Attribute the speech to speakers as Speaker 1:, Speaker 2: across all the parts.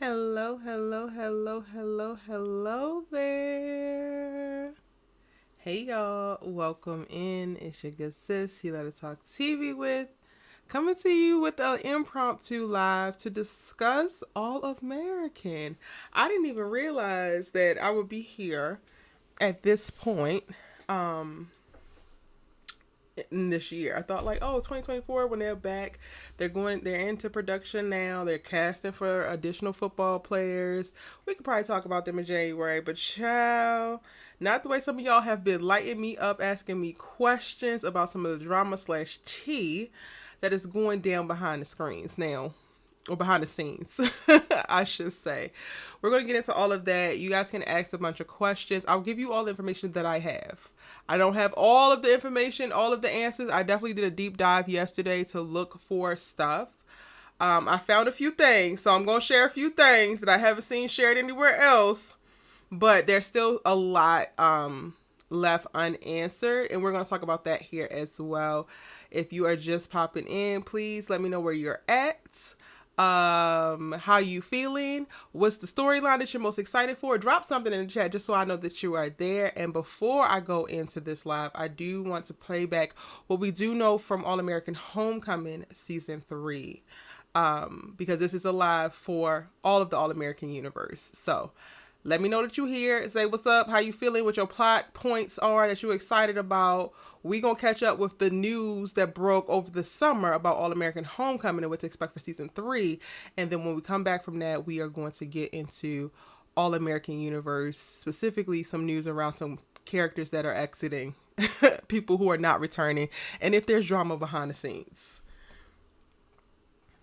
Speaker 1: Hello, hello, hello, hello, hello there. Hey y'all, welcome in. It's your good sis, you let her talk TV with, coming to you with an impromptu live to discuss All American. I didn't even realize that I would be here at this point. Um, in this year. I thought like, oh, 2024 when they're back, they're into production now. They're casting for additional football players. We could probably talk about them in January, but child, not the way some of y'all have been lighting me up, asking me questions about some of the drama slash tea that is going down behind the screens now. Or behind the scenes, I should say. We're going to get into all of that. You guys can ask a bunch of questions. I'll give you all the information that I have. I don't have all of the information, all of the answers. I definitely did a deep dive yesterday to look for stuff. I found a few things, so I'm going to share a few things that I haven't seen shared anywhere else. But there's still a lot left unanswered, and we're going to talk about that here as well. If you are just popping in, please let me know where you're at. How you feeling? What's the storyline that you're most excited for? Drop something in the chat just so I know that you are there. And before I go into this live, I do want to play back what we do know from All American Homecoming season 3, because this is a live for all of the All American universe. So let me know that you're here. Say what's up, how you feeling, what your plot points are that you're excited about. We gonna catch up with the news that broke over the summer about All American Homecoming and what to expect for season 3. And then when we come back from that, we are going to get into All American Universe, specifically some news around some characters that are exiting, people who are not returning, and if there's drama behind the scenes.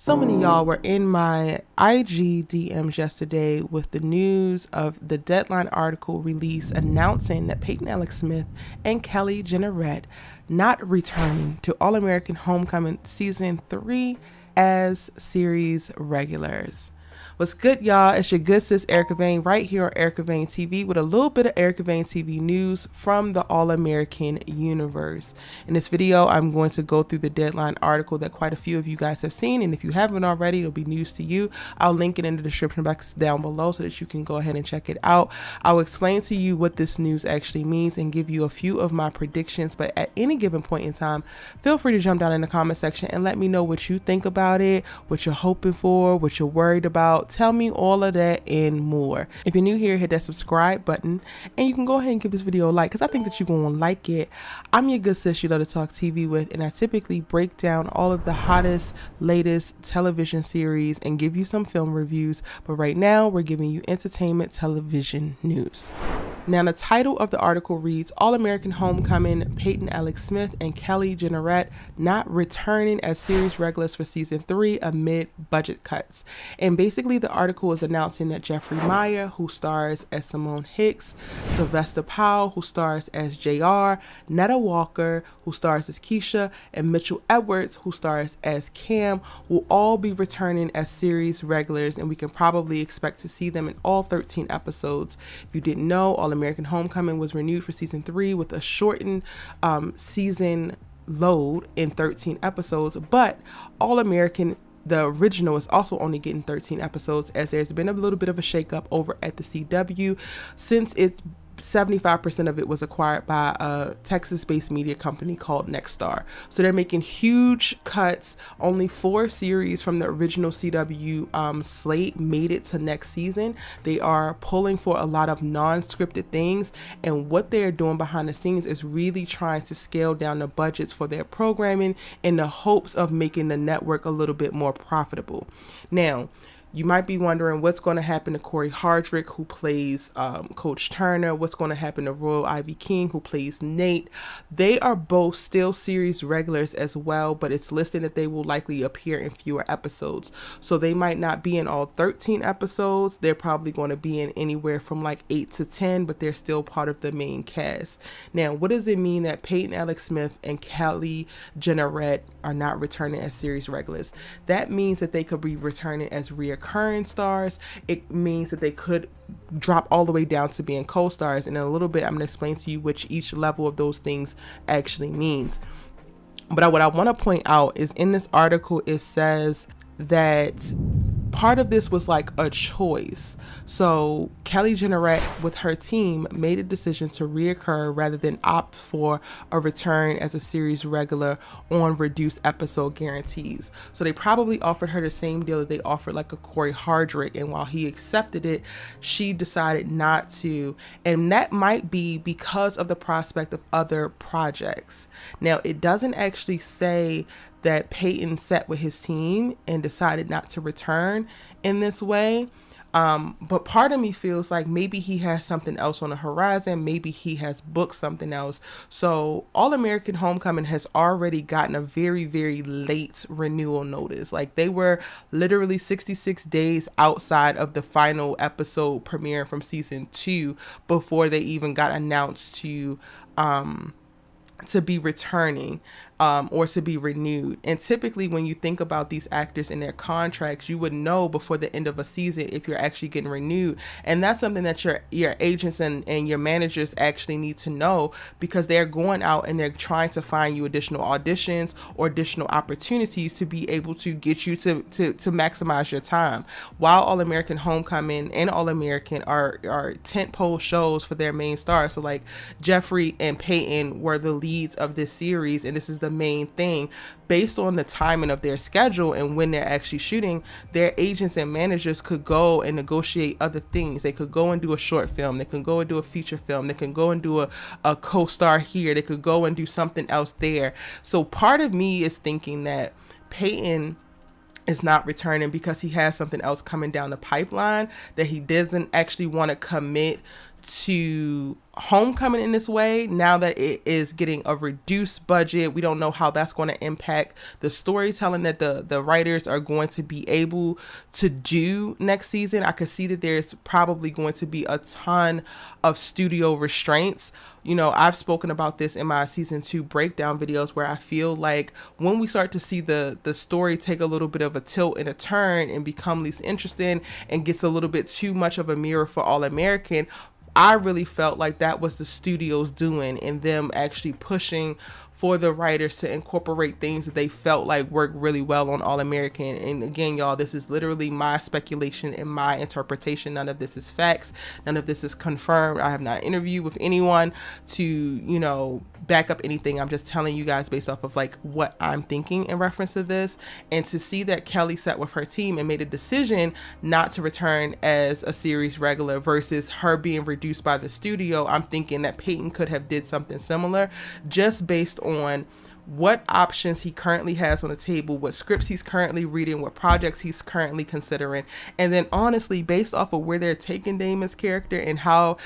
Speaker 1: So many of y'all were in my IG DMs yesterday with the news of the Deadline article release announcing that Peyton Alex Smith and Kelly Jenneret not returning to All American Homecoming season 3 as series regulars. What's good, y'all? It's your good sis Erica Vane right here on Erica Vane TV with a little bit of Erica Vane TV news from the All American universe. In this video, I'm going to go through the Deadline article that quite a few of you guys have seen, and if you haven't already, it'll be news to you. I'll link it in the description box down below so that you can go ahead and check it out. I'll explain to you what this news actually means and give you a few of my predictions, but at any given point in time, feel free to jump down in the comment section and let me know what you think about it, what you're hoping for, what you're worried about. Tell me all of that and more. If you're new here, hit that subscribe button and you can go ahead and give this video a like because I think that you're going to like it. I'm your good sis you love to talk TV with, and I typically break down all of the hottest, latest television series and give you some film reviews. But right now, we're giving you entertainment television news. Now, the title of the article reads, All American Homecoming, Peyton Alex Smith and Kelly Jenneret not returning as series regulars for season 3 amid budget cuts. And basically, the article is announcing that Jeffrey Meyer, who stars as Simone Hicks, Sylvester Powell, who stars as JR, Netta Walker, who stars as Keisha, and Mitchell Edwards, who stars as Cam, will all be returning as series regulars, and we can probably expect to see them in all 13 episodes. If you didn't know, All American Homecoming was renewed for season 3 with a shortened season load in 13 episodes, but All American, the original, is also only getting 13 episodes as there's been a little bit of a shakeup over at the CW since it's 75% of it was acquired by a Texas-based media company called Nexstar. So they're making huge cuts. Only 4 series from the original CW slate made it to next season. They are pulling for a lot of non-scripted things, and what they're doing behind the scenes is really trying to scale down the budgets for their programming in the hopes of making the network a little bit more profitable. Now, you might be wondering what's going to happen to Corey Hardrick, who plays Coach Turner. What's going to happen to Royal Ivy King, who plays Nate. They are both still series regulars as well, but it's listed that they will likely appear in fewer episodes. So they might not be in all 13 episodes. They're probably going to be in anywhere from like 8 to 10, but they're still part of the main cast. Now, what does it mean that Peyton Alex Smith and Kelly Jenneret are not returning as series regulars? That means that they could be returning as reoccurring stars. It means that they could drop all the way down to being co-stars, and in a little bit I'm going to explain to you which each level of those things actually means. But what I want to point out is in this article it says that part of this was like a choice. So Kelly Jeanneret with her team made a decision to reoccur rather than opt for a return as a series regular on reduced episode guarantees. So they probably offered her the same deal that they offered like a Corey Hardrick, and while he accepted it, she decided not to. And that might be because of the prospect of other projects. Now, it doesn't actually say that Peyton sat with his team and decided not to return in this way. But part of me feels like maybe he has something else on the horizon. Maybe he has booked something else. So All American Homecoming has already gotten a very, very late renewal notice. Like they were literally 66 days outside of the final episode premiere from season 2 before they even got announced to be returning or to be renewed. And typically when you think about these actors and their contracts, you would know before the end of a season if you're actually getting renewed. And that's something that your agents and your managers actually need to know, because they're going out and they're trying to find you additional auditions or additional opportunities to be able to get you to maximize your time. While All American Homecoming and All American are tentpole shows for their main stars. So like Jeffrey and Peyton were the leads of this series, and this is the main thing. Based on the timing of their schedule and when they're actually shooting, their agents and managers could go and negotiate other things. They could go and do a short film. They can go and do a feature film. They can go and do a co-star here. They could go and do something else there. So part of me is thinking that Peyton is not returning because he has something else coming down the pipeline, that he doesn't actually want to commit to Homecoming in this way. Now that it is getting a reduced budget, we don't know how that's going to impact the storytelling that the writers are going to be able to do next season. I could see that there's probably going to be a ton of studio restraints. You know, I've spoken about this in my season 2 breakdown videos, where I feel like when we start to see the story take a little bit of a tilt and a turn and become least interesting and gets a little bit too much of a mirror for All American, I really felt like that was the studios doing, and them actually pushing for the writers to incorporate things that they felt like worked really well on All American. And again, y'all, this is literally my speculation and my interpretation. None of this is facts. None of this is confirmed. I have not interviewed with anyone to, you know, back up anything. I'm just telling you guys based off of like what I'm thinking in reference to this. And to see that Kelly sat with her team and made a decision not to return as a series regular versus her being reduced by the studio, I'm thinking that Peyton could have did something similar, just based on what options he currently has on the table, what scripts he's currently reading, what projects he's currently considering. And then honestly, based off of where they're taking Damon's character and how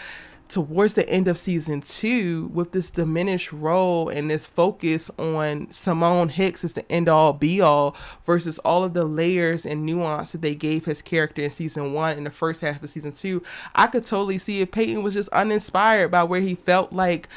Speaker 1: towards the end of season 2, with this diminished role and this focus on Simone Hicks as the end all be all versus all of the layers and nuance that they gave his character in season 1 and the first half of season 2, I could totally see if Peyton was just uninspired by where he felt like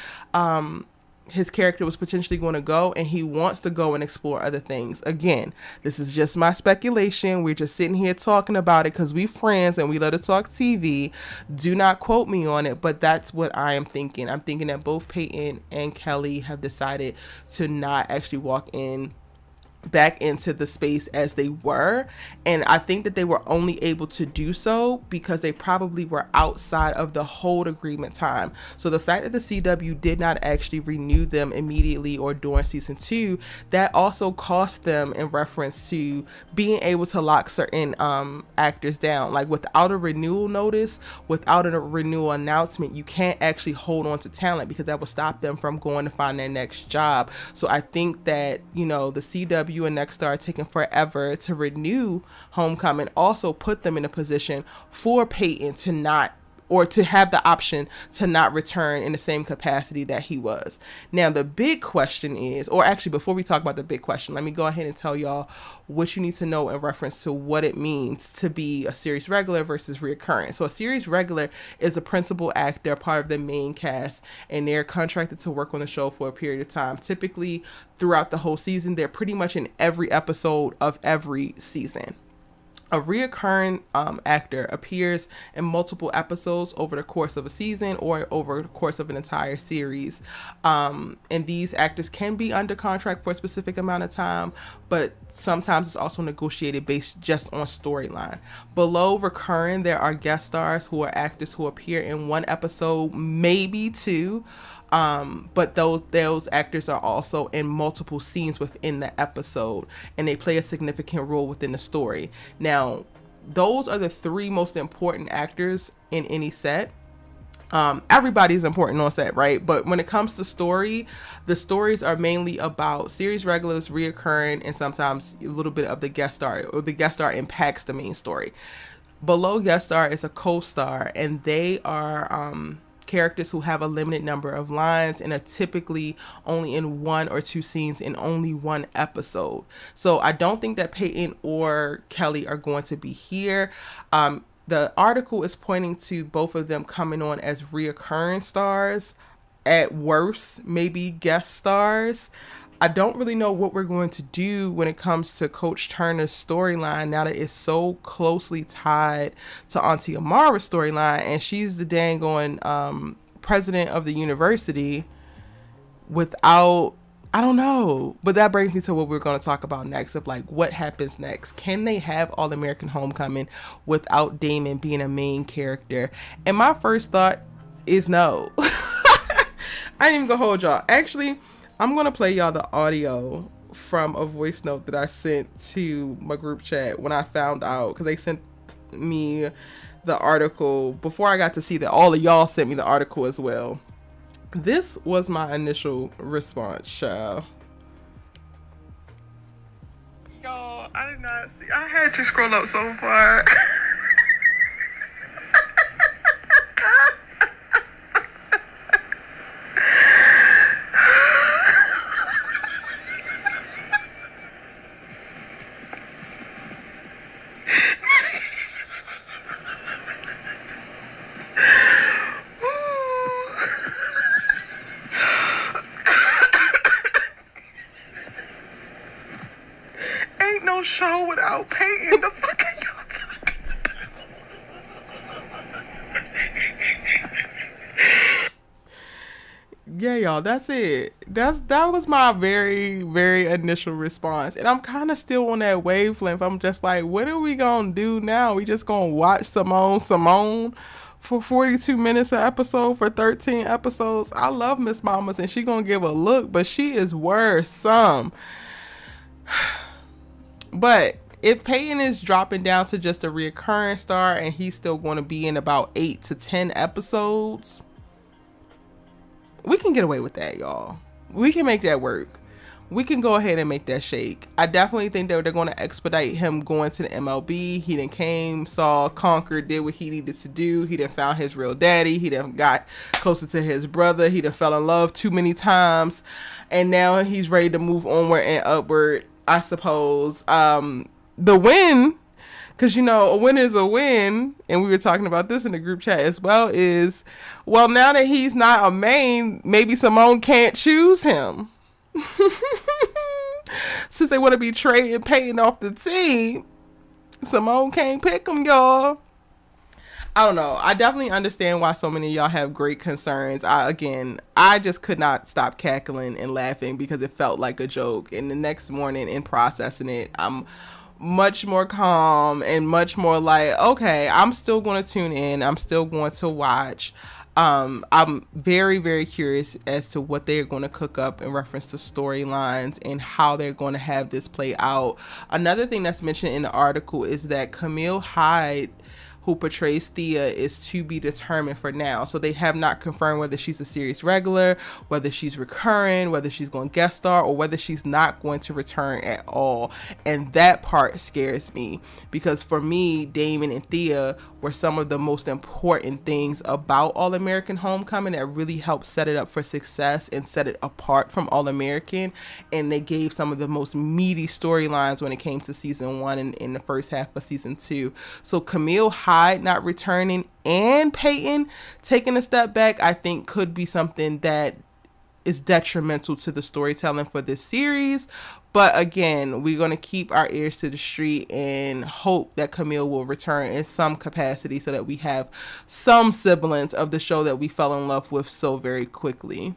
Speaker 1: his character was potentially going to go, and he wants to go and explore other things. Again, this is just my speculation. We're just sitting here talking about it because we friends and we love to talk TV. Do not quote me on it, but that's what I am thinking. I'm thinking that both Peyton and Kelly have decided to not actually walk back into the space as they were, and I think that they were only able to do so because they probably were outside of the hold agreement time. So the fact that the CW did not actually renew them immediately or during season 2, that also cost them in reference to being able to lock certain actors down. Like without a renewal notice, without a renewal announcement, you can't actually hold on to talent because that will stop them from going to find their next job. So I think that, you know, the CW and Nexstar taking forever to renew Homecoming also put them in a position for Peyton to not, or to have the option to not return in the same capacity that he was. Now, the big question is, or actually before we talk about the big question, let me go ahead and tell y'all what you need to know in reference to what it means to be a series regular versus reoccurring. So a series regular is a principal actor, part of the main cast, and they're contracted to work on the show for a period of time. Typically throughout the whole season, they're pretty much in every episode of every season. A reoccurring actor appears in multiple episodes over the course of a season or over the course of an entire series. And these actors can be under contract for a specific amount of time, but sometimes it's also negotiated based just on storyline. Below recurring, there are guest stars who are actors who appear in one episode, maybe two. But those actors are also in multiple scenes within the episode, and they play a significant role within the story. Now, those are the three most important actors in any set. Everybody's important on set, right? But when it comes to story, the stories are mainly about series regulars, reoccurring, and sometimes a little bit of the guest star, or the guest star impacts the main story. Below guest star is a co-star, and they are characters who have a limited number of lines and are typically only in one or two scenes in only one episode. So I don't think that Peyton or Kelly are going to be here. The article is pointing to both of them coming on as reoccurring stars, at worst maybe guest stars. I don't really know what we're going to do when it comes to Coach Turner's storyline now that it's so closely tied to Auntie Amara's storyline, and she's the dang on president of the university without, I don't know. But that brings me to what we're going to talk about next, of like what happens next. Can they have All American Homecoming without Damon being a main character? And my first thought is no. I ain't even gonna hold y'all. Actually, I'm going to play y'all the audio from a voice note that I sent to my group chat when I found out, because they sent me the article before I got to see that all of y'all sent me the article as well. This was my initial response, child. Y'all, I did not see. I had to scroll up so far. Show without Peyton. The fuck are y'all talking about? Yeah, y'all, that's it. That was my very, very initial response. And I'm kind of still on that wavelength. I'm just like, what are we gonna do now? We just gonna watch Simone for 42 minutes an episode for 13 episodes? I love Miss Mamas, and she gonna give a look, but she is worth some. But if Peyton is dropping down to just a reoccurring star and he's still going to be in about 8 to 10 episodes, we can get away with that, y'all. We can make that work. We can go ahead and make that shake. I definitely think that they're going to expedite him going to the MLB. He done came, saw, conquered, did what he needed to do. He done found his real daddy. He done got closer to his brother. He done fell in love too many times. And now he's ready to move onward and upward, I suppose. The win, because, you know, a win is a win, and we were talking about this in the group chat as well, is, well, now that he's not a main, maybe Simone can't choose him. Since they want to be trading Peyton off the team, Simone can't pick him, y'all. I don't know. I definitely understand why so many of y'all have great concerns. I just could not stop cackling and laughing because it felt like a joke. And the next morning, in processing it, I'm much more calm and much more like, okay, I'm still going to tune in. I'm still going to watch. I'm very, very curious as to what they're going to cook up in reference to storylines and how they're going to have this play out. Another thing that's mentioned in the article is that Camille Hyde, who portrays Thea, is to be determined for now. So they have not confirmed whether she's a series regular, whether she's recurring, whether she's going to guest star, or whether she's not going to return at all. And that part scares me, because for me, Damon and Thea were some of the most important things about All American Homecoming that really helped set it up for success and set it apart from All American. And they gave some of the most meaty storylines when it came to season 1 and in the first half of season 2. So Camille Hyde not returning and Peyton taking a step back, I think could be something that is detrimental to the storytelling for this series. But again, we're going to keep our ears to the street and hope that Camille will return in some capacity so that we have some semblance of the show that we fell in love with so very quickly.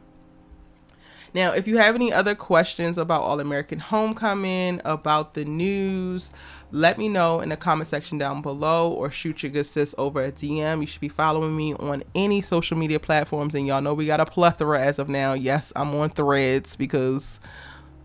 Speaker 1: Now, if you have any other questions about All American Homecoming, about the news, let me know in the comment section down below or shoot your good sis over a DM. You should be following me on any social media platforms, and y'all know we got a plethora as of now. Yes, I'm on Threads because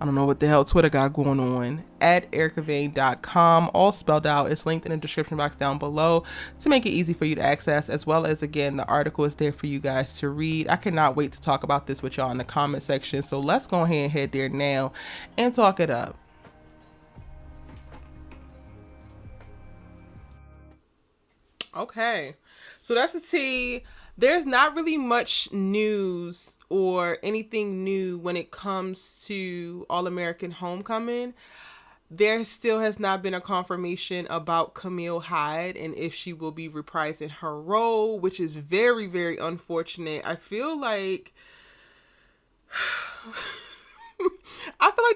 Speaker 1: I don't know what the hell Twitter got going on. At ericavane.com, all spelled out. It's linked in the description box down below to make it easy for you to access, as well as, again, the article is there for you guys to read. I cannot wait to talk about this with y'all in the comment section. So let's go ahead and head there now and talk it up. Okay, so that's the tea. There's not really much news or anything new when it comes to All American Homecoming. There still has not been a confirmation about Camille Hyde and if she will be reprising her role, which is very, very unfortunate. I feel like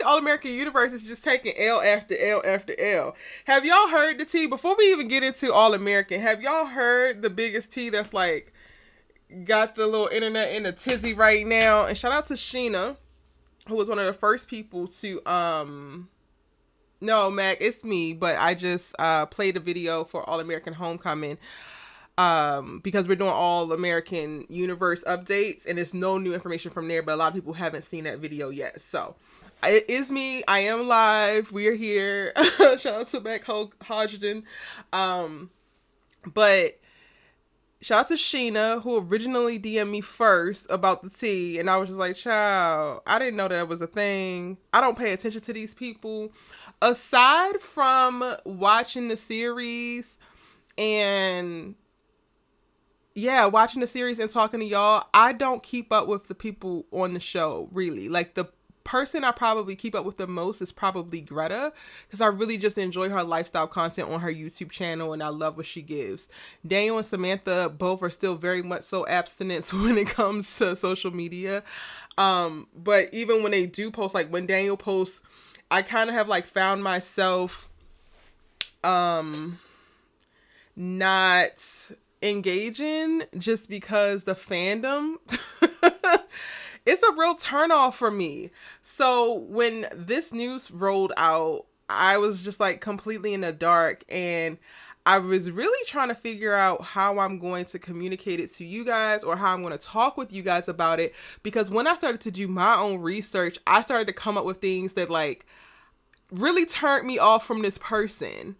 Speaker 1: the All American universe is just taking L after L after L. Have y'all heard the tea? Before we even get into All American, have y'all heard the biggest tea that's like got the little internet in a tizzy right now? And shout out to Sheena, who was one of the first people to no, Mac, it's me, but I just played a video for All American Homecoming because we're doing All American Universe updates, and there's no new information from there, but a lot of people haven't seen that video yet. So it is me. I am live. We're here. Shout out to Mac Hodgson. But shout out to Sheena, who originally DM'd me first about the tea, and I was just like, child, I didn't know that was a thing. I don't pay attention to these people. Aside from watching the series and watching the series and talking to y'all, I don't keep up with the people on the show, really. Like, the person I probably keep up with the most is probably Greta, because I really just enjoy her lifestyle content on her YouTube channel, and I love what she gives. Daniel and Samantha both are still very much so abstinent when it comes to social media. But even when they do post, like when Daniel posts, I kind of have like found myself not engaging just because the fandom it's a real turnoff for me. So when this news rolled out, I was just like completely in the dark, and I was really trying to figure out how I'm going to communicate it to you guys, or how I'm going to talk with you guys about it. Because when I started to do my own research, I started to come up with things that like really turned me off from this person.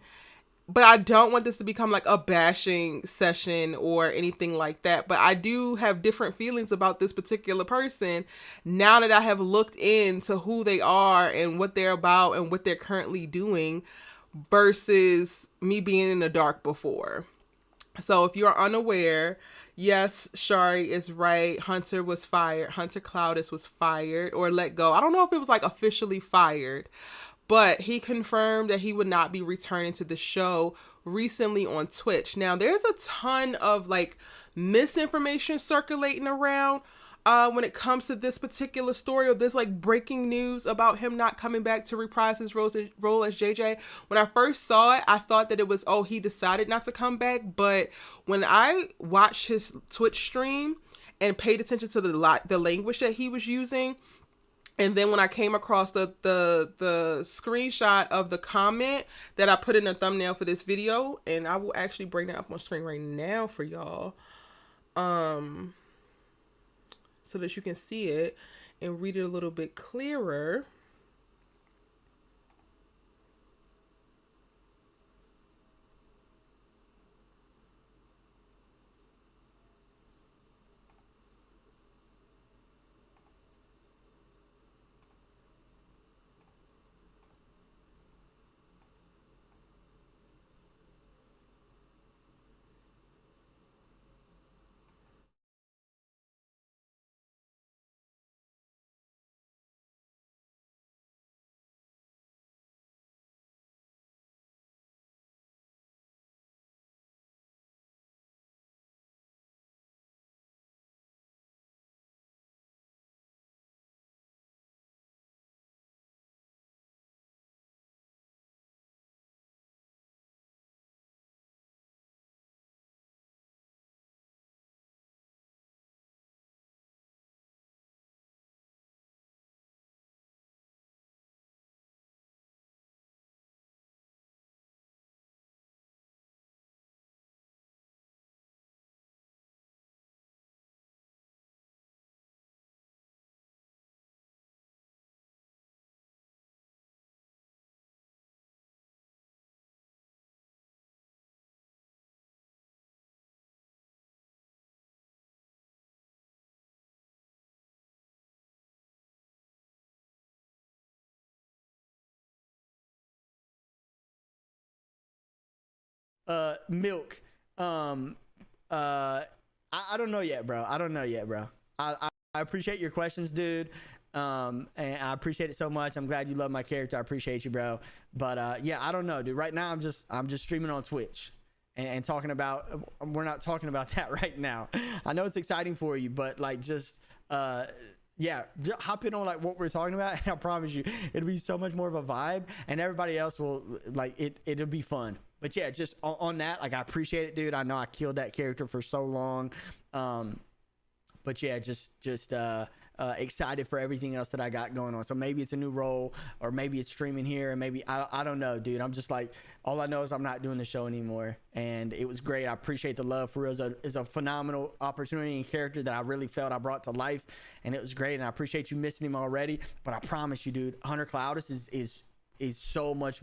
Speaker 1: But I don't want this to become like a bashing session or anything like that. But I do have different feelings about this particular person now that I have looked into who they are and what they're about and what they're currently doing versus me being in the dark before. So if you're unaware, yes, Shari is right. Hunter was fired. Hunter Clowdus was fired or let go. I don't know if it was like officially fired, but he confirmed that he would not be returning to the show recently on Twitch. Now, there's a ton of like misinformation circulating around when it comes to this particular story, or this like breaking news about him not coming back to reprise his role as JJ. When I first saw it, I thought that it was, oh, he decided not to come back. But when I watched his Twitch stream and paid attention to the language that he was using, and then when I came across the screenshot of the comment that I put in the thumbnail for this video, and I will actually bring that up on screen right now for y'all, so that you can see it and read it a little bit clearer.
Speaker 2: Milk. I don't know yet, bro. I don't know yet, bro. I appreciate your questions, dude. And I appreciate it so much. I'm glad you love my character. I appreciate you, bro. But yeah, I don't know, dude. Right now, I'm just streaming on Twitch and talking about. We're not talking about that right now. I know it's exciting for you, but like just yeah, just hop in on like what we're talking about, and I promise you, it'll be so much more of a vibe, and everybody else will like it. It'll be fun. But yeah, just on that, like I appreciate it, dude. I know I killed that character for so long. But yeah, just excited for everything else that I got going on. So maybe it's a new role, or maybe it's streaming here, and maybe I don't know, dude. I'm just like, all I know is I'm not doing the show anymore, and it was great. I appreciate the love. For real, it's a phenomenal opportunity and character that I really felt I brought to life, and it was great. And I appreciate you missing him already, but I promise you, dude, Hunter Clowdus is so much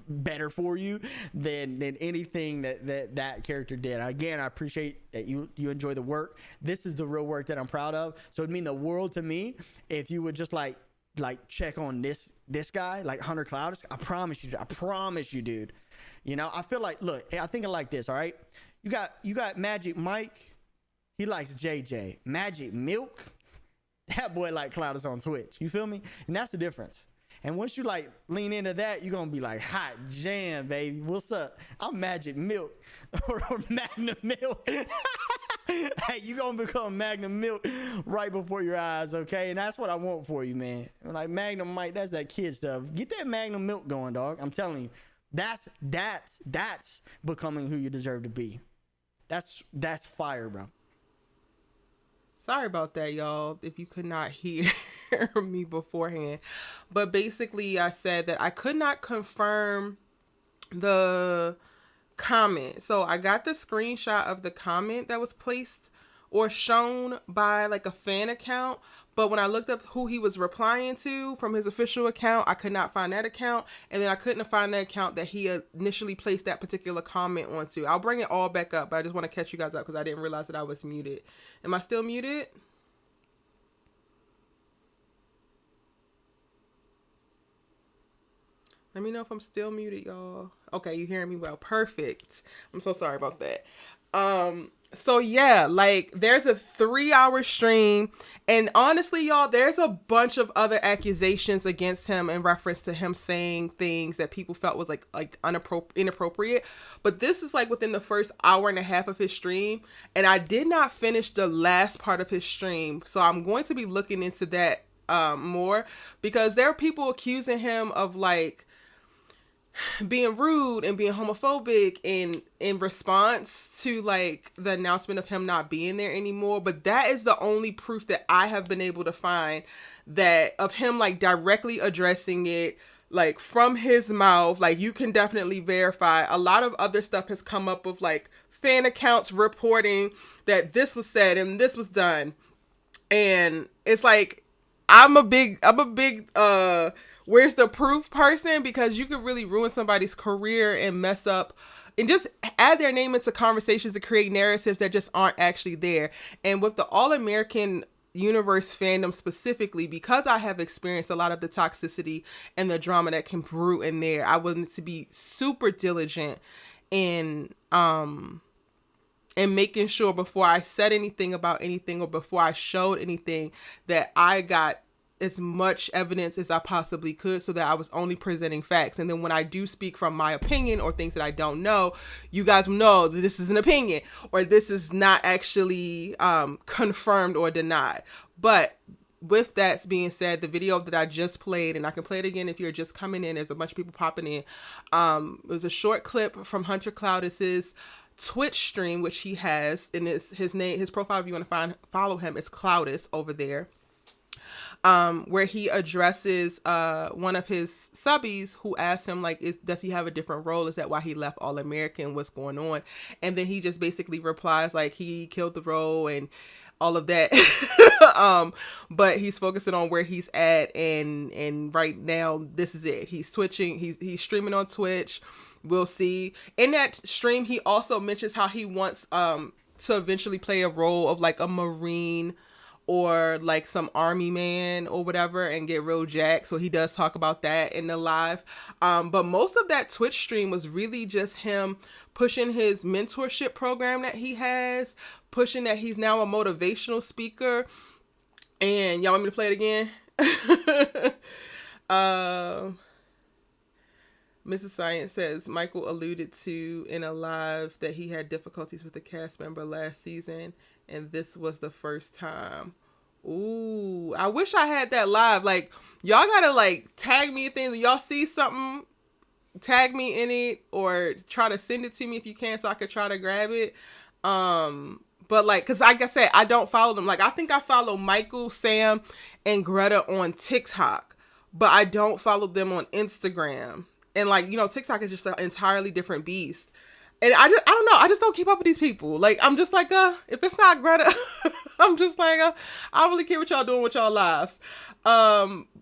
Speaker 2: better for you than anything that character did. Again, I appreciate that you enjoy the work. This is the real work that I'm proud of. So it'd mean the world to me if you would just like check on this guy, like Hunter Clowdus. I promise you, dude. You know, I feel like, look, I think of like this. All right, you got Magic Mike. He likes JJ. Magic Milk. That boy like Clowdus on Twitch. You feel me? And that's the difference. And once you like lean into that, you're going to be like, hot jam, baby. What's up? I'm Magic Milk or Magnum Milk. Hey, you're going to become Magnum Milk right before your eyes, okay? And that's what I want for you, man. Like Magnum Mike, that's that kid stuff. Get that Magnum Milk going, dog. I'm telling you. That's becoming who you deserve to be. That's fire, bro.
Speaker 1: Sorry about that, y'all, if you could not hear me beforehand. But basically, I said that I could not confirm the comment. So I got the screenshot of the comment that was placed or shown by like a fan account. But when I looked up who he was replying to from his official account, I could not find that account. And then I couldn't find the account that he initially placed that particular comment onto. I'll bring it all back up, but I just want to catch you guys up because I didn't realize that I was muted. Am I still muted? Let me know if I'm still muted, y'all. Okay, you hearing me well. Perfect. I'm so sorry about that. So yeah, like there's a 3-hour stream, and honestly, y'all, there's a bunch of other accusations against him in reference to him saying things that people felt was like inappropriate. But this is like within the first hour and a half of his stream, and I did not finish the last part of his stream, so I'm going to be looking into that more, because there are people accusing him of like being rude and being homophobic in response to like the announcement of him not being there anymore. But that is the only proof that I have been able to find that of him like directly addressing it, like from his mouth. Like you can definitely verify. A lot of other stuff has come up of like fan accounts reporting that this was said and this was done. And it's like, I'm a big where's the proof person, because you could really ruin somebody's career and mess up and just add their name into conversations to create narratives that just aren't actually there. And with the All-American Universe fandom specifically, because I have experienced a lot of the toxicity and the drama that can brew in there, I wanted to be super diligent in making sure before I said anything about anything or before I showed anything that I got as much evidence as I possibly could, so that I was only presenting facts. And then when I do speak from my opinion or things that I don't know, you guys know that this is an opinion or this is not actually confirmed or denied. But with that being said, the video that I just played, and I can play it again if you're just coming in, there's a bunch of people popping in. It was a short clip from Hunter Clowdus's Twitch stream, which he has, and his profile, if you want to follow him, is Clowdus over there. Where he addresses one of his subbies who asked him like, does he have a different role? Is that why he left All-American? What's going on? And then he just basically replies like he killed the role and all of that. But he's focusing on where he's at, and right now this is it. He's twitching. He's streaming on Twitch. We'll see. In that stream, he also mentions how he wants to eventually play a role of like a Marine or like some army man or whatever and get real jacked. So he does talk about that in the live. But most of that Twitch stream was really just him pushing his mentorship program that he has, pushing that he's now a motivational speaker. And y'all want me to play it again? Mrs. Science says Michael alluded to in a live that he had difficulties with a cast member last season, and this was the first time. Ooh, I wish I had that live. Like, y'all gotta like tag me in things. When y'all see something, tag me in it or try to send it to me if you can so I could try to grab it. But like, cause like I said, I don't follow them. Like, I think I follow Michael, Sam, and Greta on TikTok, but I don't follow them on Instagram. And like, you know, TikTok is just an entirely different beast. And I don't know. I just don't keep up with these people. Like, I'm just like, if it's not Greta, I'm just like, I don't really care what y'all doing with y'all lives.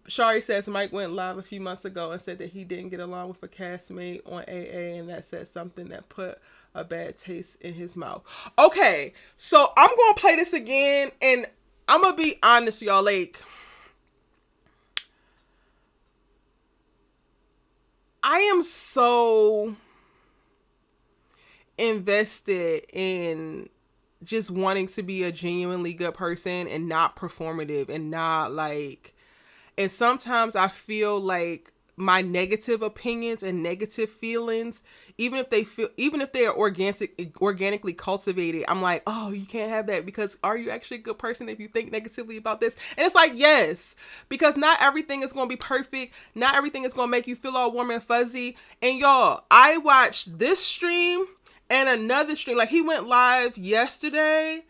Speaker 1: Shari says Mike went live a few months ago and said that he didn't get along with a castmate on AA, and that said something that put a bad taste in his mouth. Okay, so I'm going to play this again, and I'm going to be honest, y'all. Like, I am so invested in just wanting to be a genuinely good person and not performative and not like, and sometimes I feel like my negative opinions and negative feelings, even if they are organically cultivated, I'm like, oh, you can't have that, because are you actually a good person if you think negatively about this? And it's like, yes, because not everything is going to be perfect. Not everything is going to make you feel all warm and fuzzy. And y'all, I watched this stream and another stream. Like, he went live yesterday,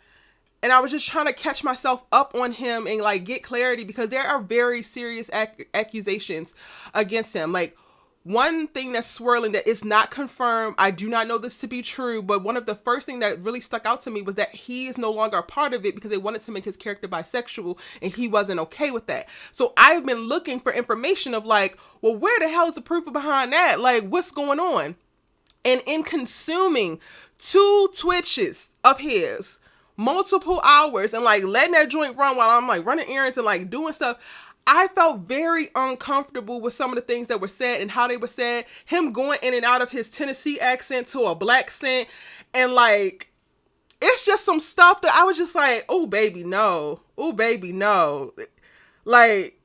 Speaker 1: and I was just trying to catch myself up on him and like get clarity, because there are very serious accusations against him. Like, one thing that's swirling that is not confirmed, I do not know this to be true, but one of the first things that really stuck out to me was that he is no longer a part of it because they wanted to make his character bisexual, and he wasn't okay with that. So I've been looking for information of like, well, where the hell is the proof behind that? Like, what's going on? And in consuming 2 Twitches of his, multiple hours, and like letting that joint run while I'm like running errands and like doing stuff, I felt very uncomfortable with some of the things that were said and how they were said. Him going in and out of his Tennessee accent to a black accent, and like, it's just some stuff that I was just like, oh baby, no. Oh baby, no. Like,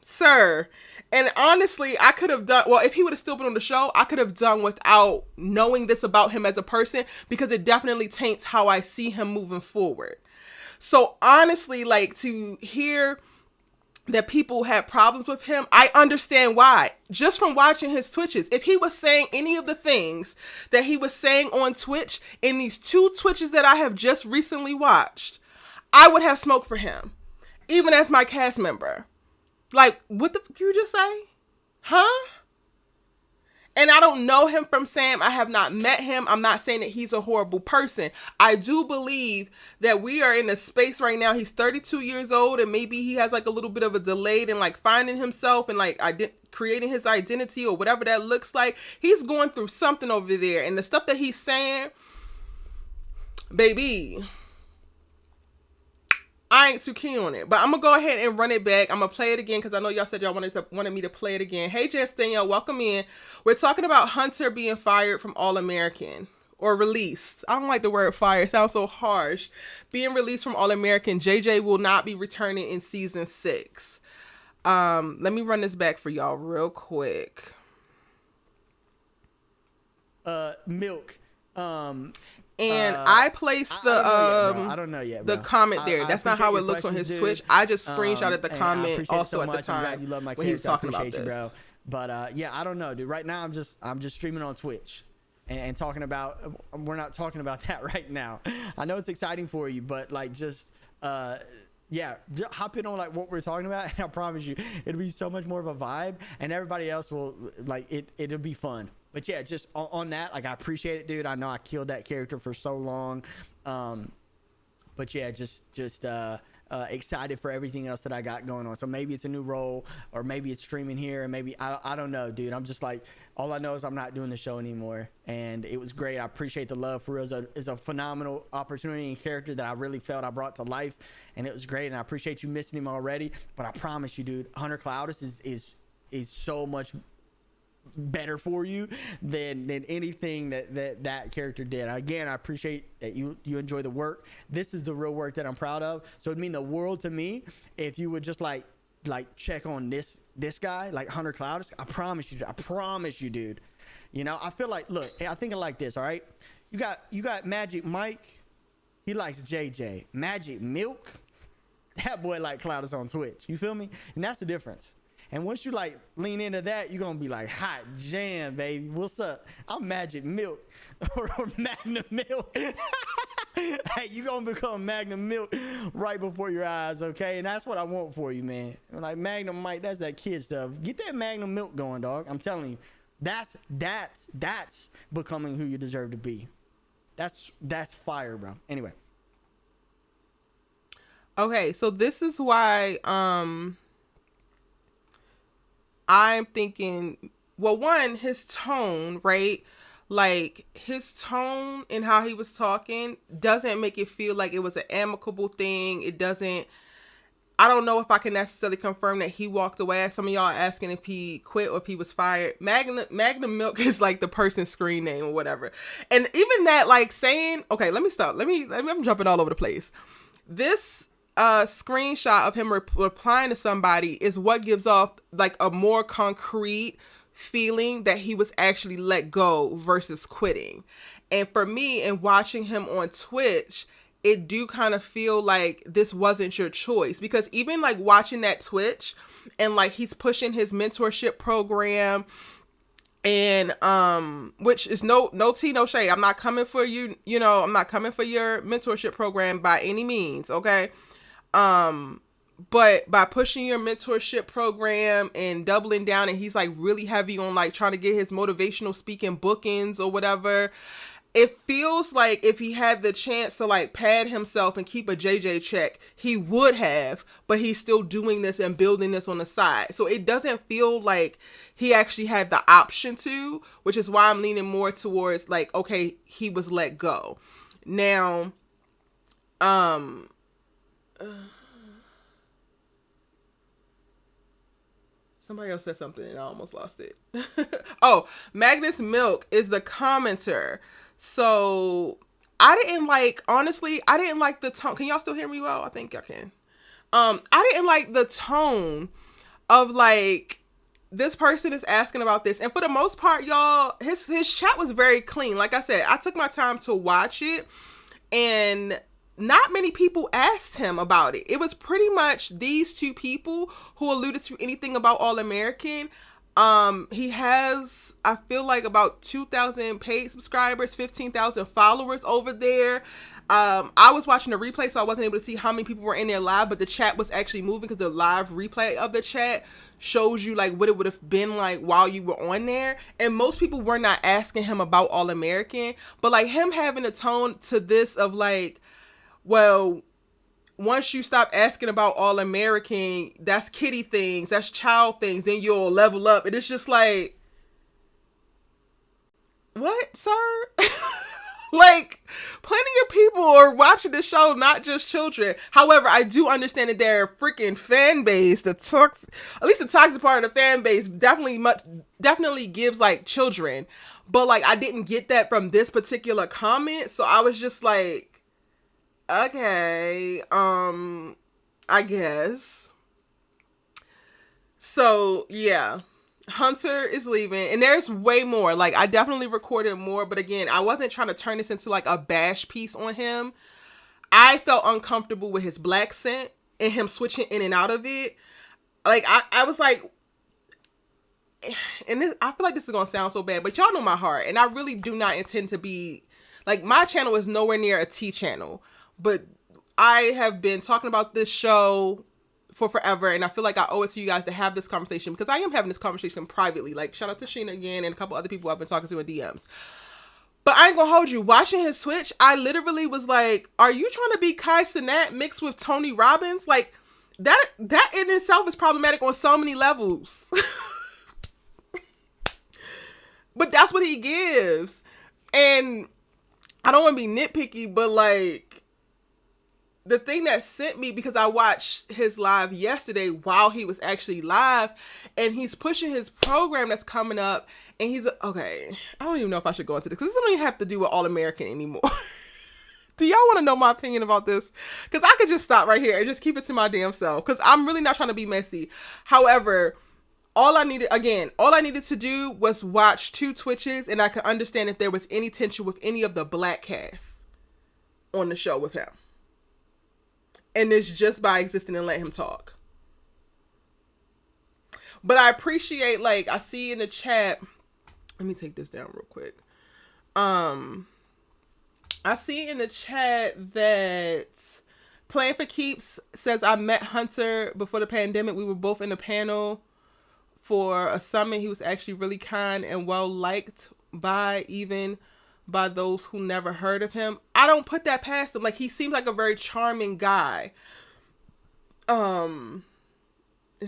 Speaker 1: sir. And honestly, I could have done, well, if he would have still been on the show, I could have done without knowing this about him as a person, because it definitely taints how I see him moving forward. So honestly, like, to hear that people had problems with him, I understand why. Just from watching his Twitches. If he was saying any of the things that he was saying on Twitch in these 2 Twitches that I have just recently watched, I would have smoke for him, even as my cast member. Like, what the fuck you just say? Huh? And I don't know him from Sam. I have not met him. I'm not saying that he's a horrible person. I do believe that we are in a space right now. He's 32 years old, and maybe he has like a little bit of a delay in like finding himself and like creating his identity or whatever that looks like. He's going through something over there. And the stuff that he's saying, baby, I ain't too keen on it, but I'm gonna go ahead and run it back. I'm gonna play it again because I know y'all said y'all wanted me to play it again. Hey, Jess Danielle, welcome in. We're talking about Hunter being fired from All American, or released. I don't like the word fire; it sounds so harsh. Being released from All American. JJ will not be returning in season 6. Let me run this back for y'all real quick.
Speaker 2: Milk.
Speaker 1: And I placed the
Speaker 2: I don't know yet, bro.
Speaker 1: The comment there. That's not how it looks on his Twitch. I just screenshotted the comment also
Speaker 2: so
Speaker 1: at the time
Speaker 2: you love my
Speaker 1: when he was talking about this.
Speaker 2: bro. But yeah, I don't know, dude. Right now, I'm just streaming on Twitch and talking about. We're not talking about that right now. I know it's exciting for you, but like just yeah, just hop in on like what we're talking about, and I promise you, it'll be so much more of a vibe, and everybody else will like it. It'll be fun. But yeah, just on that, like, I appreciate it, dude. I know I killed that character for so long. But yeah, just excited for everything else that I got going on. So maybe it's a new role, or maybe it's streaming here, and maybe I don't know, dude. I'm just like, all I know is I'm not doing the show anymore, and it was great. I appreciate the love. For real, it's a phenomenal opportunity and character that I really felt I brought to life, and it was great. And I appreciate you missing him already, but I promise you, dude, Hunter Clowdus is so much better for you than anything that character did. Again, I appreciate that you enjoy the work. This is the real work that I'm proud of. So it'd mean the world to me if you would just like check on this guy, like Hunter Clowdus. I promise you, dude. You know, I feel like, look, I think it like this, all right? You got Magic Mike. He likes JJ. Magic Milk, that boy like Clowdus on Twitch. You feel me? And that's the difference. And once you like lean into that, you're gonna be like, hot jam, baby. What's up? I'm Magic Milk or Magnum Milk. Hey, you gonna become Magnum Milk right before your eyes, okay? And that's what I want for you, man. Like Magnum Mike, that's that kid stuff. Get that Magnum Milk going, dog. I'm telling you, that's becoming who you deserve to be. That's fire, bro. Anyway.
Speaker 1: Okay, so this is why I'm thinking, well, one, his tone, right? Like, his tone and how he was talking doesn't make it feel like it was an amicable thing. It doesn't, I don't know if I can necessarily confirm that he walked away. Some of y'all are asking if he quit or if he was fired. Magnum Milk is like the person's screen name or whatever. And even that, like saying, okay, let me stop. I'm jumping all over the place. This screenshot of him replying to somebody is what gives off like a more concrete feeling that he was actually let go versus quitting. And for me, in watching him on Twitch, it do kind of feel like this wasn't your choice, because even like watching that Twitch and like he's pushing his mentorship program, and which is no tea, no shade. I'm not coming for you, you know, I'm not coming for your mentorship program by any means, okay? But by pushing your mentorship program and doubling down, and he's like really heavy on like trying to get his motivational speaking bookings or whatever, it feels like if he had the chance to like pad himself and keep a JJ check, he would have, but he's still doing this and building this on the side. So it doesn't feel like he actually had the option to, which is why I'm leaning more towards like, okay, he was let go. Now, somebody else said something and I almost lost it. Oh, Magnus Milk is the commenter. So I didn't like the tone. Can y'all still hear me well? I think y'all can. I didn't like the tone of like, this person is asking about this. And for the most part, y'all, his chat was very clean. Like I said, I took my time to watch it, and not many people asked him about it. It was pretty much these two people who alluded to anything about All American. He has, I feel like, about 2,000 paid subscribers, 15,000 followers over there. I was watching the replay, so I wasn't able to see how many people were in there live, but the chat was actually moving because the live replay of the chat shows you like what it would have been like while you were on there. And most people were not asking him about All American, but like him having a tone to this of like, well, once you stop asking about All American, that's kiddie things, that's child things, then you'll level up. And it's just like, what, sir? Like, plenty of people are watching the show, not just children. However, I do understand that their freaking fan base, at least the toxic part of the fan base, definitely gives like children. But like, I didn't get that from this particular comment, so I was just like, okay, I guess. So yeah, Hunter is leaving, and there's way more. Like, I definitely recorded more, but again, I wasn't trying to turn this into like a bash piece on him. I felt uncomfortable with his black scent and him switching in and out of it. Like, I was like, and this, I feel like this is gonna sound so bad, but y'all know my heart, and I really do not intend to be like, my channel is nowhere near a T channel, but I have been talking about this show for forever, and I feel like I owe it to you guys to have this conversation, because I am having this conversation privately. Like, shout out to Sheena again and a couple other people I've been talking to in DMs. But I ain't gonna hold you. Watching his Twitch, I literally was like, are you trying to be Kai Cenat mixed with Tony Robbins? Like, that in itself is problematic on so many levels. But that's what he gives. And I don't want to be nitpicky, but like, the thing that sent me, because I watched his live yesterday while he was actually live, and he's pushing his program that's coming up, and he's, okay, I don't even know if I should go into this, because this doesn't even have to do with All American anymore. Do y'all want to know my opinion about this? Because I could just stop right here and just keep it to my damn self, because I'm really not trying to be messy. However, all I needed to do was watch 2 Twitches, and I could understand if there was any tension with any of the black cast on the show with him. And it's just by existing and let him talk. But I appreciate, like, I see in the chat, let me take this down real quick. I see in the chat that Playing for Keeps says, I met Hunter before the pandemic. We were both in a panel for a summit. He was actually really kind and well liked by those who never heard of him. I don't put that past him. Like, he seems like a very charming guy. And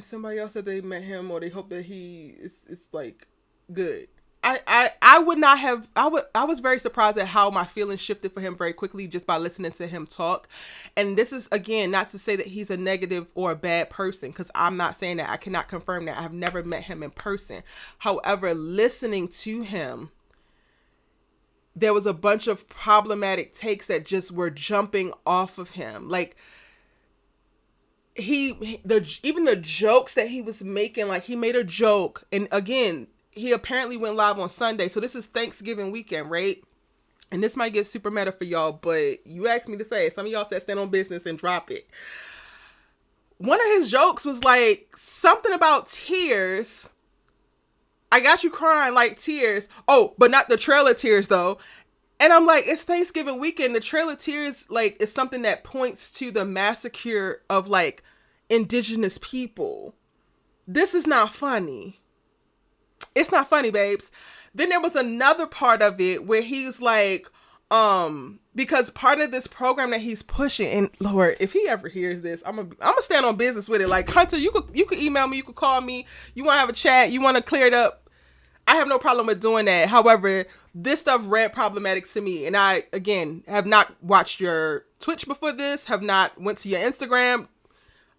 Speaker 1: somebody else said they met him or they hope that he is like good. I would not have, I was very surprised at how my feelings shifted for him very quickly just by listening to him talk. And this is, again, not to say that he's a negative or a bad person, because I'm not saying that. I cannot confirm that. I've never met him in person. However, listening to him, there was a bunch of problematic takes that just were jumping off of him. Like, even the jokes that he was making, like, he made a joke, and again, he apparently went live on Sunday. So this is Thanksgiving weekend, right? And this might get super meta for y'all, but you asked me to say it. Some of y'all said stand on business and drop it. One of his jokes was like something about tears. I got you crying like tears. Oh, but not the Trail of Tears though. And I'm like, it's Thanksgiving weekend. The Trail of Tears, like, is something that points to the massacre of, like, indigenous people. This is not funny. It's not funny, babes. Then there was another part of it where he's like, because part of this program that he's pushing, and Lord, if he ever hears this, I'm gonna stand on business with it. Like, Hunter, you could email me, you could call me, you want to have a chat, you want to clear it up. I have no problem with doing that. However, this stuff read problematic to me, and I, again, have not watched your Twitch before this, have not went to your Instagram,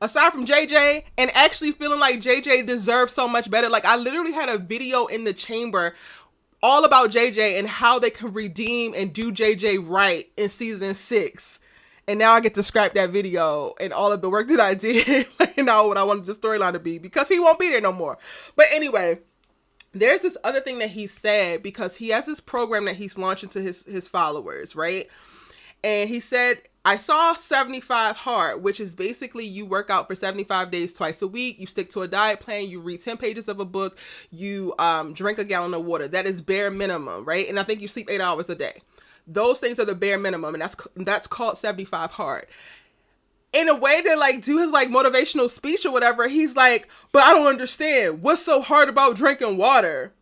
Speaker 1: aside from JJ, and actually feeling like JJ deserves so much better. Like, I literally had a video in the chamber all about JJ and how they can redeem and do JJ right in season 6. And now I get to scrap that video and all of the work that I did, and now what I wanted the storyline to be, because he won't be there no more. But anyway, there's this other thing that he said, because he has this program that he's launching to his followers, right? And he said, I saw 75 hard, which is basically you work out for 75 days twice a week. You stick to a diet plan. You read 10 pages of a book. You drink a gallon of water. That is bare minimum, right? And I think you sleep 8 hours a day. Those things are the bare minimum, and that's called 75 hard. In a way to, like, do his, like, motivational speech or whatever, he's like, but I don't understand. What's so hard about drinking water?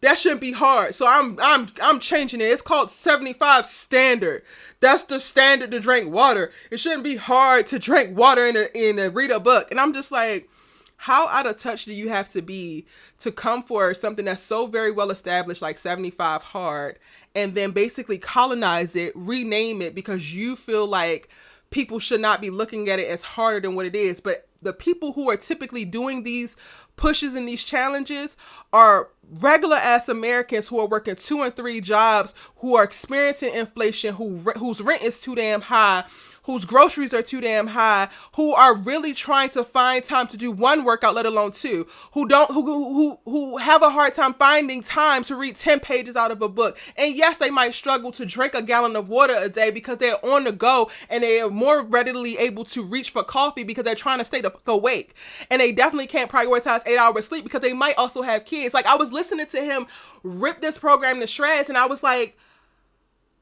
Speaker 1: That shouldn't be hard. So I'm changing it. It's called 75 standard. That's the standard to drink water. It shouldn't be hard to drink water and read a book. And I'm just like, how out of touch do you have to be to come for something that's so very well established, like 75 hard, and then basically colonize it, rename it, because you feel like people should not be looking at it as harder than what it is. But the people who are typically doing these pushes and these challenges are regular ass Americans who are working 2 and 3 jobs, who are experiencing inflation, whose rent is too damn high, whose groceries are too damn high, who are really trying to find time to do one workout, let alone 2, who have a hard time finding time to read 10 pages out of a book. And yes, they might struggle to drink a gallon of water a day because they're on the go and they are more readily able to reach for coffee because they're trying to stay the fuck awake. And they definitely can't prioritize 8 hours sleep because they might also have kids. Like, I was listening to him rip this program to shreds, and I was like,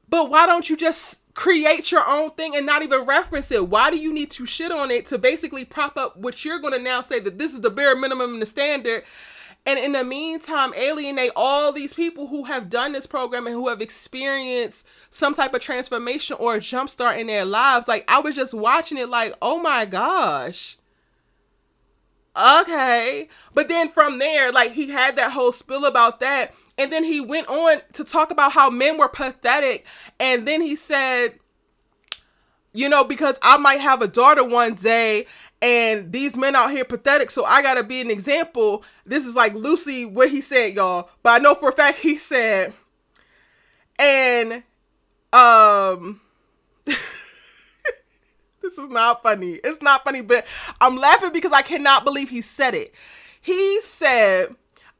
Speaker 1: but why don't you just create your own thing and not even reference it? Why do you need to shit on it to basically prop up what you're going to now say that this is the bare minimum and the standard? and in the meantime alienate all these people who have done this program and who have experienced some type of transformation or a jump start in their lives. Like, I was just watching it like, oh my gosh. Okay. But then from there, like, he had that whole spill about that. And then he went on to talk about how men were pathetic. And then he said, you know, because I might have a daughter one day and these men out here pathetic, so I gotta be an example. This is like loosely what he said, y'all. But I know for a fact he said, and this is not funny. It's not funny, but I'm laughing because I cannot believe he said it. He said,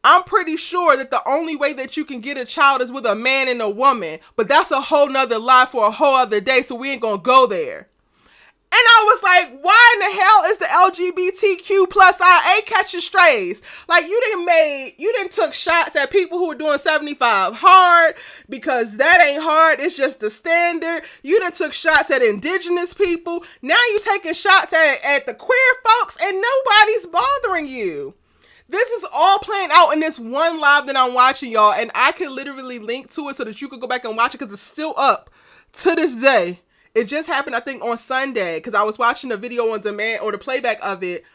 Speaker 1: I'm pretty sure that the only way that you can get a child is with a man and a woman, but that's a whole nother lie for a whole other day, so we ain't gonna go there. And I was like, why in the hell is the LGBTQ plus IA catching strays? Like, you didn't took shots at people who were doing 75 hard, because that ain't hard. It's just the standard. You done took shots at indigenous people. Now you taking shots at the queer folks, and nobody's bothering you. This is all playing out in this one live that I'm watching, y'all. And I can literally link to it so that you could go back and watch it, because it's still up to this day. It just happened, I think, on Sunday, because I was watching the video on demand or the playback of it.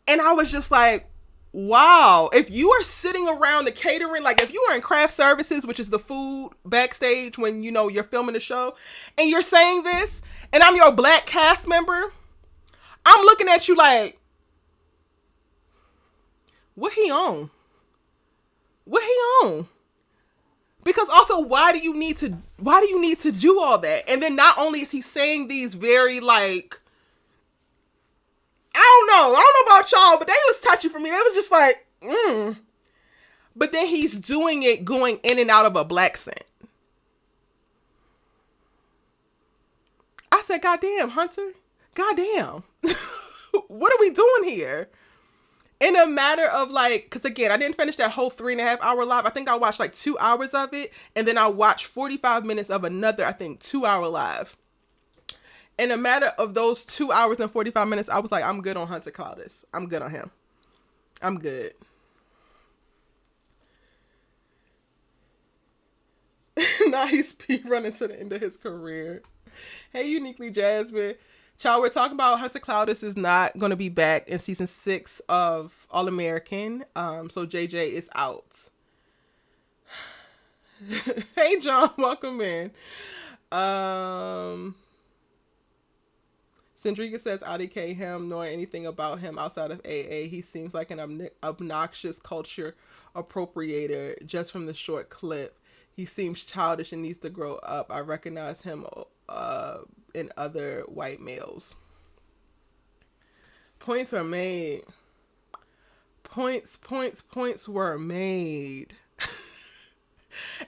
Speaker 1: And I was just like, wow. If you are sitting around the catering, like if you are in craft services, which is the food backstage when, you know, you're filming the show, and you're saying this, and I'm your black cast member, I'm looking at you like, what he on? What he on? Because also, why do you need to do all that? And then not only is he saying these very, like, I don't know about y'all, but they was touchy for me. They was just like, But then he's doing it going in and out of a black scent. I said, goddamn, Hunter. Goddamn. What are we doing here? In a matter of like, because again, I didn't finish that whole 3.5 hour live. I think I watched like 2 hours of it. And then I watched 45 minutes of another, I think, 2 hour live. In a matter of those 2 hours and 45 minutes, I was like, I'm good on Hunter Clowdus. I'm good on him. I'm good. Now he's running to the end of his career. Hey, Uniquely Jasmine. Child, we're talking about Hunter Clowdus is not going to be back in season 6 of All American. So JJ is out. Hey, John, welcome in. Sandrika says, IDK him, knowing anything about him outside of AA. He seems like an obnoxious culture appropriator just from the short clip. He seems childish and needs to grow up. I recognize him in other white males. Points were made. Points were made.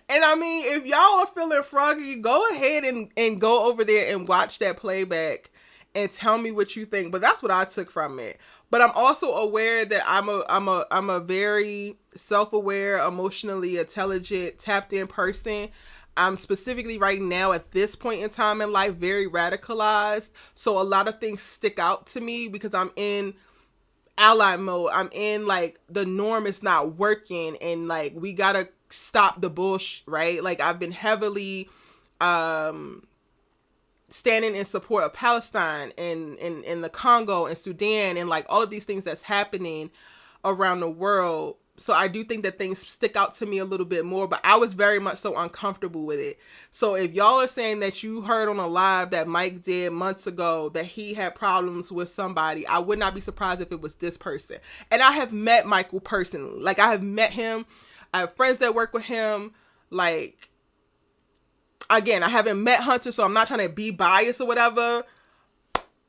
Speaker 1: And I mean, if y'all are feeling froggy, go ahead and go over there and watch that playback and tell me what you think. But that's what I took from it. But I'm also aware that I'm a very self-aware, emotionally intelligent, tapped in person. I'm specifically right now at this point in time in life very radicalized. So a lot of things stick out to me because I'm in ally mode. I'm in like the norm is not working and like we gotta stop the bullshit, right? Like I've been heavily standing in support of Palestine and in the Congo and Sudan and like all of these things that's happening around the world. So I do think that things stick out to me a little bit more, but I was very much so uncomfortable with it. So if y'all are saying that you heard on a live that Mike did months ago that he had problems with somebody, I would not be surprised if it was this person. And I have met Michael personally. Like I have met him. I have friends that work with him. Like, again, I haven't met Hunter, so I'm not trying to be biased or whatever,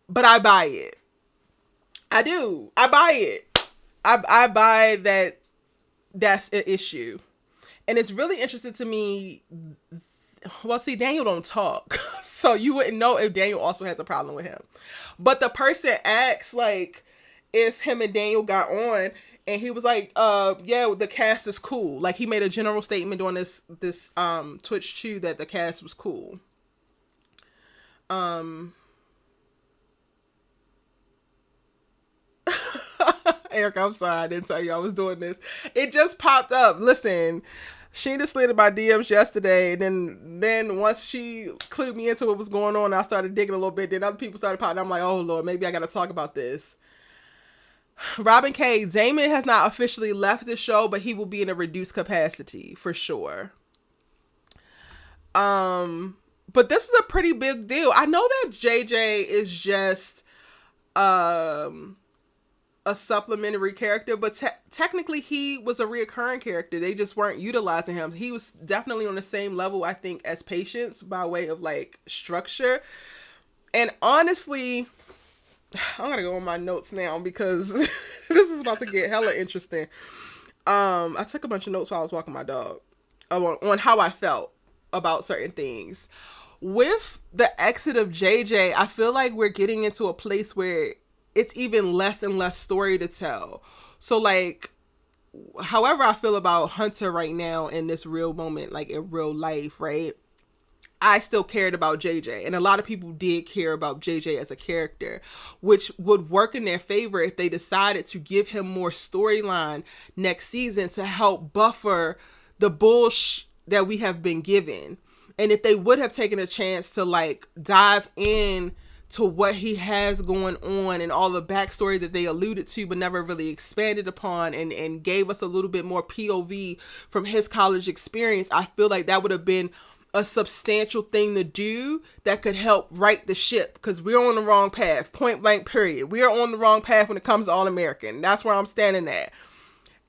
Speaker 1: but I buy it. I do. I buy it. I buy that that's an issue. And it's really interesting to me. Well, see, Daniel don't talk, so you wouldn't know if Daniel also has a problem with him. But the person asks, like, if him and Daniel got on, and he was like, yeah, the cast is cool. Like, he made a general statement on this Twitch too that the cast was cool. Erica, I'm sorry I didn't tell you I was doing this. It just popped up. Listen, Sheena slid in my DMs yesterday, and then once she clued me into what was going on, I started digging a little bit. Then other people started popping. I'm like, oh Lord, maybe I got to talk about this. Robin K. Damon has not officially left the show, but he will be in a reduced capacity for sure. But this is a pretty big deal. I know that JJ is just a supplementary character, but technically he was a reoccurring character. They just weren't utilizing him. He was definitely on the same level, I think, as Patience by way of like structure. And honestly, I'm gonna go on my notes now because this is about to get hella interesting. I took a bunch of notes while I was walking my dog on how I felt about certain things. With the exit of JJ, I feel like we're getting into a place where it's even less and less story to tell. So like, however I feel about Hunter right now in this real moment, like in real life, right? I still cared about JJ, and a lot of people did care about JJ as a character, which would work in their favor if they decided to give him more storyline next season to help buffer the bullshit that we have been given. And if they would have taken a chance to like dive in to what he has going on and all the backstory that they alluded to but never really expanded upon, and gave us a little bit more POV from his college experience, I feel like that would have been a substantial thing to do that could help right the ship, because we're on the wrong path, point blank period. We are on the wrong path when it comes to All-American. That's where I'm standing at.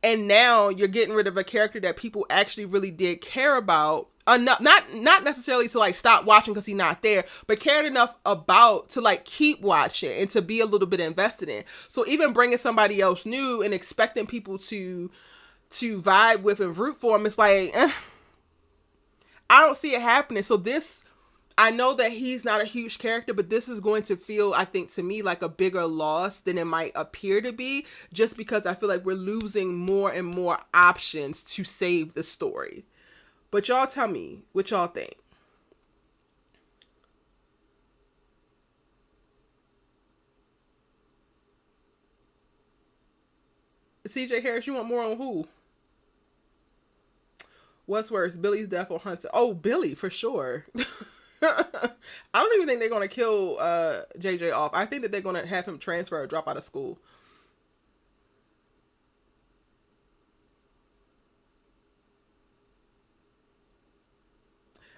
Speaker 1: And now you're getting rid of a character that people actually really did care about. Not necessarily to like stop watching because he's not there, but cared enough about to like keep watching and to be a little bit invested in. So even bringing somebody else new and expecting people to vibe with and root for him, it's like, I don't see it happening. So this, I know that he's not a huge character, but this is going to feel, I think, to me like a bigger loss than it might appear to be, just because I feel like we're losing more and more options to save the story. But y'all tell me what y'all think. CJ Harris, you want more on who? What's worse, Billy's death or Hunter? Oh, Billy, for sure. I don't even think they're going to kill JJ off. I think that they're going to have him transfer or drop out of school.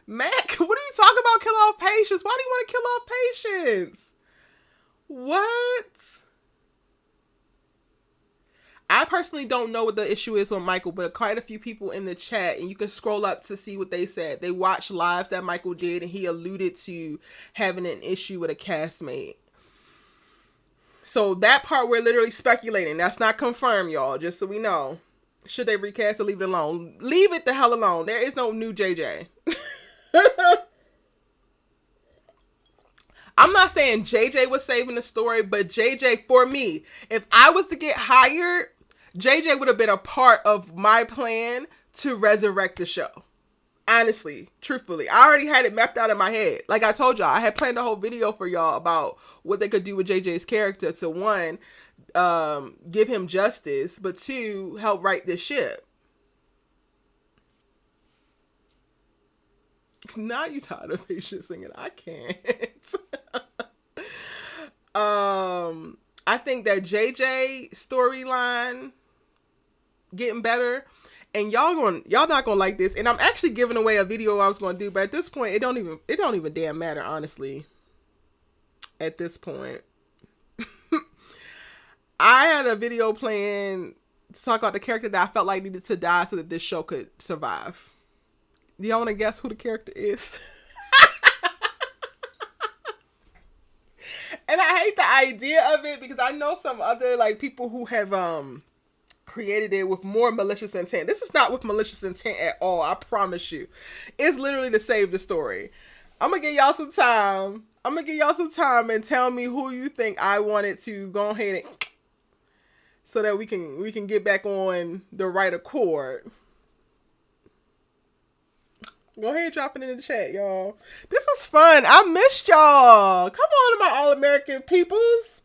Speaker 1: Mac, what are you talking about? Kill off Patience? Why do you want to kill off Patience? What? I personally don't know what the issue is with Michael, but quite a few people in the chat, and you can scroll up to see what they said. They watched lives that Michael did, and he alluded to having an issue with a castmate. So that part we're literally speculating. That's not confirmed, y'all, just so we know. Should they recast or leave it alone? Leave it the hell alone. There is no new JJ. I'm not saying JJ was saving the story, but JJ, for me, if I was to get hired, JJ would have been a part of my plan to resurrect the show. Honestly, truthfully, I already had it mapped out in my head. Like I told y'all, I had planned a whole video for y'all about what they could do with JJ's character to, one, give him justice, but two, help right this ship. Now you tired of Patience singing. I can't. I think that JJ storyline getting better, and y'all not gonna like this. And I'm actually giving away a video I was gonna do, but at this point, it don't even damn matter, honestly. At this point, I had a video planned to talk about the character that I felt like needed to die so that this show could survive. Do y'all want to guess who the character is? And I hate the idea of it because I know some other like people who have created it with more malicious intent. This is not with malicious intent at all. I promise you. It's literally to save the story. I'm gonna give y'all some time and tell me who you think I wanted to go ahead and so that we can get back on the right accord. Go ahead and drop it in the chat, y'all. This is fun. I missed y'all. Come on, my All-American peoples.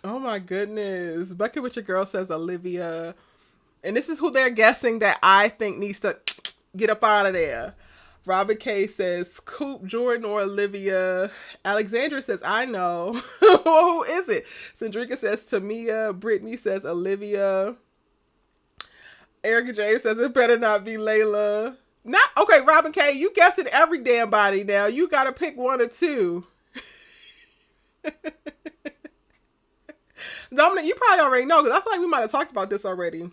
Speaker 1: Oh my goodness. Bucket with your girl says Olivia. And this is who they're guessing that I think needs to get up out of there. Robert K says Coop, Jordan, or Olivia. Alexandra says, I know. Who is it? Sandrika says Tamia. Brittany says Olivia. Erica James says it better not be Layla. Not okay, Robin K. You guessing every damn body now. You gotta pick one or two. Dominic, you probably already know because I feel like we might have talked about this already.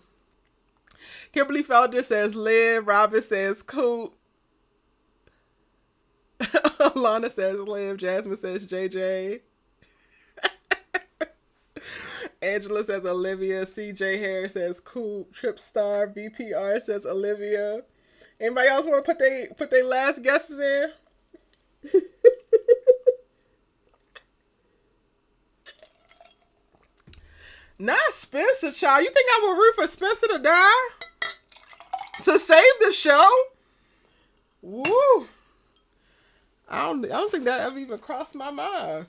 Speaker 1: Kimberly Felder says Liv. Robin says Coop. Alana says Liv. Jasmine says JJ. Angela says Olivia. CJ Harris says Coop. Tripstar. VPR says Olivia. Anybody else want to put their last guesses in? Not Spencer, child. You think I would root for Spencer to die? To save the show? Woo. I don't think that ever even crossed my mind.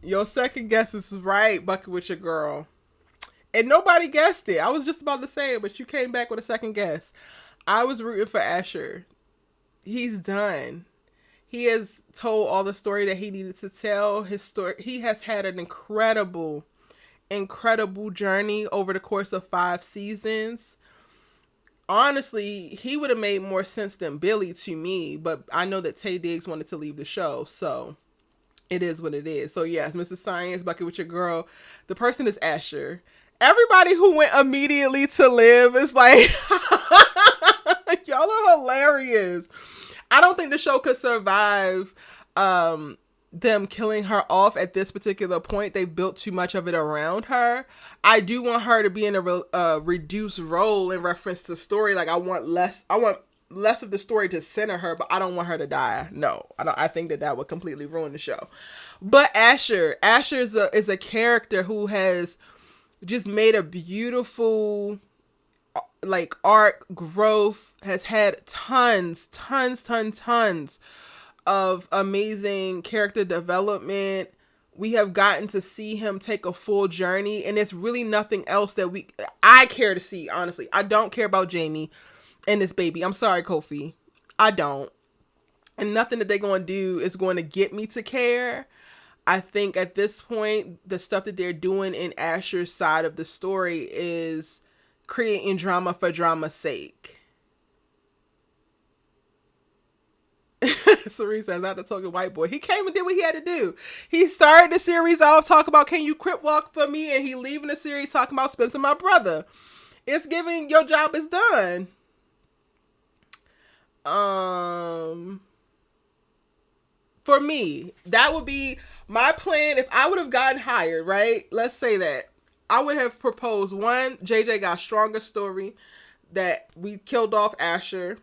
Speaker 1: Your second guess is right, Bucket with your girl. And nobody guessed it. I was just about to say it, but you came back with a second guess. I was rooting for Asher. He's done. He has told all the story that he needed to tell. His story. He has had an incredible journey over the course of 5 seasons. Honestly, he would have made more sense than Billy to me, but I know that Taye Diggs wanted to leave the show, so it is what it is. So yes, Mrs. Science, Bucket with your girl. The person is Asher. Everybody who went immediately to Liv is like, y'all are hilarious. I don't think the show could survive them killing her off at this particular point. They built too much of it around her. I do want her to be in a reduced role in reference to story. Like I want less of the story to center her, but I don't want her to die. No, I think that would completely ruin the show. But Asher is a character who has just made a beautiful like arc growth, has had tons of amazing character development. We have gotten to see him take a full journey, and it's really nothing else that I care to see, honestly. I don't care about Jamie and this baby. I'm sorry, Kofi. I don't. And nothing that they're going to do is going to get me to care. I think at this point, the stuff that they're doing in Asher's side of the story is creating drama for drama's sake. Cerise says, not the token white boy. He came and did what he had to do. He started the series off talking about, can you crip walk for me? And he leaving the series talking about Spencer, my brother. It's giving your job is done. For me, that would be my plan. If I would have gotten hired, right? Let's say that I would have proposed one, JJ got stronger story, that we killed off Asher,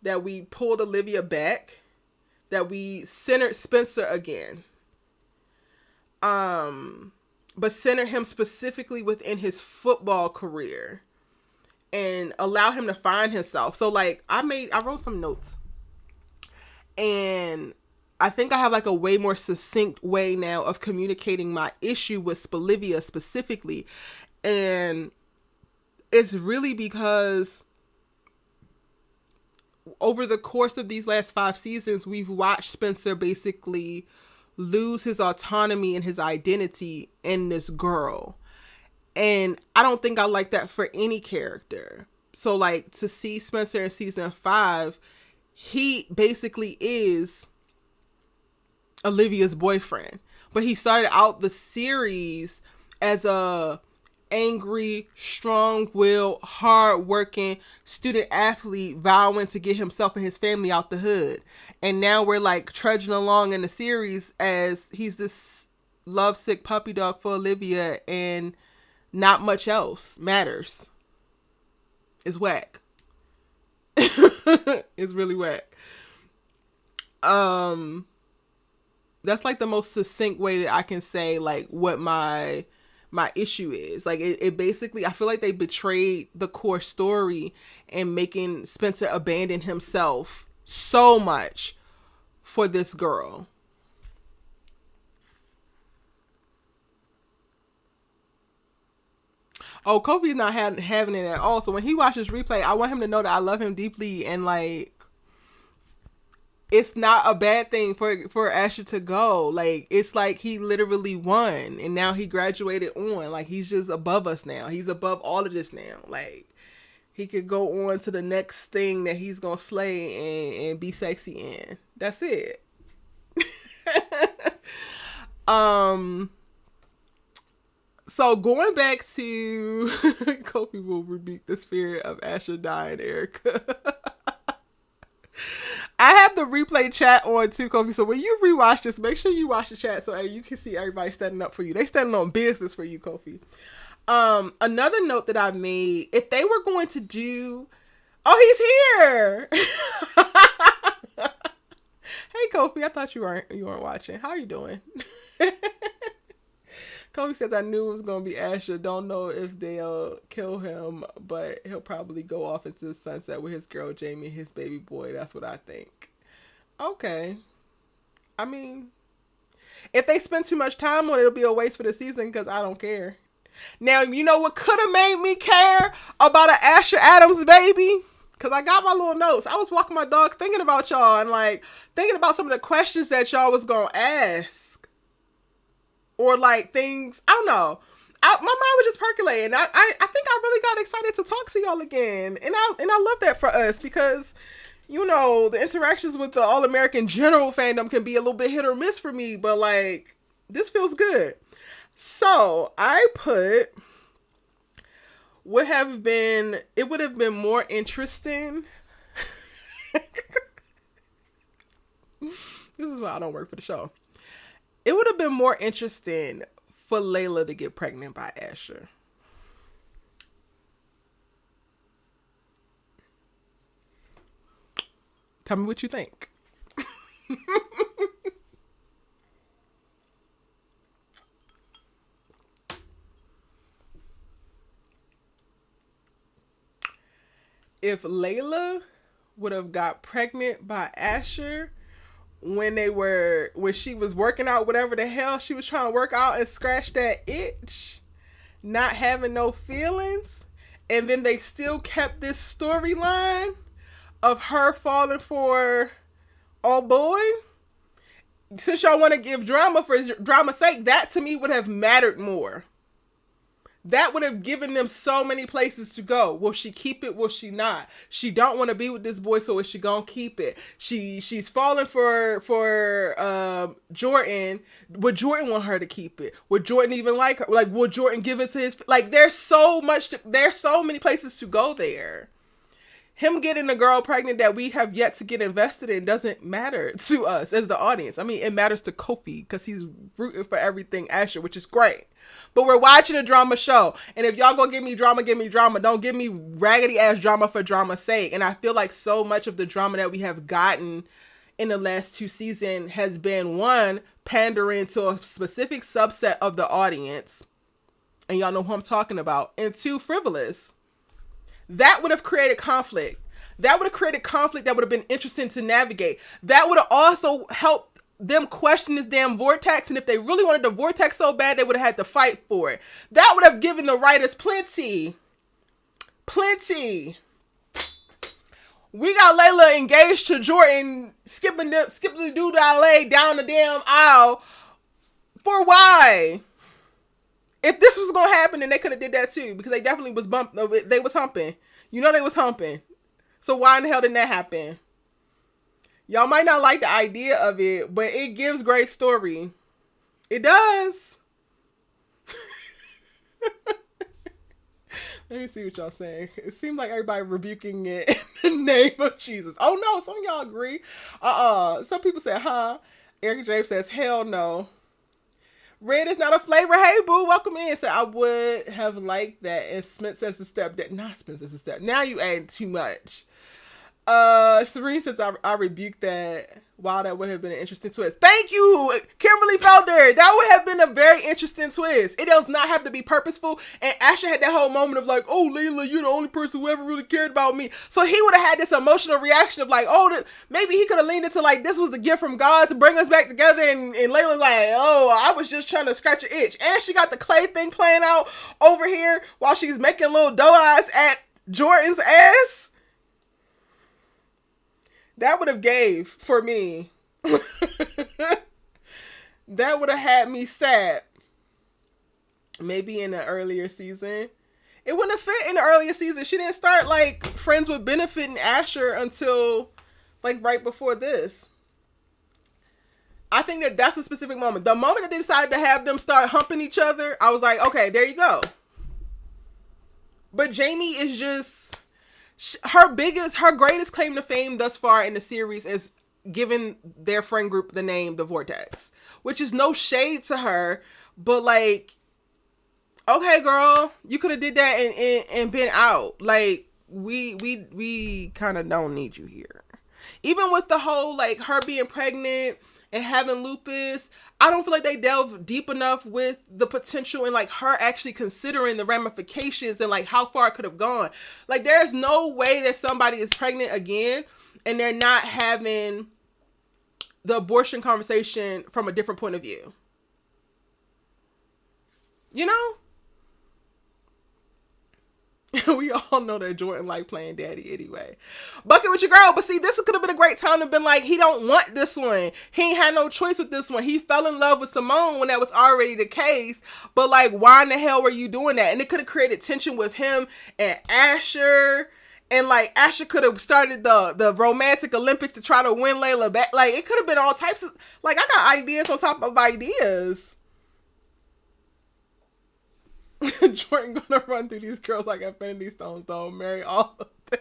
Speaker 1: that we pulled Olivia back, that we centered Spencer again. But center him specifically within his football career and allow him to find himself. So like I wrote some notes, and I think I have like a way more succinct way now of communicating my issue with Olivia specifically. And it's really because over the course of these last 5 seasons, we've watched Spencer basically lose his autonomy and his identity in this girl. And I don't think I like that for any character. So like to see Spencer in season 5, he basically is Olivia's boyfriend. But he started out the series as a angry, strong-willed, hard-working student athlete vowing to get himself and his family out the hood. And now we're like trudging along in the series as he's this lovesick puppy dog for Olivia, and not much else matters. It's whack. It's really whack. That's like the most succinct way that I can say like what my issue is. Like it basically, I feel like they betrayed the core story and making Spencer abandon himself so much for this girl. Oh, Kofi's not having it at all. So when he watches replay, I want him to know that I love him deeply, and like, it's not a bad thing for Asher to go. Like, it's like he literally won, and now he graduated on. Like, he's just above us now. He's above all of this now. Like, he could go on to the next thing that he's gonna slay and be sexy in. That's it. So going back to Kofi will rebuke the spirit of Asher dying, Erica. I have the replay chat on too, Kofi. So when you rewatch this, make sure you watch the chat so you can see everybody standing up for you. They standing on business for you, Kofi. Another note that I made, if they were going to do, oh, he's here. Hey, Kofi, I thought you weren't watching. How are you doing? Kofi says, I knew it was going to be Asher. Don't know if they'll kill him, but he'll probably go off into the sunset with his girl Jamie and his baby boy. That's what I think. Okay. I mean, if they spend too much time on it, it'll be a waste for the season because I don't care. Now, you know what could have made me care about an Asher Adams baby? Because I got my little notes. I was walking my dog thinking about y'all and like thinking about some of the questions that y'all was going to ask. Or like things, I don't know. My mind was just percolating. I think I really got excited to talk to y'all again. And I love that for us because, you know, the interactions with the All-American General fandom can be a little bit hit or miss for me. But like, this feels good. So I put, it would have been more interesting. This is why I don't work for the show. It would have been more interesting for Layla to get pregnant by Asher. Tell me what you think. If Layla would have got pregnant by Asher when she was working out whatever the hell she was trying to work out and scratch that itch, not having no feelings, and then they still kept this storyline of her falling for old boy, since y'all want to give drama for drama's sake, that to me would have mattered more. That would have given them so many places to go. Will she keep it? Will she not? She don't want to be with this boy, so is she gonna keep it? She's falling for Jordan. Would Jordan want her to keep it? Would Jordan even like her? Like, would Jordan give it to his? Like, there's so many places to go there. Him getting a girl pregnant that we have yet to get invested in doesn't matter to us as the audience. I mean, it matters to Kofi because he's rooting for everything Asher, which is great. But we're watching a drama show. And if y'all gonna give me drama, give me drama. Don't give me raggedy ass drama for drama's sake. And I feel like so much of the drama that we have gotten in the last 2 seasons has been, one, pandering to a specific subset of the audience. And y'all know who I'm talking about. And 2, frivolous. That would have created conflict. That would have created conflict that would have been interesting to navigate. That would have also helped them question this damn vortex, and if they really wanted the vortex so bad, they would have had to fight for it. That would have given the writers plenty. We got Layla engaged to Jordan, skipping the dude I laid down the damn aisle. For why? If this was gonna happen, then they could have did that too, because they definitely was they was humping. You know they was humping. So why in the hell didn't that happen? Y'all might not like the idea of it, but it gives great story. It does. Let me see what y'all saying. It seems like everybody rebuking it in the name of Jesus. Oh no, some of y'all agree. Some people say, huh? Eric James says, hell no. Red is not a flavor. Hey boo, welcome in. So I would have liked that. And Smith says the step that, not Smith says the step. Now you add too much. Serene says I rebuked that. Wow, that would have been an interesting twist. Thank you, Kimberly Felder. That would have been a very interesting twist. It does not have to be purposeful. And Asher had that whole moment of like, oh, Layla, you're the only person who ever really cared about me. So he would have had this emotional reaction of like, oh, maybe he could have leaned into like, this was a gift from God to bring us back together. And Layla's like, oh, I was just trying to scratch an itch. And she got the clay thing playing out over here while she's making little doe eyes at Jordan's ass. That would have gave for me. That would have had me sad. Maybe in the earlier season. It wouldn't have fit in the earlier season. She didn't start like friends with Benefit and Asher until like right before this. I think that's a specific moment. The moment that they decided to have them start humping each other, I was like, okay, there you go. But Jamie is just... her greatest claim to fame thus far in the series is giving their friend group the name The Vortex, which is no shade to her, but like, okay, girl, you could have did that and been out. Like, we kind of don't need you here. Even with the whole like her being pregnant and having lupus, I don't feel like they delve deep enough with the potential and like her actually considering the ramifications and like how far it could have gone. Like, there's no way that somebody is pregnant again and they're not having the abortion conversation from a different point of view. You know? We all know that Jordan like playing daddy anyway. Bucket with your girl. But see, this could have been a great time to have been like, he don't want this one. He ain't had no choice with this one. He fell in love with Simone when that was already the case. But like, why in the hell were you doing that? And it could have created tension with him and Asher. And like, Asher could have started the romantic Olympics to try to win Layla back. Like, it could have been all types of... like, I got ideas on top of ideas. Jordan gonna run through these girls like Infinity Stones, though. Marry all of them.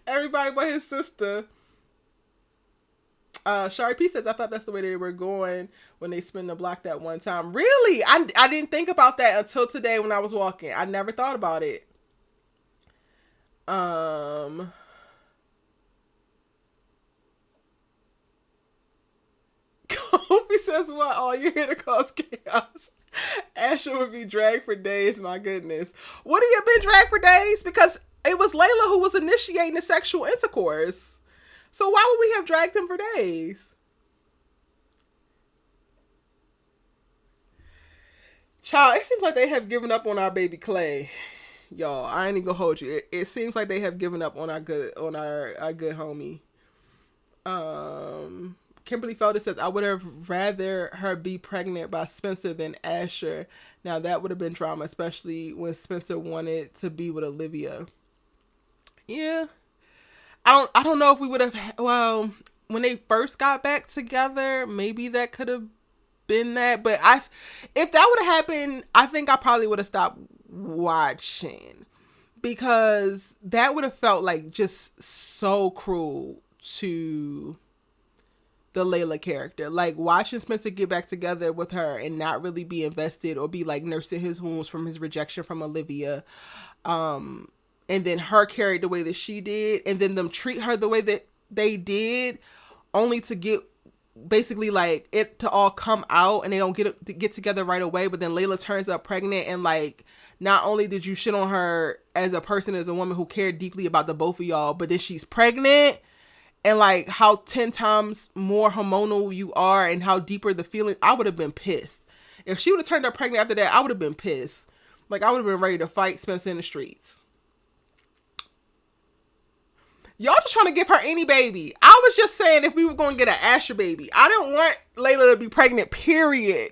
Speaker 1: Everybody but his sister. Shari P says, I thought that's the way they were going when they spin the block that one time. Really? I didn't think about that until today when I was walking. I never thought about it. Kobe says, what? Oh, you're here to cause chaos. Asher would be dragged for days. My goodness. Would he have been dragged for days? Because it was Layla who was initiating the sexual intercourse. So why would we have dragged him for days? Child, it seems like they have given up on our baby Clay. Y'all, I ain't even gonna hold you. It seems like they have given up on our good homie. Kimberly Felder says, I would have rather her be pregnant by Spencer than Asher. Now that would have been drama, especially when Spencer wanted to be with Olivia. Yeah. I don't know if we would have, well, when they first got back together, maybe that could have been that. But if that would have happened, I think I probably would have stopped watching. Because that would have felt like just so cruel to the Layla character. Like, watching Spencer get back together with her and not really be invested or be like nursing his wounds from his rejection from Olivia. And then her carried the way that she did, and then them treat her the way that they did, only to get basically like it to all come out and they don't get together right away. But then Layla turns up pregnant, and like, not only did you shit on her as a person, as a woman who cared deeply about the both of y'all, but then she's pregnant, and like how 10 times more hormonal you are and how deeper the feeling. I would have been pissed. If she would have turned up pregnant after that, I would have been pissed. Like, I would have been ready to fight Spencer in the streets. Y'all just trying to give her any baby. I was just saying if we were going to get an Asher baby. I didn't want Layla to be pregnant, period.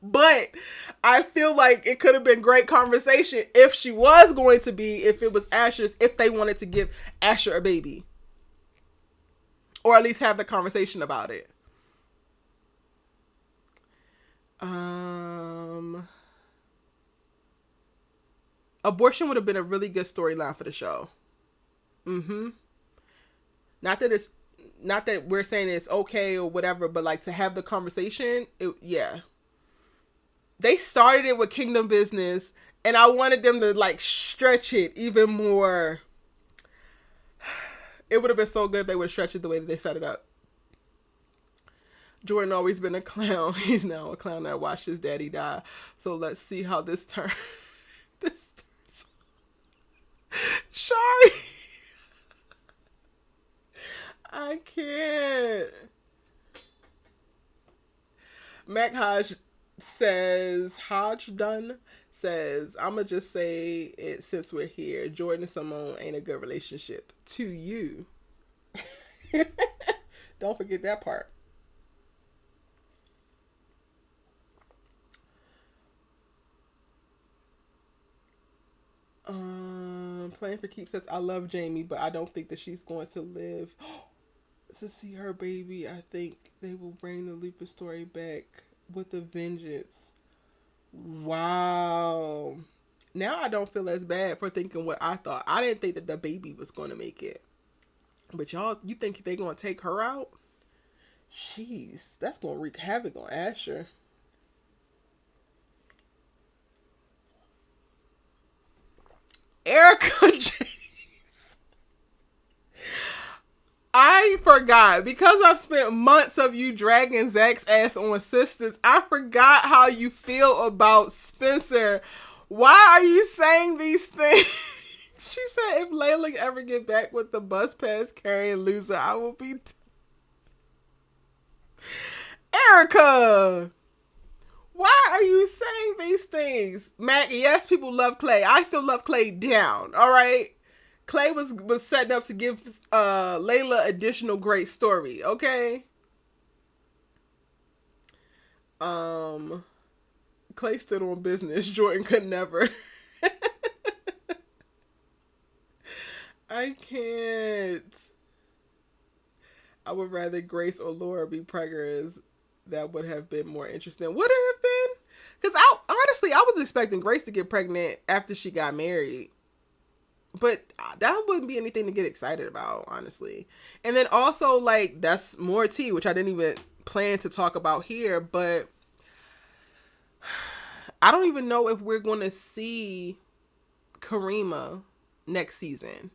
Speaker 1: But I feel like it could have been great conversation if she was going to be, if it was Asher's, if they wanted to give Asher a baby. Or at least have the conversation about it. Abortion would have been a really good storyline for the show. Not that we're saying it's okay or whatever, but like to have the conversation, yeah. They started it with Kingdom Business And I wanted them to like stretch it even more. It would have been so good if they would have stretched it the way that they set it up. Jordan always been a clown. He's now a clown that watched his daddy die. So let's see how this turns. This turns. Sorry. I can't. Mac Hodge says, I'ma just say it since we're here. Jordan and Simone ain't a good relationship. To you. Don't forget that part. Playing for keeps says, I love Jamie, but I don't think that she's going to live to see her baby. I think they will bring the lupus story back with a vengeance. Wow. Now I don't feel as bad for thinking what I thought. I didn't think that the baby was going to make it. But y'all, you think they're going to take her out? Jeez, that's going to wreak havoc on Asher. Erica James. I forgot, because I've spent months of you dragging Zach's ass on Sisters, I forgot how you feel about Spencer. Why are you saying these things? She said, if Layla ever get back with the bus pass carrying loser, I will be... Erica! Why are you saying these things? Mac, yes, people love Clay. I still love Clay down, all right? Clay was setting up to give Layla additional great story, okay? Clay stood on business. Jordan could never. I can't. I would rather Grace or Laura be preggers. That would have been more interesting. Would it have been? Because honestly, I was expecting Grace to get pregnant after she got married. But that wouldn't be anything to get excited about, honestly. And then also, like, that's more tea, which I didn't even plan to talk about here. But I don't even know if we're going to see Karima next season.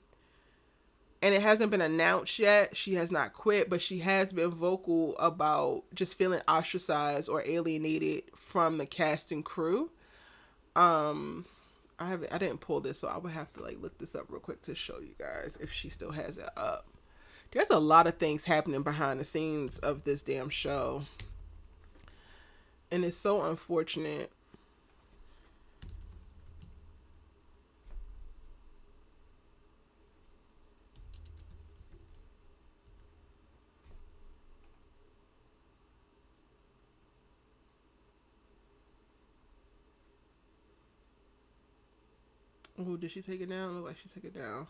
Speaker 1: And it hasn't been announced yet. She has not quit, but she has been vocal about just feeling ostracized or alienated from the cast and crew. I didn't pull this, so I would have to like look this up real quick to show you guys if she still has it up. There's a lot of things happening behind the scenes of this damn show. And it's so unfortunate. Oh, did she take it down? Look like she took it down.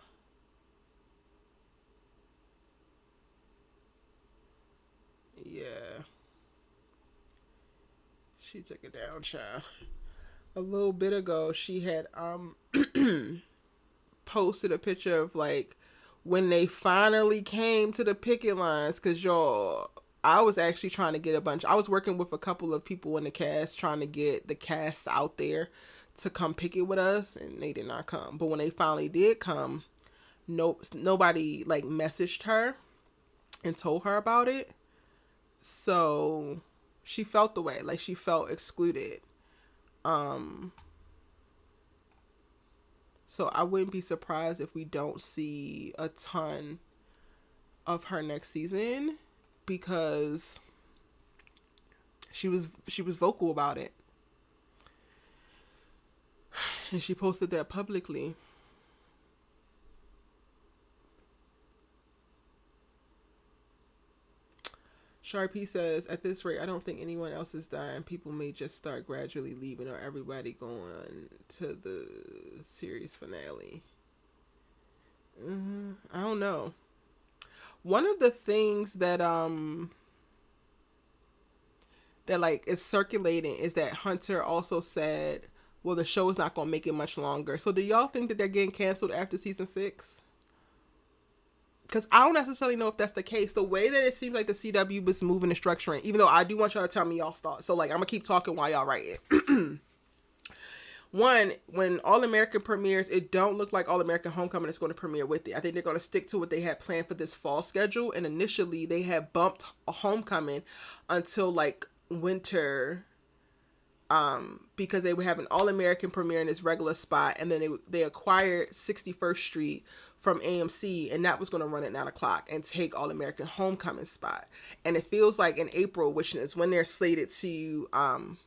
Speaker 1: Yeah. She took it down, child. A little bit ago, she had posted a picture of like when they finally came to the picket lines, because y'all, I was actually trying to get I was working with a couple of people in the cast trying to get the cast out there to come picket with us, and they did not come. But when they finally did come, nobody like messaged her and told her about it. So she felt the way, like she felt excluded. So I wouldn't be surprised if we don't see a ton of her next season, because she was vocal about it. And she posted that publicly. Sharpie says, at this rate, I don't think anyone else is dying. People may just start gradually leaving, or everybody going to the series finale. I don't know. One of the things that that like is circulating is that Hunter also said, well, the show is not going to make it much longer. So do y'all think that they're getting canceled after season 6? Because I don't necessarily know if that's the case. The way that it seems like the CW was moving and structuring, even though I do want y'all to tell me y'all's thoughts. So, like, I'm going to keep talking while y'all write it. one, when All American premieres, it don't look like All American Homecoming is going to premiere with it. I think they're going to stick to what they had planned for this fall schedule. And initially, they had bumped Homecoming until like winter, because they would have an All American premiere in its regular spot, and then they acquired 61st Street from AMC, and that was going to run at 9 o'clock and take All American Homecoming spot. And it feels like in April, which is when they're slated to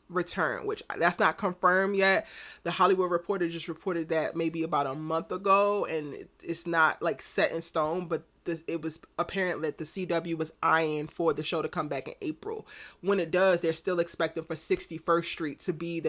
Speaker 1: return, which that's not confirmed yet. The Hollywood Reporter just reported that maybe about a month ago, and it's not like set in stone, but it was apparent that the CW was eyeing for the show to come back in April. When it does, they're still expecting for 61st Street to be in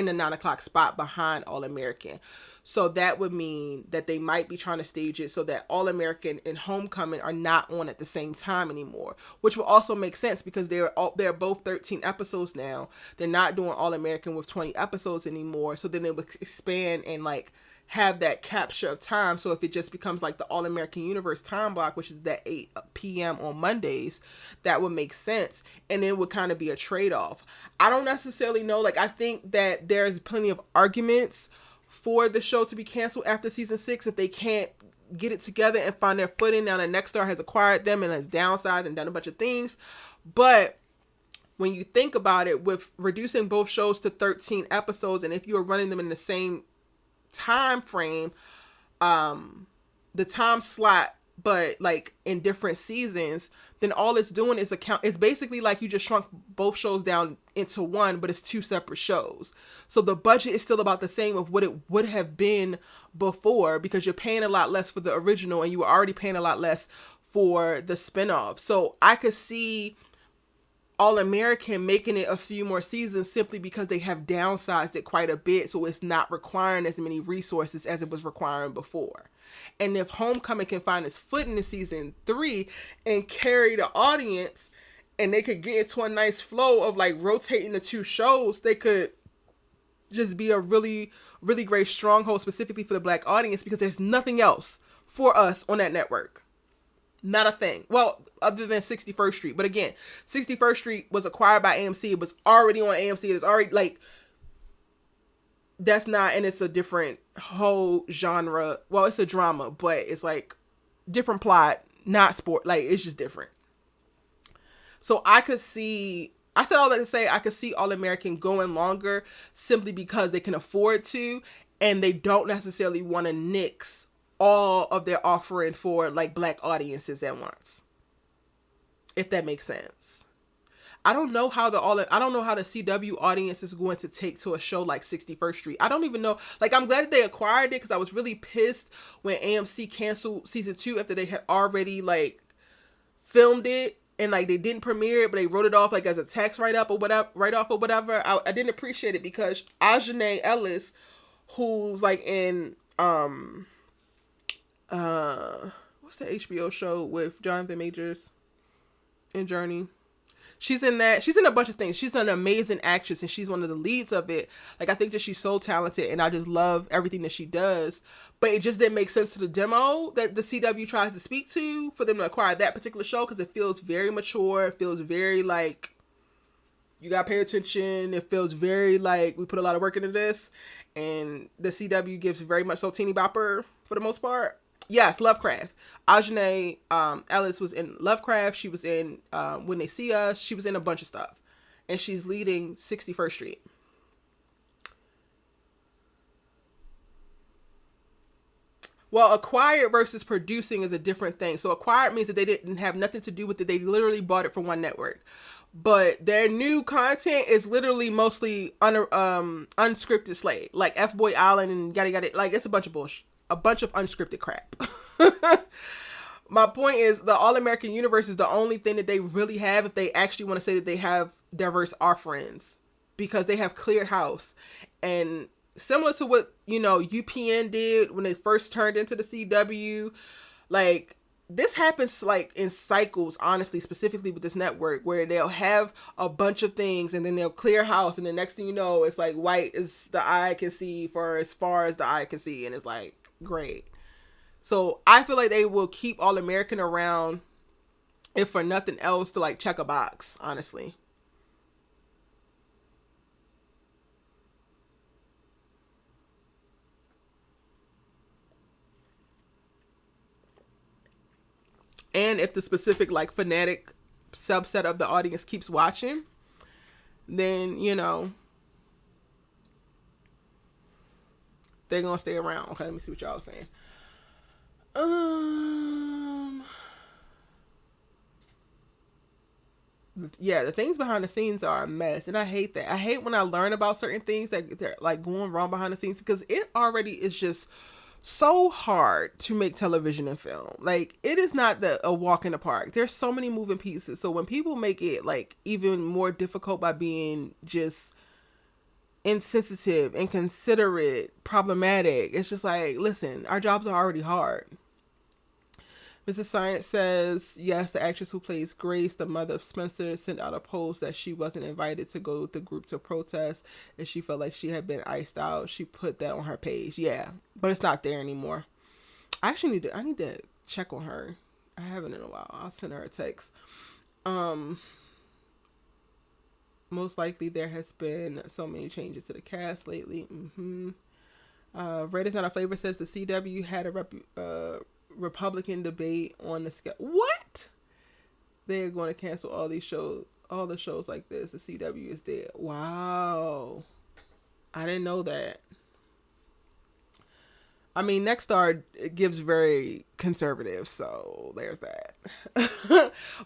Speaker 1: the 9 o'clock spot behind All American. So that would mean that they might be trying to stage it so that All American and Homecoming are not on at the same time anymore, which will also make sense because they're both 13 episodes now. They're not doing All American with 20 episodes anymore. So then they would expand and like have that capture of time. So if it just becomes like the All American Universe time block, which is that 8 p.m. on Mondays, that would make sense. And it would kind of be a trade-off. I don't necessarily know. Like, I think that there's plenty of arguments for the show to be canceled after season 6 if they can't get it together and find their footing. Now, the Nexstar has acquired them and has downsized and done a bunch of things. But when you think about it, with reducing both shows to 13 episodes, and if you are running them in the same time frame, the time slot, but like in different seasons, then all it's doing is it's basically like you just shrunk both shows down into one, but it's 2 separate shows. So the budget is still about the same of what it would have been before, because you're paying a lot less for the original and you were already paying a lot less for the spinoff. So I could see All American making it a few more seasons simply because they have downsized it quite a bit, so it's not requiring as many resources as it was requiring before. And if Homecoming can find its foot in the season 3 and carry the audience, and they could get into a nice flow of like rotating the 2 shows, they could just be a really, really great stronghold specifically for the Black audience, because there's nothing else for us on that network. Not a thing. Well, other than 61st Street. But again, 61st Street was acquired by AMC. It was already on AMC. It's already like, that's not, and it's a different whole genre. Well, it's a drama, but it's like different plot, not sport. Like, it's just different. So I said all that to say, I could see All American going longer simply because they can afford to, and they don't necessarily want to nix all of their offering for like Black audiences at once, if that makes sense. I don't know how the CW audience is going to take to a show like 61st Street. I don't even know. Like, I'm glad that they acquired it, because I was really pissed when AMC canceled season 2 after they had already like filmed it, and like they didn't premiere it, but they wrote it off like as a tax write-off or whatever. I didn't appreciate it, because Aahc Ellis, who's like in what's the HBO show with Jonathan Majors and Journey? She's in that. She's in a bunch of things. She's an amazing actress, and she's one of the leads of it. Like, I think that she's so talented, and I just love everything that she does. But it just didn't make sense to the demo that the CW tries to speak to for them to acquire that particular show, because it feels very mature. It feels very like you gotta pay attention. It feels very like we put a lot of work into this, and the CW gives very much so teeny bopper for the most part. Yes, Lovecraft. Aahc Ellis was in Lovecraft. She was in When They See Us. She was in a bunch of stuff. And she's leading 61st Street. Well, acquired versus producing is a different thing. So acquired means that they didn't have nothing to do with it. They literally bought it from one network. But their new content is literally mostly unscripted slate. Like F-Boy Island and yada. Like, it's a bunch of bullshit. A bunch of unscripted crap. My point is, the All American Universe is the only thing that they really have if they actually want to say that they have diverse offerings, because they have cleared house. And similar to what, UPN did when they first turned into the CW, like, this happens like in cycles, honestly, specifically with this network, where they'll have a bunch of things and then they'll clear house, and the next thing you know, it's like white is the eye can see for as far as the eye can see, and it's like, great. So I feel like they will keep All American around, if for nothing else, to like check a box, honestly. And if the specific like fanatic subset of the audience keeps watching, then they're gonna stay around. Okay, let me see what y'all are saying. Yeah, the things behind the scenes are a mess, and I hate that. I hate when I learn about certain things that they're like going wrong behind the scenes, because it already is just so hard to make television and film. Like, it is not a walk in the park. There's so many moving pieces. So when people make it like even more difficult by being just insensitive, inconsiderate, problematic, it's just like, listen, our jobs are already hard. Mrs. Science says, yes, the actress who plays Grace, the mother of Spencer, sent out a post that she wasn't invited to go with the group to protest, and she felt like she had been iced out. She put that on her page. Yeah, but it's not there anymore. I need to check on her. I haven't in a while. I'll send her a text. Most likely there has been so many changes to the cast lately. Red is not a flavor says the CW had a Republican debate on the scale. What? They're going to cancel all these shows, all the shows like this. The CW is dead. Wow. I didn't know that. I mean, Nexstar gives very conservative, so there's that.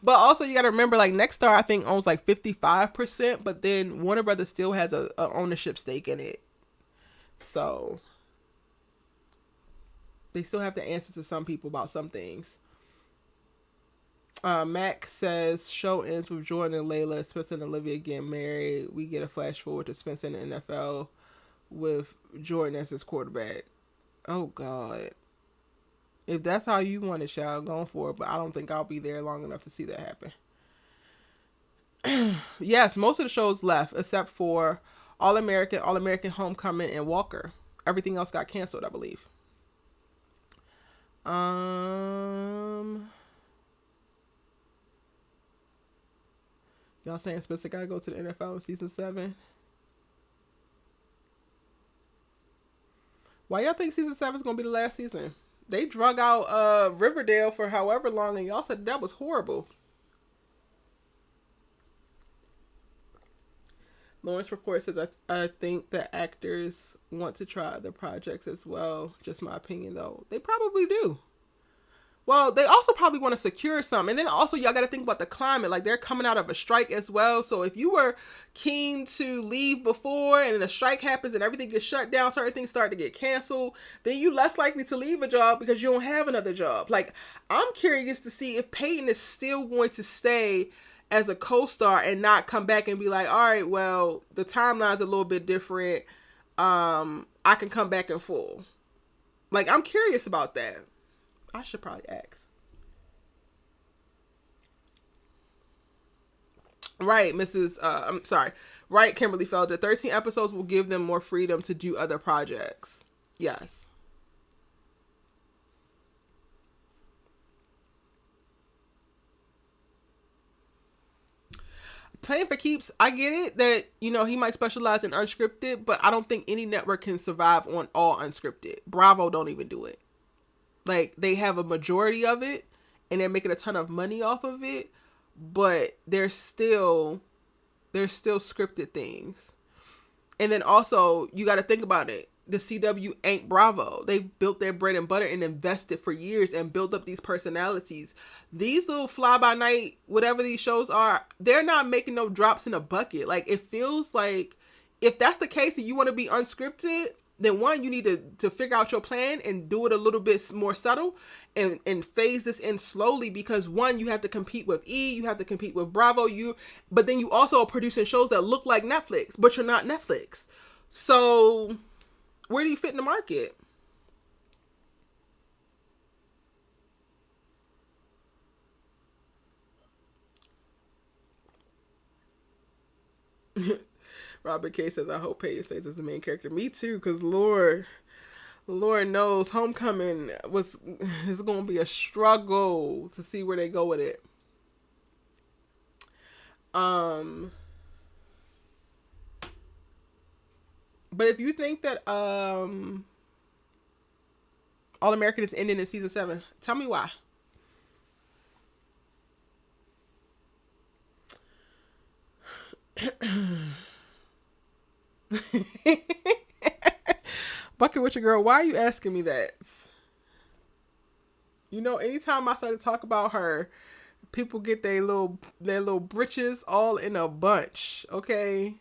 Speaker 1: But also, you got to remember, like, Nexstar, I think, owns like 55%, but then Warner Brothers still has a ownership stake in it. So they still have to answer to some people about some things. Mac says, show ends with Jordan and Layla, Spencer and Olivia getting married. We get a flash forward to Spencer in the NFL with Jordan as his quarterback. Oh, God. If that's how you want it, child, going for it. But I don't think I'll be there long enough to see that happen. Yes, most of the shows left, except for All American Homecoming, and Walker. Everything else got canceled, I believe. Y'all saying Spencer gotta go to the NFL in season 7? Why y'all think season 7 is gonna be the last season? They drug out Riverdale for however long, and y'all said that was horrible. Lawrence Report says, I think that actors want to try other projects as well. Just my opinion, though. They probably do. Well, they also probably want to secure some. And then also, y'all got to think about the climate. Like, they're coming out of a strike as well. So if you were keen to leave before and then a strike happens and everything gets shut down, certain things start to get canceled, then you less likely to leave a job because you don't have another job. Like, I'm curious to see if Peyton is still going to stay as a co-star and not come back and be like, all right, well, the timeline's a little bit different. I can come back in full. Like, I'm curious about that. I should probably ask. Right, I'm sorry. Right, Kimberly Felder. 13 episodes will give them more freedom to do other projects. Yes. Playing for keeps, I get it that, he might specialize in unscripted, but I don't think any network can survive on all unscripted. Bravo don't even do it. Like, they have a majority of it, and they're making a ton of money off of it, but they're still scripted things. And then also, you got to think about it. The CW ain't Bravo. They built their bread and butter and invested for years and built up these personalities. These little fly-by-night, whatever these shows are, they're not making no drops in a bucket. Like, it feels like if that's the case and you want to be unscripted, then one, you need to figure out your plan and do it a little bit more subtle and phase this in slowly, because one, you have to compete with E, you have to compete with Bravo, but then you also are producing shows that look like Netflix, but you're not Netflix. So where do you fit in the market? Robert K says, I hope Peyton stays as the main character. Me too, because Lord knows Homecoming is going to be a struggle to see where they go with it. But if you think that All American is ending in season 7, tell me why. Bucket with your girl, why are you asking me that? You know, anytime I start to talk about her, people get their little britches all in a bunch. Okay,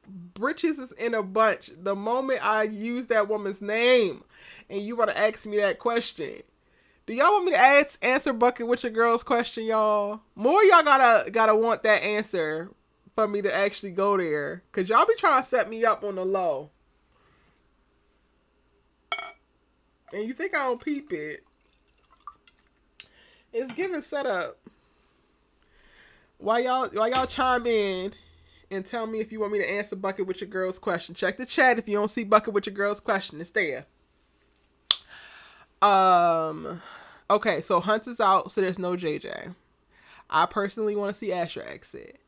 Speaker 1: britches is in a bunch. The moment I use that woman's name, and you want to ask me that question, do y'all want me to answer Bucket with your girl's question, y'all? More y'all gotta want that answer for me to actually go there, cause y'all be trying to set me up on the low, and you think I don't peep it? It's giving setup. Why y'all chime in and tell me if you want me to answer Bucket with your girl's question? Check the chat if you don't see Bucket with your girl's question. It's there. Okay, so Hunt is out, so there's no JJ. I personally want to see Asher exit.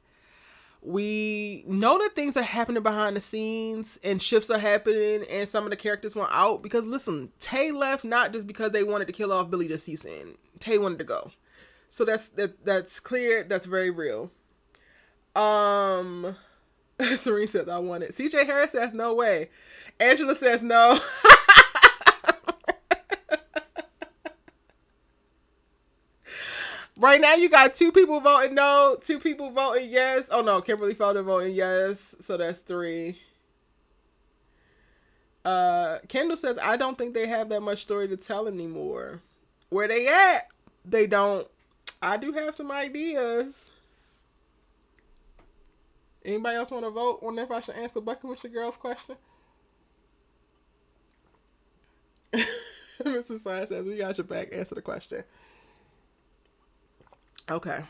Speaker 1: We know that things are happening behind the scenes and shifts are happening and some of the characters want out because listen, Tay left not just because they wanted to kill off Billy this season. Tay wanted to go. So that's clear. That's very real. Serene says I want it. CJ Harris says no way. Angela says no. Right now, you got 2 people voting no, 2 people voting yes. Oh no, Kimberly Felder voting yes, so that's 3. Kendall says I don't think they have that much story to tell anymore. Where they at? They don't. I do have some ideas. Anybody else want to vote? Wonder if I should answer Bucket with your girl's question. Mrs. Science says we got your back. Answer the question. Okay.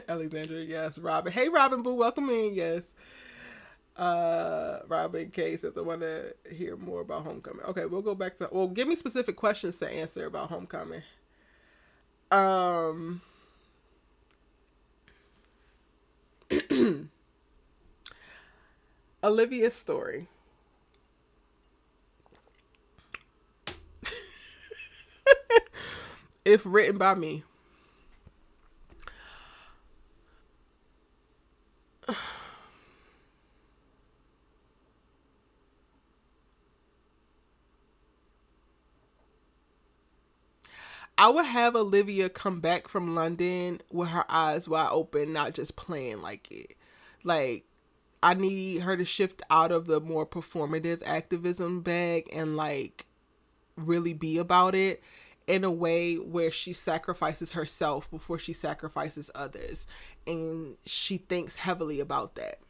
Speaker 1: Alexandra, yes. Robin. Hey, Robin Boo, welcome in, yes. Robin K says I want to hear more about Homecoming. Okay, we'll go back to... Well, give me specific questions to answer about Homecoming. Olivia's story. If written by me. I would have Olivia come back from London with her eyes wide open, not just playing like it. Like, I need her to shift out of the more performative activism bag and like really be about it in a way where she sacrifices herself before she sacrifices others. And she thinks heavily about that.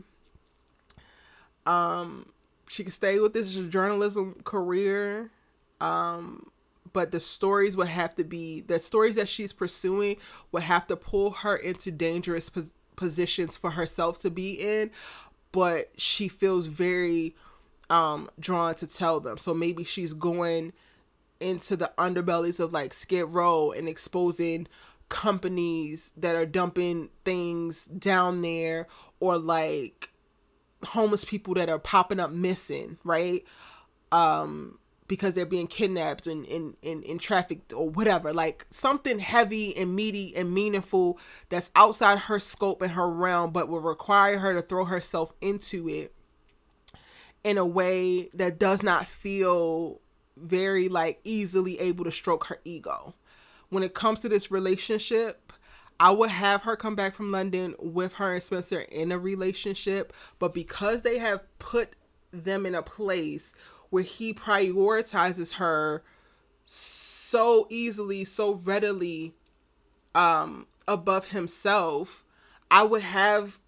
Speaker 1: She can stay with this journalism career. But the stories would have to be, the stories that she's pursuing would have to pull her into dangerous positions for herself to be in. But she feels very drawn to tell them. So maybe she's going into the underbellies of like Skid Row and exposing companies that are dumping things down there, or like homeless people that are popping up missing, right? Because they're being kidnapped and trafficked or whatever. Like something heavy and meaty and meaningful that's outside her scope and her realm, but will require her to throw herself into it in a way that does not feel very like easily able to stroke her ego. When it comes to this relationship, I would have her come back from London with her and Spencer in a relationship, but because they have put them in a place where he prioritizes her so easily, so readily, above himself, I would have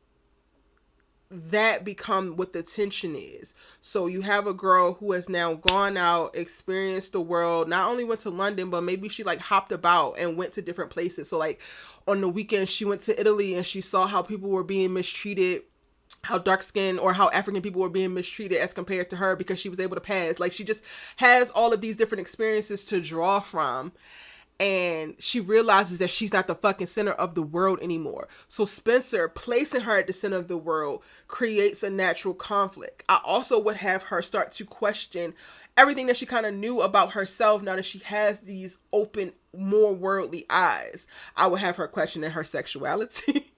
Speaker 1: that become what the tension is. So you have a girl who has now gone out, experienced the world, not only went to London, but maybe she like hopped about and went to different places. So like on the weekend, she went to Italy and she saw how people were being mistreated, how dark skinned or how African people were being mistreated as compared to her because she was able to pass. Like she just has all of these different experiences to draw from. and she realizes that she's not the fucking center of the world anymore. So Spencer placing her at the center of the world creates a natural conflict. I also would have her start to question everything that she kind of knew about herself now that she has these open, more worldly eyes. I would have her questioning her sexuality.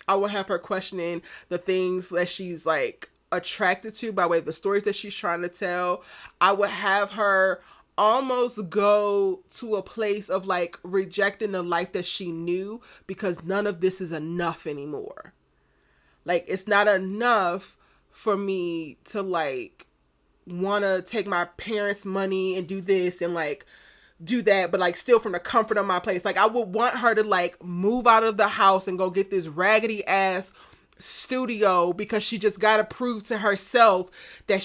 Speaker 1: I would have her questioning the things that she's like attracted to by way of the stories that she's trying to tell. I would have her almost go to a place of like rejecting the life that she knew because none of this is enough anymore. Like, it's not enough for me to like want to take my parents' money and do this and like do that, but like still from the comfort of my place. Like, I would want her to like move out of the house and go get this raggedy ass studio because she just got to prove to herself that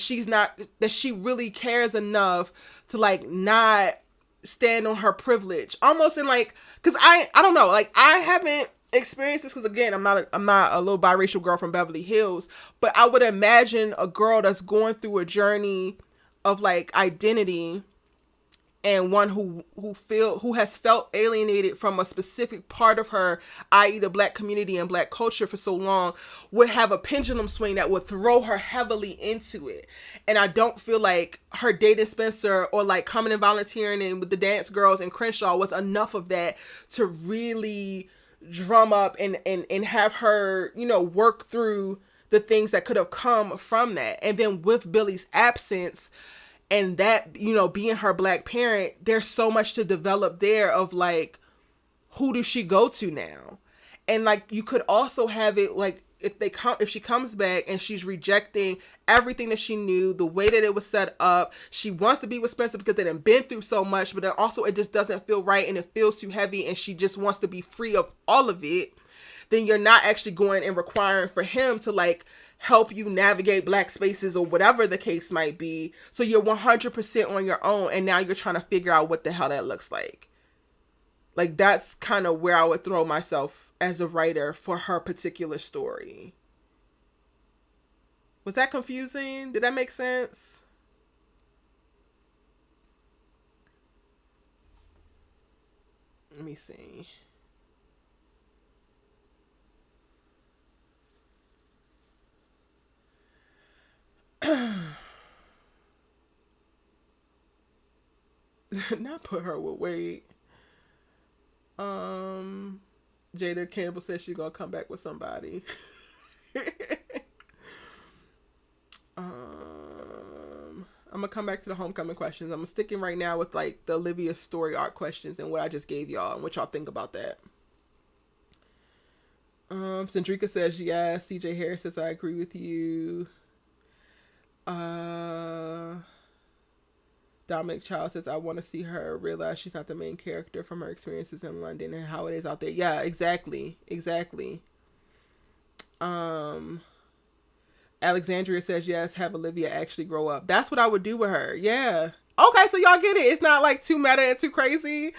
Speaker 1: that she really cares enough to like not stand on her privilege. Almost in like, cause I don't know, like I haven't experienced this because again, I'm not a little biracial girl from Beverly Hills, but I would imagine a girl that's going through a journey of like identity and one who has felt alienated from a specific part of her, i.e. the Black community and Black culture for so long, would have a pendulum swing that would throw her heavily into it. And I don't feel like her dating Spencer or like coming and volunteering and with the dance girls in Crenshaw was enough of that to really drum up and have her, you know, work through the things that could have come from that. And then with Billy's absence, and that, you know, being her Black parent, there's so much to develop there of like, who does she go to now? And like, you could also have it like, if she comes back and she's rejecting everything that she knew, the way that it was set up, she wants to be with Spencer because they done been through so much, but then also it just doesn't feel right and it feels too heavy and she just wants to be free of all of it, then you're not actually going and requiring for him to like help you navigate Black spaces or whatever the case might be. So you're 100% on your own, and now you're trying to figure out what the hell that looks like. Like, that's kind of where I would throw myself as a writer for her particular story. Was that confusing? Did that make sense? Let me see. Not put her with Wade. Jada Campbell says she's gonna come back with somebody. I'm gonna come back to the homecoming questions. I'm sticking right now with like the Olivia story arc questions and what I just gave y'all and what y'all think about that. Sandrika says yes. CJ Harris says I agree with you. Dominic Child says I want to see her realize she's not the main character from her experiences in London and how it is out there. Yeah, exactly. Alexandria says yes, have Olivia actually grow up. That's what I would do with her. Yeah. Okay, so y'all get it. It's not like too meta and too crazy.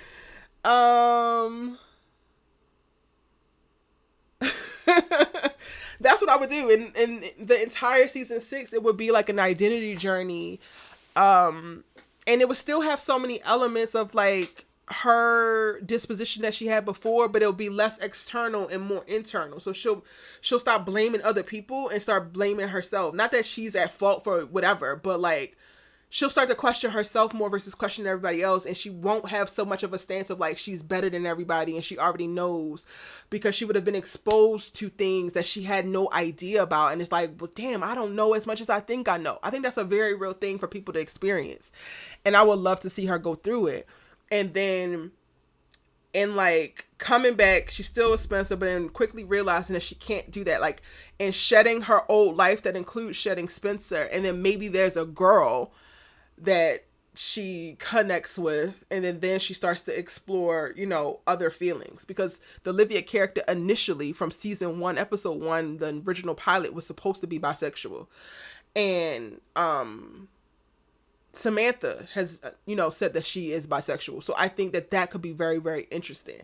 Speaker 1: That's what I would do. In the entire season 6, it would be like an identity journey. And it would still have so many elements of like her disposition that she had before, but it'll be less external and more internal. So she'll stop blaming other people and start blaming herself. Not that she's at fault for whatever, but like she'll start to question herself more versus questioning everybody else. And she won't have so much of a stance of like she's better than everybody and she already knows, because she would have been exposed to things that she had no idea about. And it's like, well, damn, I don't know as much as I think I know. I think that's a very real thing for people to experience. And I would love to see her go through it. And then in like coming back, she's still expensive, but then quickly realizing that she can't do that. Like, and shedding her old life that includes shedding Spencer. And then maybe there's a girl that she connects with, and then she starts to explore, you know, other feelings, because the Olivia character initially from season 1, episode 1, the original pilot, was supposed to be bisexual. And Samantha has, you know, said that she is bisexual. So I think that that could be very, very interesting.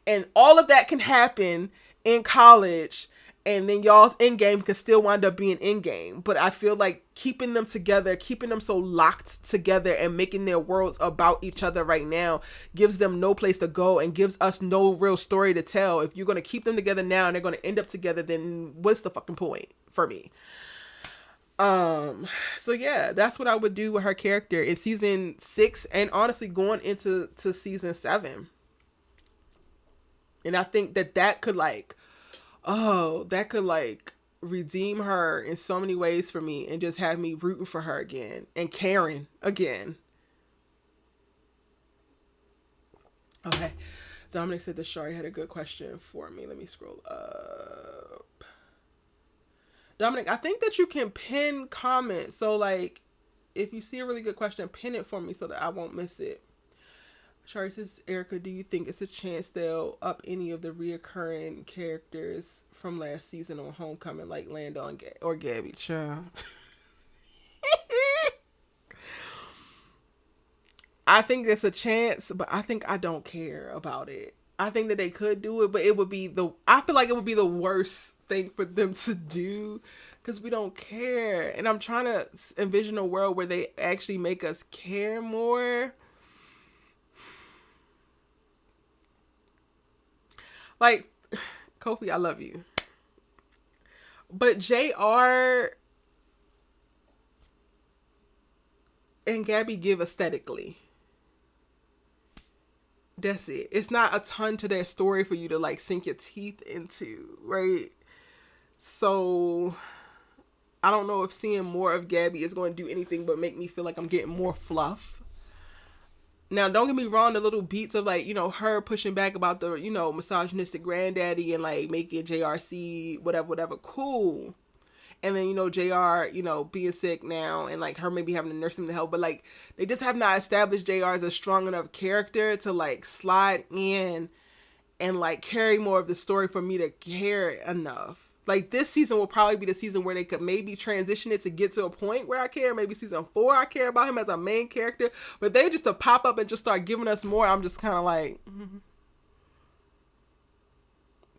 Speaker 1: And all of that can happen in college, and then y'all's end game can still wind up being end game. But I feel like keeping them together, keeping them so locked together and making their worlds about each other right now gives them no place to go and gives us no real story to tell. If you're going to keep them together now and they're going to end up together, then what's the fucking point for me? So yeah, that's what I would do with her character in season 6 and honestly going into season 7. And I think that could like, that could like redeem her in so many ways for me and just have me rooting for her again and caring again. Okay. Dominic said that Shari had a good question for me. Let me scroll up. Dominic, I think that you can pin comments. So like if you see a really good question, pin it for me so that I won't miss it. Shari says, Erica, do you think it's a chance they'll up any of the reoccurring characters from last season on Homecoming, like Lando and or Gabby? Child. I think there's a chance, but I think I don't care about it. I think that they could do it, but it would be I feel like it would be the worst thing for them to do because we don't care. And I'm trying to envision a world where they actually make us care more. Like, Kofi, I love you. But JR and Gabby give aesthetically. That's it. It's not a ton to their story for you to like sink your teeth into, right? So I don't know if seeing more of Gabby is going to do anything but make me feel like I'm getting more fluff. Now, don't get me wrong, the little beats of like, you know, her pushing back about the, you know, misogynistic granddaddy and like making JRC whatever, cool. And then, you know, JR, you know, being sick now and like her maybe having to nurse him to help. But like they just have not established JR as a strong enough character to like slide in and like carry more of the story for me to care enough. Like this season will probably be the season where they could maybe transition it to get to a point where I care. Maybe season 4 I care about him as a main character. But they just to pop up and just start giving us more. I'm just kind of like... Mm-hmm.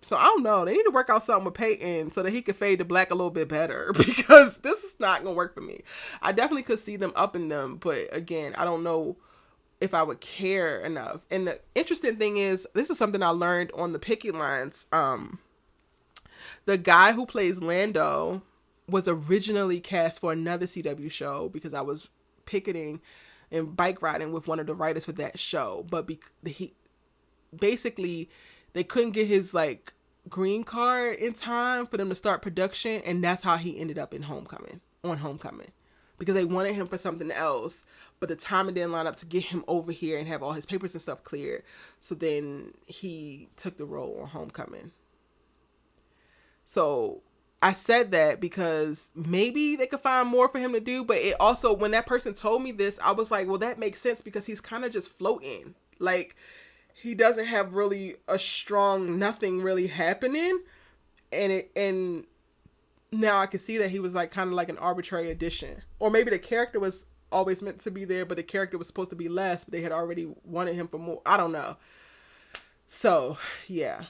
Speaker 1: So I don't know. They need to work out something with Peyton so that he could fade to black a little bit better. Because this is not going to work for me. I definitely could see them upping them. But again, I don't know if I would care enough. And the interesting thing is, this is something I learned on the picket lines. The guy who plays Lando was originally cast for another CW show because I was picketing and bike riding with one of the writers for that show. But he basically, they couldn't get his like green card in time for them to start production. And that's how he ended up on Homecoming because they wanted him for something else. But the timing didn't line up to get him over here and have all his papers and stuff cleared. So then he took the role on Homecoming. So I said that because maybe they could find more for him to do. But it also, when that person told me this, I was like, well, that makes sense because he's kind of just floating. Like, he doesn't have really a strong, nothing really happening. And now I can see that he was like kind of like an arbitrary addition. Or maybe the character was always meant to be there, but the character was supposed to be less, but they had already wanted him for more. I don't know. So, yeah.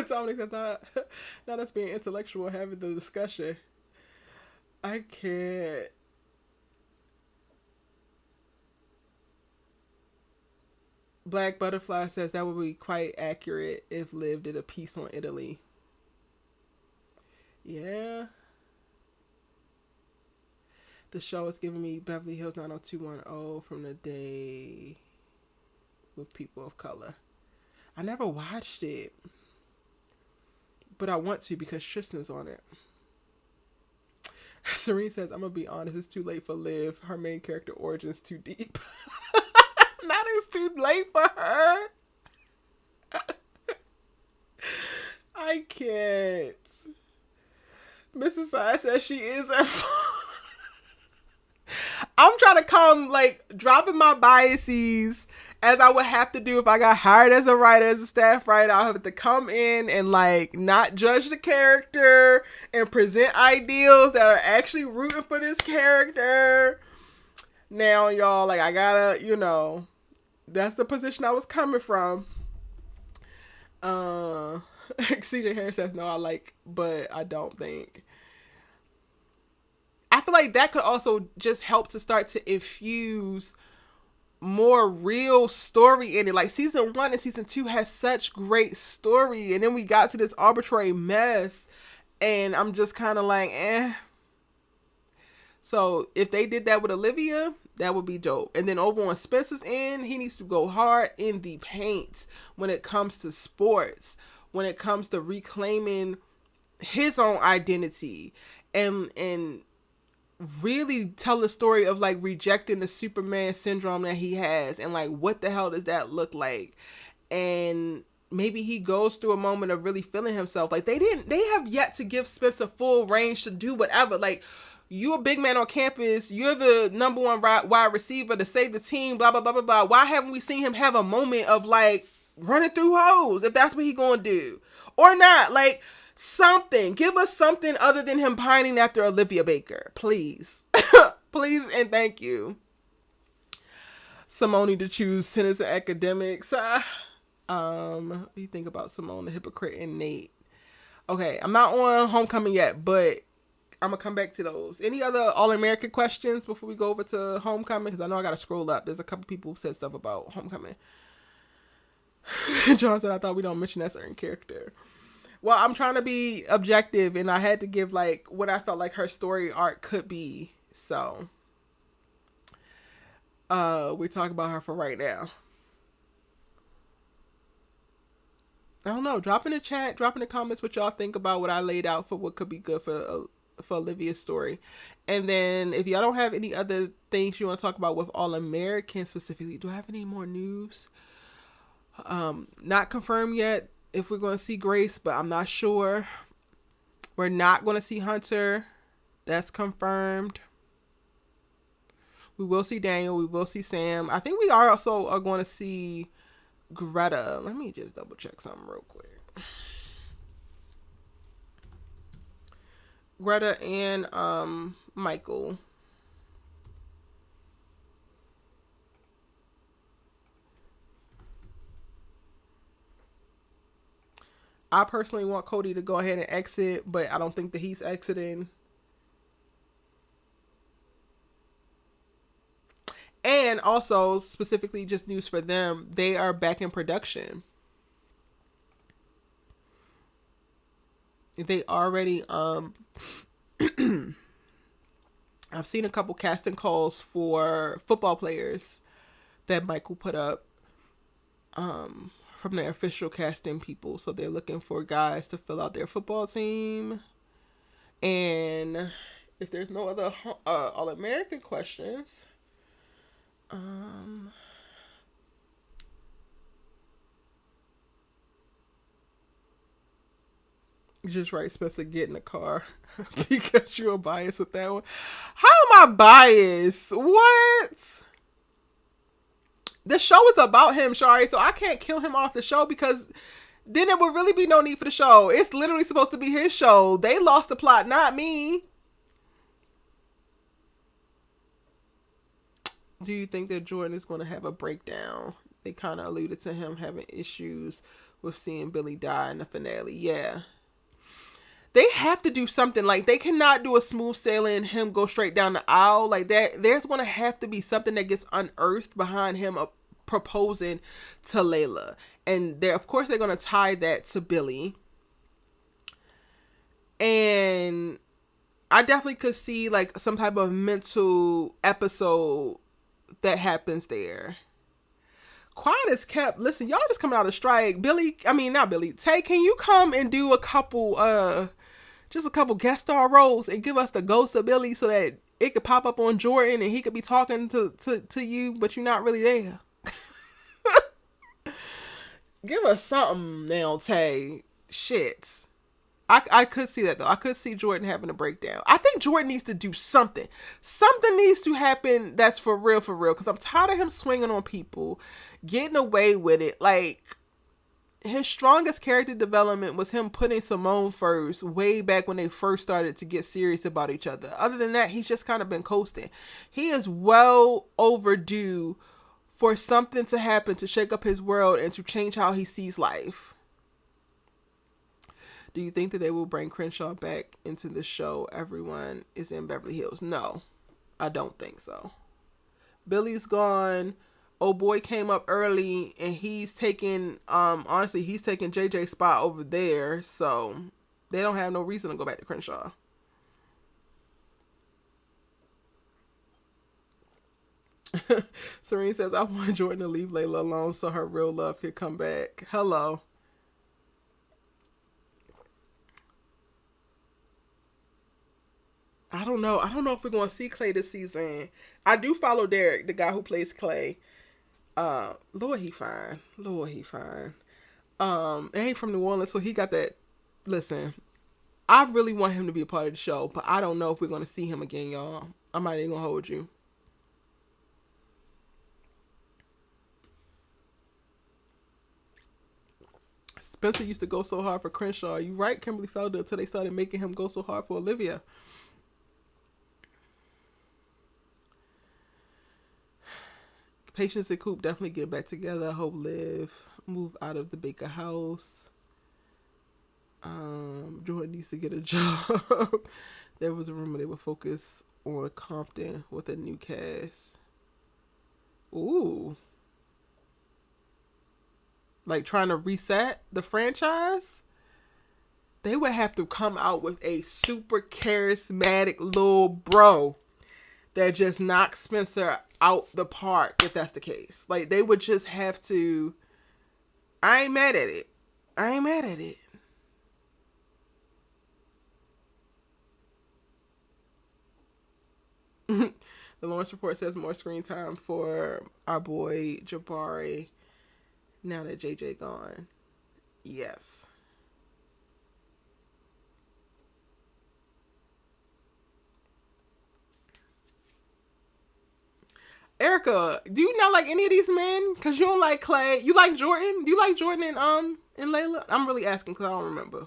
Speaker 1: Dominic, I thought, not us being intellectual having the discussion. I can't. Black Butterfly says that would be quite accurate if Liv did a piece on Italy. Yeah. The show is giving me Beverly Hills 90210 from the day with people of color. I never watched it. But I want to because Tristan's on it. Serene says, I'm going to be honest, it's too late for Liv. Her main character origin's too deep. Not it's too late for her. I can't. Mrs. Side says she is at I'm trying to come, like, dropping my biases as I would have to do if I got hired as a writer, as a staff writer. I'll have to come in and, like, not judge the character and present ideals that are actually rooting for this character. Now, y'all, like, I gotta, you know, that's the position I was coming from. Uh, Cedar Harris says no, I like, but I don't think. I feel like that could also just help to start to infuse more real story in it. Like season 1 and season 2 has such great story, and then we got to this arbitrary mess, and I'm just kind of like, eh. So if they did that with Olivia, that would be dope. And then over on Spencer's end, he needs to go hard in the paint when it comes to sports, when it comes to reclaiming his own identity, and really tell the story of like rejecting the Superman syndrome that he has, and like what the hell does that look like. And maybe he goes through a moment of really feeling himself. Like they have yet to give Spencer full range to do whatever. Like, you a big man on campus, you're the number one wide receiver to save the team, blah blah blah blah blah. Why haven't we seen him have a moment of like running through hoes, if that's what he gonna do? Or not, like something. Give us something other than him pining after Olivia Baker, please. Please and thank you. Simone to choose tennis and academics. What do you think about Simone the hypocrite and Nate? Okay, I'm not on Homecoming yet, but I'm gonna come back to those. Any other All-American questions before we go over to Homecoming? Because I know I gotta scroll up. There's a couple people who said stuff about Homecoming. John said, I thought we don't mention that certain character. Well, I'm trying to be objective, and I had to give like what I felt like her story arc could be. So we talk about her for right now. I don't know. Drop in the chat, drop in the comments what y'all think about what I laid out for what could be good for Olivia's story. And then if y'all don't have any other things you want to talk about with All American specifically, do I have any more news? Not confirmed yet if we're going to see Grace, but I'm not sure. We're not going to see Hunter. That's confirmed. We will see Daniel. We will see Sam. I think we also are going to see Greta. Let me just double check something real quick. Greta and Michael. I personally want Cody to go ahead and exit, but I don't think that he's exiting. And also, specifically just news for them, they are back in production. They already I've seen a couple casting calls for football players that Michael put up from their official casting people. So they're looking for guys to fill out their football team. And if there's no other All-American questions, just right, Spencer, get in the car because you're biased with that one. How am I biased? What? The show is about him, Shari, so I can't kill him off the show because then there would really be no need for the show. It's literally supposed to be his show. They lost the plot, not me. Do you think that Jordan is going to have a breakdown? They kind of alluded to him having issues with seeing Billy die in the finale. Yeah. They have to do something. Like, they cannot do a smooth sailing and him go straight down the aisle. Like, that. There's going to have to be something that gets unearthed behind him proposing to Layla. And of course, they're going to tie that to Billy. And I definitely could see, like, some type of mental episode that happens there. Quiet as kept. Listen, y'all just coming out of strike. Tay, can you come and do a couple guest star roles and give us the ghost of Billy so that it could pop up on Jordan and he could be talking to you, but you're not really there. Give us something now, Tay. Shit. I could see that, though. I could see Jordan having a breakdown. I think Jordan needs to do something. Something needs to happen that's for real, because I'm tired of him swinging on people, getting away with it. Like, his strongest character development was him putting Simone first way back when they first started to get serious about each other. Other than that, he's just kind of been coasting. He is well overdue for something to happen to shake up his world and to change how he sees life. Do you think that they will bring Crenshaw back into the show? Everyone is in Beverly Hills. No, I don't think so. Billy's gone. Oh boy came up early and he's taking honestly he's taking JJ's spot over there, so they don't have no reason to go back to Crenshaw. Serene says, I want Jordan to leave Layla alone so her real love could come back. Hello. I don't know. I don't know if we're going to see Clay this season. I do follow Derek, the guy who plays Clay. Lord, he fine. Lord, he fine. And he from New Orleans, so he got that. Listen, I really want him to be a part of the show, but I don't know if we're going to see him again, y'all. I'm not even going to hold you. Spencer used to go so hard for Crenshaw. You right, Kimberly Felder, until they started making him go so hard for Olivia. Patience and Coop definitely get back together. Hope Liv move out of the Baker house. Jordan needs to get a job. There was a rumor they would focus on Compton with a new cast. Ooh. Like trying to reset the franchise? They would have to come out with a super charismatic little bro that just knocks Spencer out the park if that's the case. Like they would just have to. I ain't mad at it. I ain't mad at it. The Lawrence Report says more screen time for our boy Jabari now that JJ gone. Yes. Erica, do you not like any of these men? Because you don't like Clay. You like Jordan? Do you like Jordan and Layla? I'm really asking because I don't remember.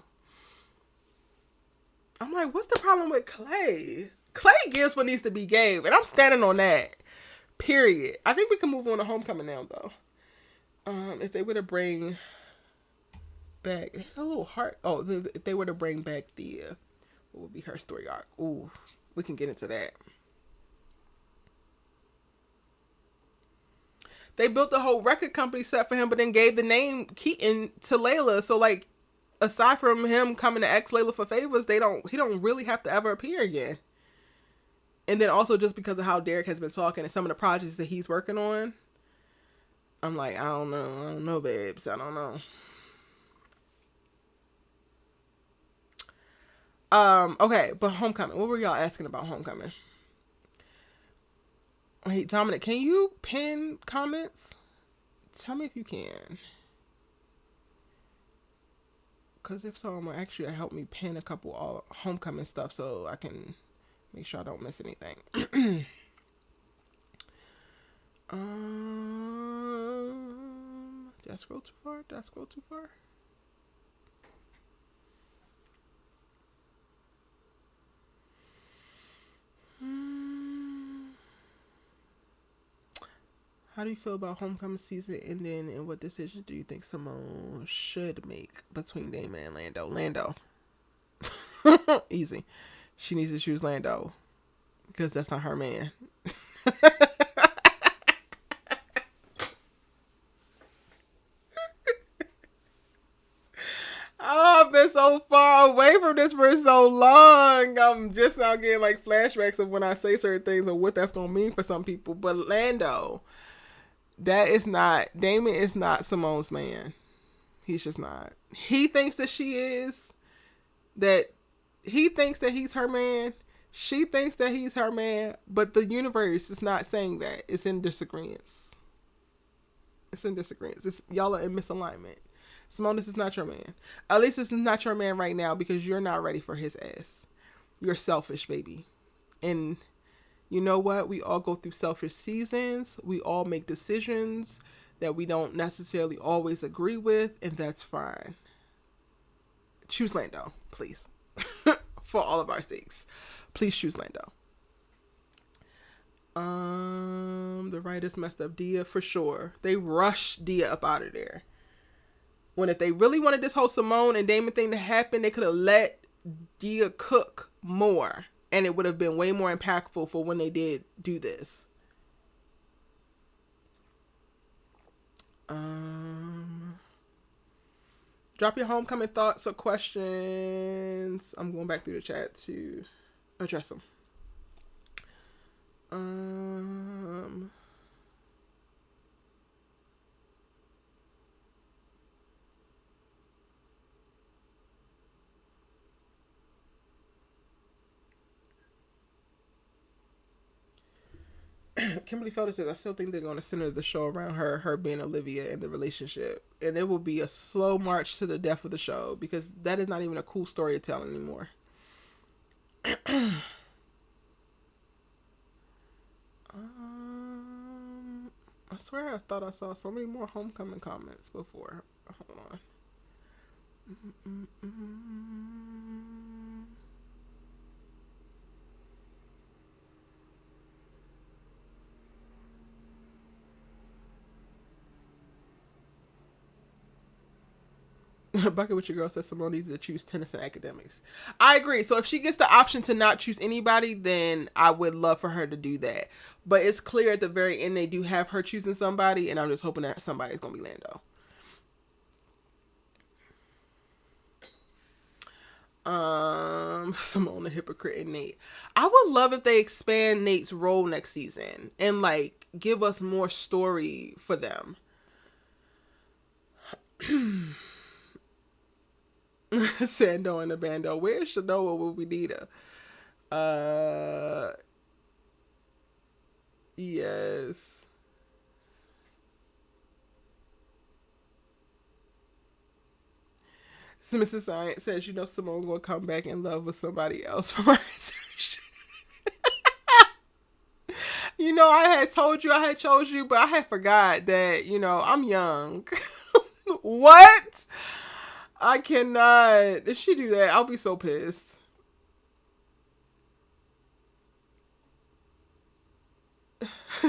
Speaker 1: I'm like, what's the problem with Clay? Clay gives what needs to be gave, and I'm standing on that. Period. I think we can move on to Homecoming now, though. If they were to bring back, it's a little hard. Oh, if they were to bring back the, what would be her story arc? Ooh, we can get into that. They built a whole record company set for him, but then gave the name Keaton to Layla. So, like, aside from him coming to ask Layla for favors, he don't really have to ever appear again. And then also just because of how Derek has been talking and some of the projects that he's working on, I'm like, I don't know, babes. I don't know. Okay, but Homecoming. What were y'all asking about Homecoming? Hey, Dominic, can you pin comments? Tell me if you can. Because if so, I'm going to ask you to help me pin a couple all Homecoming stuff so I can make sure I don't miss anything. Did I scroll too far? How do you feel about Homecoming season ending, and what decisions do you think Simone should make between Damon and Lando? Lando. Easy. She needs to choose Lando because that's not her man. Oh, I've been so far away from this for so long. I'm just now getting like flashbacks of when I say certain things and what that's going to mean for some people. But Lando, Damon is not Simone's man. He's just not. He thinks that she is, that he thinks that he's her man. She thinks that he's her man, but the universe is not saying that. It's in disagreements. Y'all are in misalignment. Simone, this is not your man. At least this is not your man right now because you're not ready for his ass. You're selfish, baby. And you know what? We all go through selfish seasons. We all make decisions that we don't necessarily always agree with, and that's fine. Choose Lando, please. For all of our sakes. Please choose Lando. The writers messed up Dia for sure. They rushed Dia up out of there. When if they really wanted this whole Simone and Damon thing to happen, they could have let Dia cook more, and it would have been way more impactful for when they did do this. Drop your homecoming thoughts or questions. I'm going back through the chat to address them. Kimberly Felder says, I still think they're going to center the show around her being Olivia and the relationship. And it will be a slow march to the death of the show because that is not even a cool story to tell anymore. I swear I thought I saw so many more homecoming comments before. Hold on. Bucket with your girl says Simone needs to choose tennis and academics. I agree. So if she gets the option to not choose anybody, then I would love for her to do that. But it's clear at the very end they do have her choosing somebody, and I'm just hoping that somebody's going to be Lando. Simone the hypocrite and Nate. I would love if they expand Nate's role next season and like give us more story for them. Sando and the bando. Where's Shanoa when we need her? Yes. So Mrs. Science says, you know, Simone will come back in love with somebody else from her internship. You know, I had chose you, but I had forgot that, you know, I'm young. What? I cannot. If she do that, I'll be so pissed.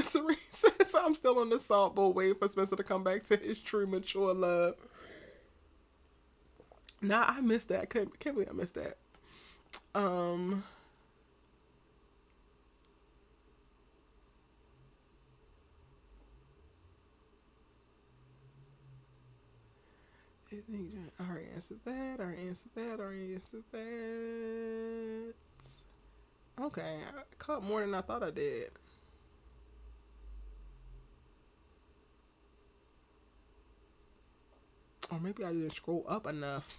Speaker 1: Serene says, I'm still on the salt boat waiting for Spencer to come back to his true mature love. Nah, I missed that. Can't believe I missed that. I already answered that. Okay, I caught more than I thought I did. Or maybe I didn't scroll up enough.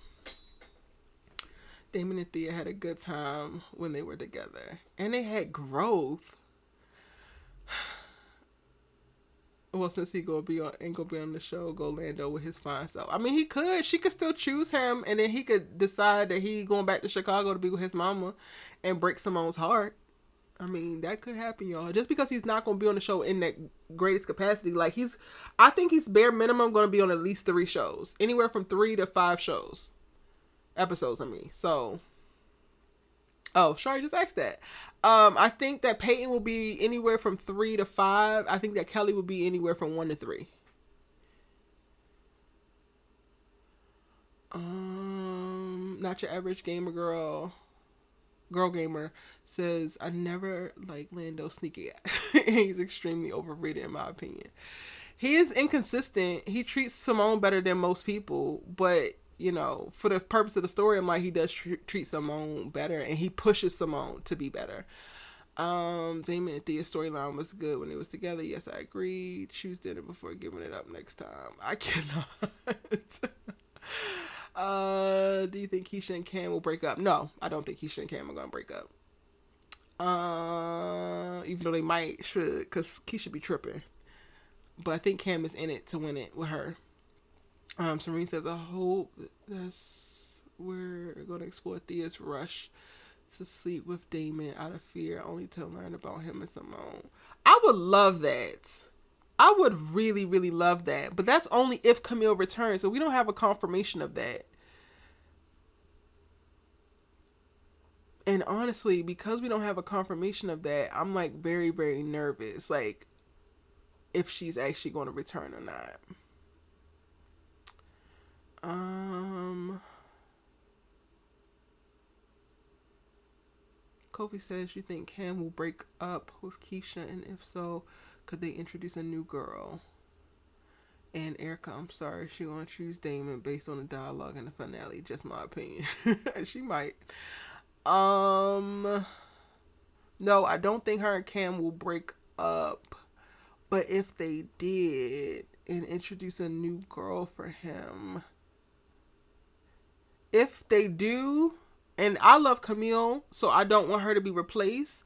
Speaker 1: Damon and Thea had a good time when they were together. And they had growth. Well, since he ain't gonna be on the show, go Lando with his fine self. I mean, she could still choose him, and then he could decide that he going back to Chicago to be with his mama, and break Simone's heart. I mean, that could happen, y'all. Just because he's not gonna be on the show in that greatest capacity, like I think he's bare minimum gonna be on at least 3 shows, anywhere from 3 to 5 episodes. I mean, so. Oh, sorry, just asked that. I think that Peyton will be anywhere from 3 to 5. I think that Kelly will be anywhere from 1 to 3. Not your average gamer girl gamer says, I never like Lando sneaky. He's extremely overrated in my opinion. He is inconsistent. He treats Simone better than most people, but you know, for the purpose of the story, I'm like, he does treat Simone better, and he pushes Simone to be better. Damon and Thea's storyline was good when they was together. Yes, I agree. Choose dinner before giving it up next time. I cannot. Do you think Keisha and Cam will break up? No, I don't think Keisha and Cam are gonna break up. Even though they should, because Keisha be tripping. But I think Cam is in it to win it with her. Serene says, I hope we're going to explore Thea's rush to sleep with Damon out of fear, only to learn about him and Simone. I would love that. I would really, really love that. But that's only if Camille returns, so we don't have a confirmation of that. And honestly, because we don't have a confirmation of that, I'm like very, very nervous. Like, if she's actually going to return or not. Um, Kofi says, you think Cam will break up with Keisha, and if so, could they introduce a new girl? And Erica, I'm sorry, she gonna choose Damon based on the dialogue in the finale. Just my opinion. She might. Um, no, I don't think her and Cam will break up. But if they did and introduce a new girl for him, if they do, and I love Camille, so I don't want her to be replaced.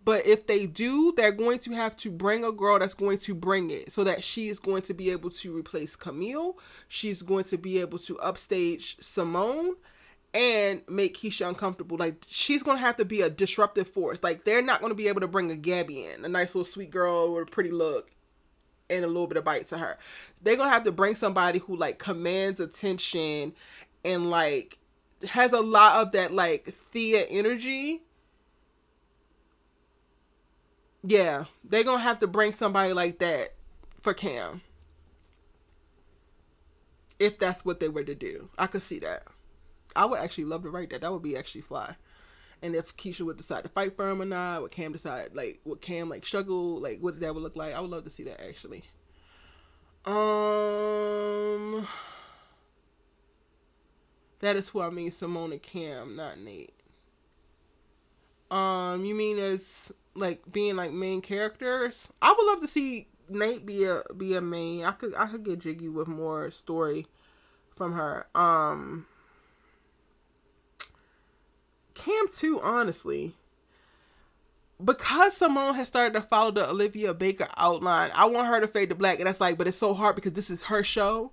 Speaker 1: But if they do, they're going to have to bring a girl that's going to bring it so that she is going to be able to replace Camille. She's going to be able to upstage Simone and make Keisha uncomfortable. Like, she's going to have to be a disruptive force. Like, they're not going to be able to bring a Gabby in, a nice little sweet girl with a pretty look and a little bit of bite to her. They're going to have to bring somebody who, like, commands attention and, like, has a lot of that, like, Thea energy. Yeah, they're going to have to bring somebody like that for Cam. If that's what they were to do. I could see that. I would actually love to write that. That would be actually fly. And if Keisha would decide to fight for him or not, would Cam decide, like, would Cam, like, struggle, like, what that would look like? I would love to see that, actually. That is who I mean, Simone and Cam, not Nate. You mean as, like, being, like, main characters? I would love to see Nate be a main. I could get jiggy with more story from her. Cam too, honestly. Because Simone has started to follow the Olivia Baker outline, I want her to fade to black. And that's like, but it's so hard because this is her show.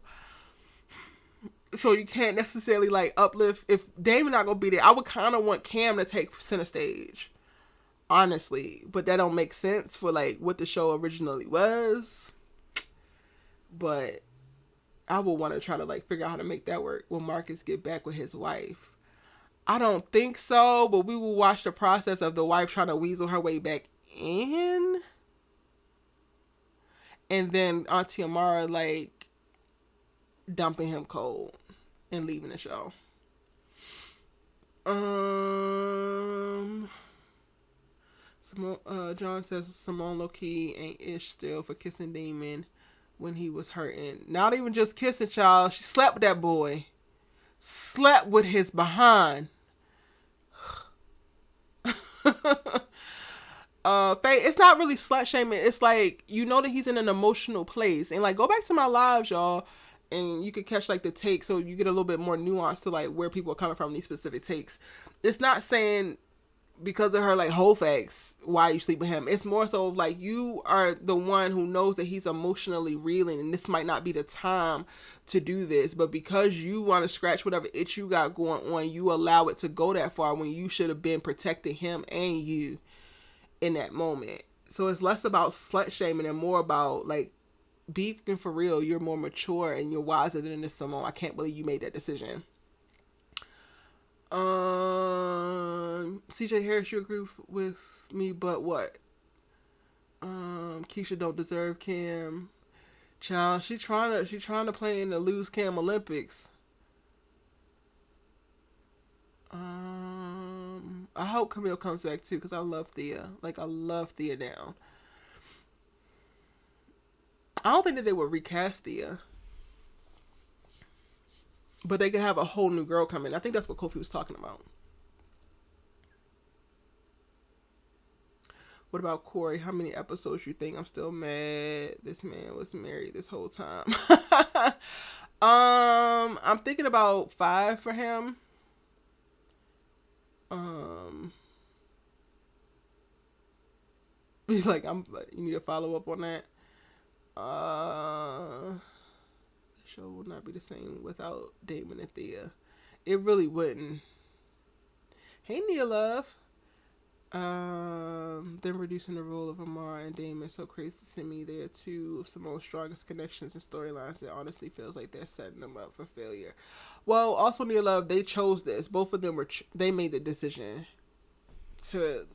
Speaker 1: So you can't necessarily, like, uplift. If Damon not going to be there, I would kind of want Cam to take center stage. Honestly. But that don't make sense for, like, what the show originally was. But I would want to try to, like, figure out how to make that work when Marcus get back with his wife. I don't think so, but we will watch the process of the wife trying to weasel her way back in. And then Auntie Amara, like, dumping him cold and leaving the show. John says Simone low-key ain't ish still for kissing Damon when he was hurting. Not even just kissing, child. She slept with that boy. Slept with his behind. Faye, it's not really slut shaming. It's like, you know that he's in an emotional place. And, like, go back to my lives, y'all, and you could catch, like, the take so you get a little bit more nuance to, like, where people are coming from, these specific takes. It's not saying because of her, like, whole facts why you sleep with him. It's more so like, you are the one who knows that he's emotionally reeling and this might not be the time to do this, but because you want to scratch whatever itch you got going on, you allow it to go that far when you should have been protecting him and you in that moment. So it's less about slut shaming and more about, like, be fucking for real. You're more mature and you're wiser than this, Simone. I can't believe you made that decision. CJ Harris, you agree with me, but what? Keisha don't deserve Cam. Child, she trying to play in the lose Cam Olympics. I hope Camille comes back too, because I love Thea. Like, I love Thea now. I don't think that they would recast Thea, but they could have a whole new girl come in. I think that's what Kofi was talking about. What about Corey? How many episodes you think? I'm still mad this man was married this whole time. I'm thinking about 5 for him. Like, you need to follow up on that. The show will not be the same without Damon and Thea. It really wouldn't. Hey, Nia Love. Them reducing the role of Amar and Damon so crazy to me. They're two of Simone's strongest connections and storylines. It honestly feels like they're setting them up for failure. Well, also, Nia Love, they chose this. Both of them they made the decision to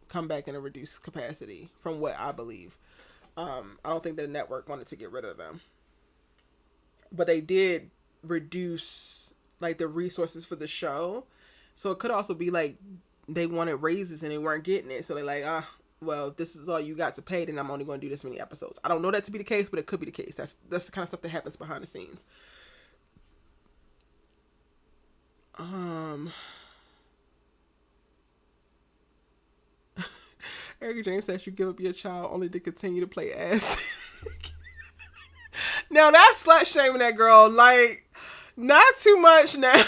Speaker 1: come back in a reduced capacity, from what I believe. I don't think the network wanted to get rid of them, but they did reduce like the resources for the show. So it could also be like they wanted raises and they weren't getting it. So they're like, well, if this is all you got to pay, then I'm only going to do this many episodes. I don't know that to be the case, but it could be the case. That's the kind of stuff that happens behind the scenes. Eric James says you give up your child only to continue to play ass. Now that's slut shaming that girl. Like, not too much now.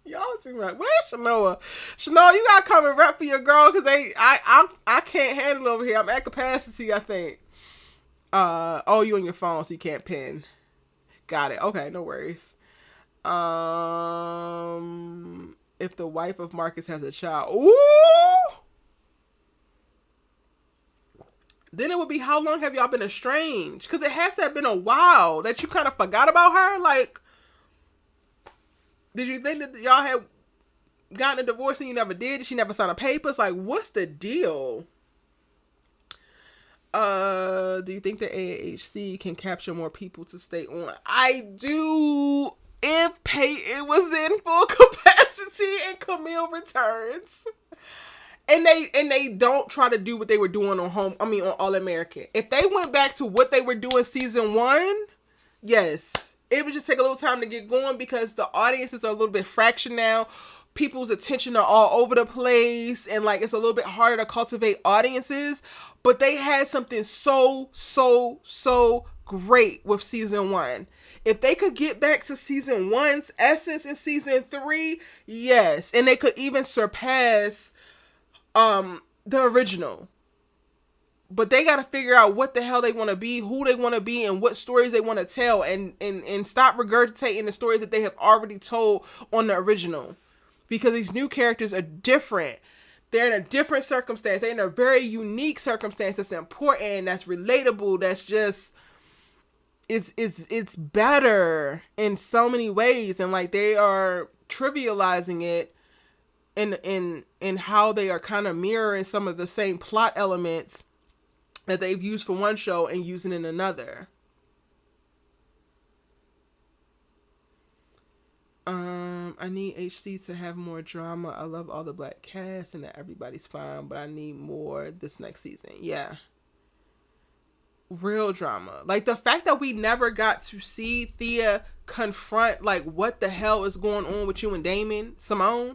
Speaker 1: Y'all too much. Where's Shanoa? Shanoa, you gotta come and rep for your girl because I can't handle it over here. I'm at capacity, I think. Oh, you on your phone, so you can't pin. Got it. Okay, no worries. If the wife of Marcus has a child, ooh, then it would be how long have y'all been estranged? Because it has to have been a while that you kind of forgot about her. Like, did you think that y'all had gotten a divorce and you never did? Did she never sign a papers? Like, what's the deal? Do you think the AAHC can capture more people to stay on? I do. If Peyton was in full capacity and Camille returns. And they don't try to do what they were doing on All American. If they went back to what they were doing season 1, yes. It would just take a little time to get going because the audiences are a little bit fractured now. People's attention are all over the place and like it's a little bit harder to cultivate audiences. But they had something so great with season 1. If they could get back to season 1's essence in season 3, yes. And they could even surpass the original. But they got to figure out what the hell they want to be, who they want to be, and what stories they want to tell, and stop regurgitating the stories that they have already told on the original. Because these new characters are different. They're in a different circumstance. They're in a very unique circumstance that's important, that's relatable, that's just it's better in so many ways. And like they are trivializing it in how they are kind of mirroring some of the same plot elements that they've used for one show and using in another. I need HC to have more drama. I love all the black cast and that everybody's fine, but I need more this next season. Yeah. Real drama. Like the fact that we never got to see Thea confront like what the hell is going on with you and Damon, Simone.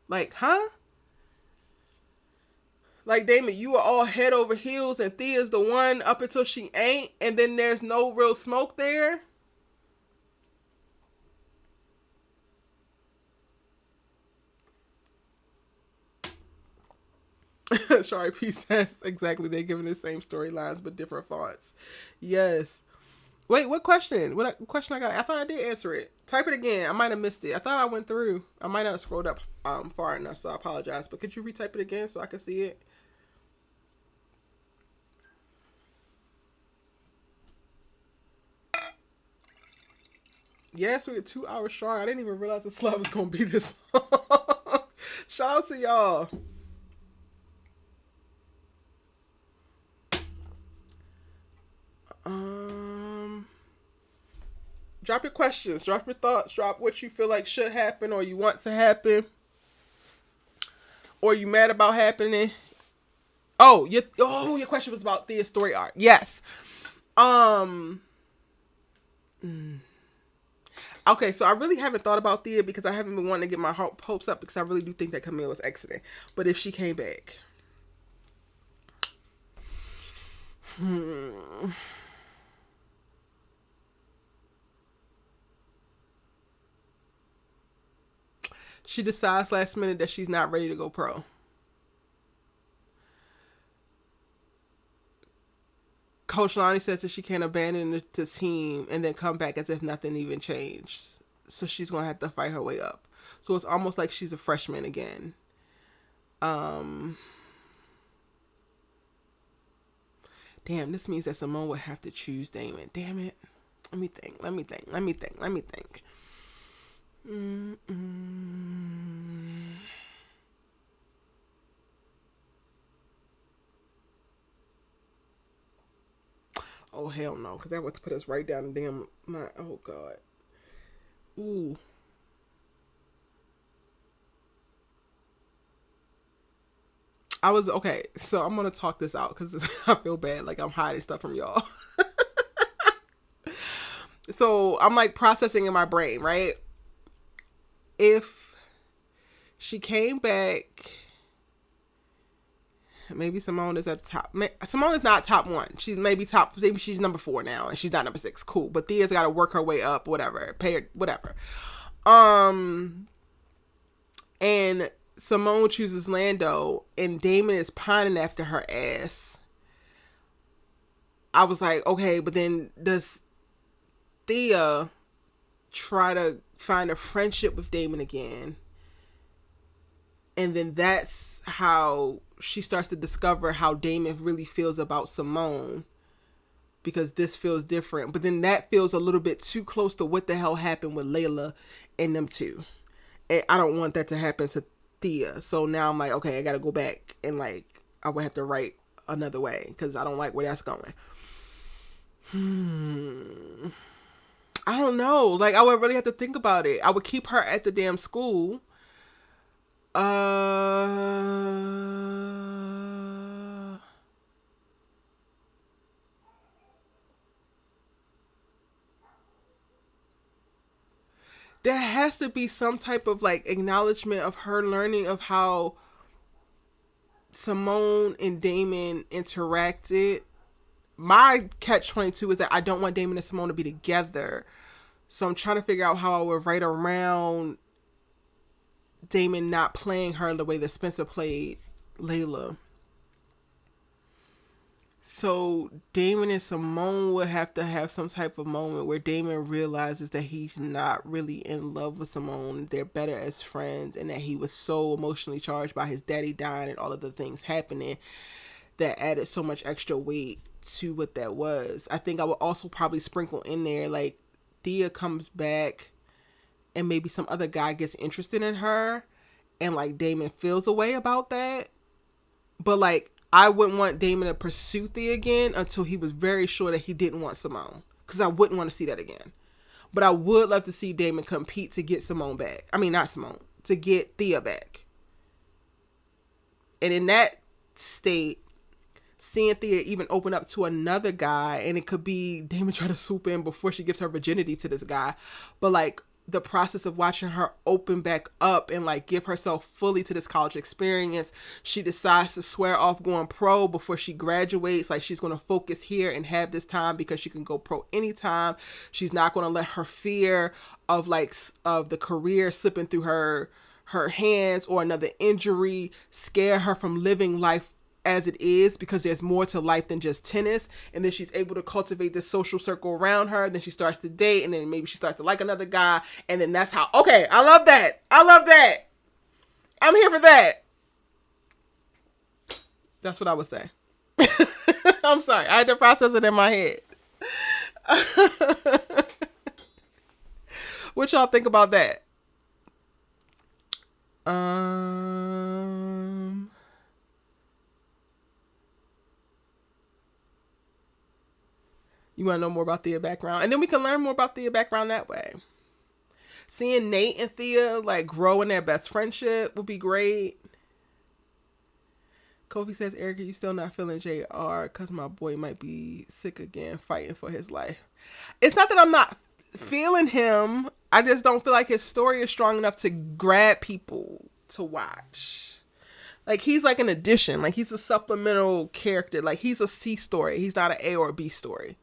Speaker 1: Like, huh? Like, Damon, you are all head over heels and Thea's the one up until she ain't, and then there's no real smoke there. Sorry, P says exactly. They're giving the same storylines but different fonts. Yes. Wait, what question? What question I got? I thought I did answer it. Type it again. I might have missed it. I thought I went through. I might not have scrolled up far enough, so I apologize. But could you retype it again so I can see it? Yes, we're 2 hours strong. I didn't even realize the slot was gonna be this long. Shout out to y'all. Drop your questions, drop your thoughts, drop what you feel like should happen or you want to happen. Or you mad about happening. Oh, your question was about Thea's story arc. Yes. Okay, so I really haven't thought about Thea because I haven't been wanting to get my hopes up because I really do think that Camille was exiting. But if she came back. She decides last minute that she's not ready to go pro. Coach Lonnie says that she can't abandon the team and then come back as if nothing even changed. So she's going to have to fight her way up. So it's almost like she's a freshman again. Damn, this means that Simone would have to choose Damon. Damn it. Let me think. Oh hell no, because that would put us right down the damn my. Oh god. Ooh. I was okay. So I'm gonna talk this out because I feel bad, like I'm hiding stuff from y'all. So I'm like processing in my brain, right? If she came back, maybe Simone is at the top. Simone is not top one. She's maybe top. Maybe she's number 4 now, and she's not number 6. Cool, but Thea's got to work her way up. Whatever, pay her whatever. And Simone chooses Lando, and Damon is pining after her ass. I was like, okay, but then does Thea try to find a friendship with Damon again? And then that's how she starts to discover how Damon really feels about Simone, because this feels different. But then that feels a little bit too close to what the hell happened with Layla and them two. And I don't want that to happen to Thea. So now I'm like, okay, I got to go back and like, I would have to write another way because I don't like where that's going. I don't know. Like, I would really have to think about it. I would keep her at the damn school. There has to be some type of like acknowledgement of her learning of how Simone and Damon interacted. My catch-22 is that I don't want Damon and Simone to be together. So I'm trying to figure out how I would write around Damon not playing her the way that Spencer played Layla. So Damon and Simone would have to have some type of moment where Damon realizes that he's not really in love with Simone. They're better as friends, and that he was so emotionally charged by his daddy dying and all of the things happening that added so much extra weight to what that was. I think I would also probably sprinkle in there like Thea comes back and maybe some other guy gets interested in her, and like Damon feels a way about that. But like, I wouldn't want Damon to pursue Thea again until he was very sure that he didn't want Simone, because I wouldn't want to see that again. But I would love to see Damon compete to get Simone back. I mean, not Simone, to get Thea back. And in that state, seeing Thea even open up to another guy, and it could be Damon trying to swoop in before she gives her virginity to this guy. But like, the process of watching her open back up and like give herself fully to this college experience, she decides to swear off going pro before she graduates. Like, she's going to focus here and have this time because she can go pro anytime. She's not going to let her fear of like of the career slipping through her hands or another injury scare her from living life as it is, because there's more to life than just tennis. And then she's able to cultivate this social circle around her. Then she starts to date, and then maybe she starts to like another guy, and then that's how, okay, I love that. I'm here for that. That's what I would say. I'm sorry, I had to process it in my head. What y'all think about that? You want to know more about Thea's background? And then we can learn more about Thea's background that way. Seeing Nate and Thea like grow in their best friendship would be great. Kofi says, Erica, you still not feeling JR because my boy might be sick again fighting for his life. It's not that I'm not feeling him. I just don't feel like his story is strong enough to grab people to watch. Like, he's like an addition. Like, he's a supplemental character. Like, he's a C story. He's not an A or B story.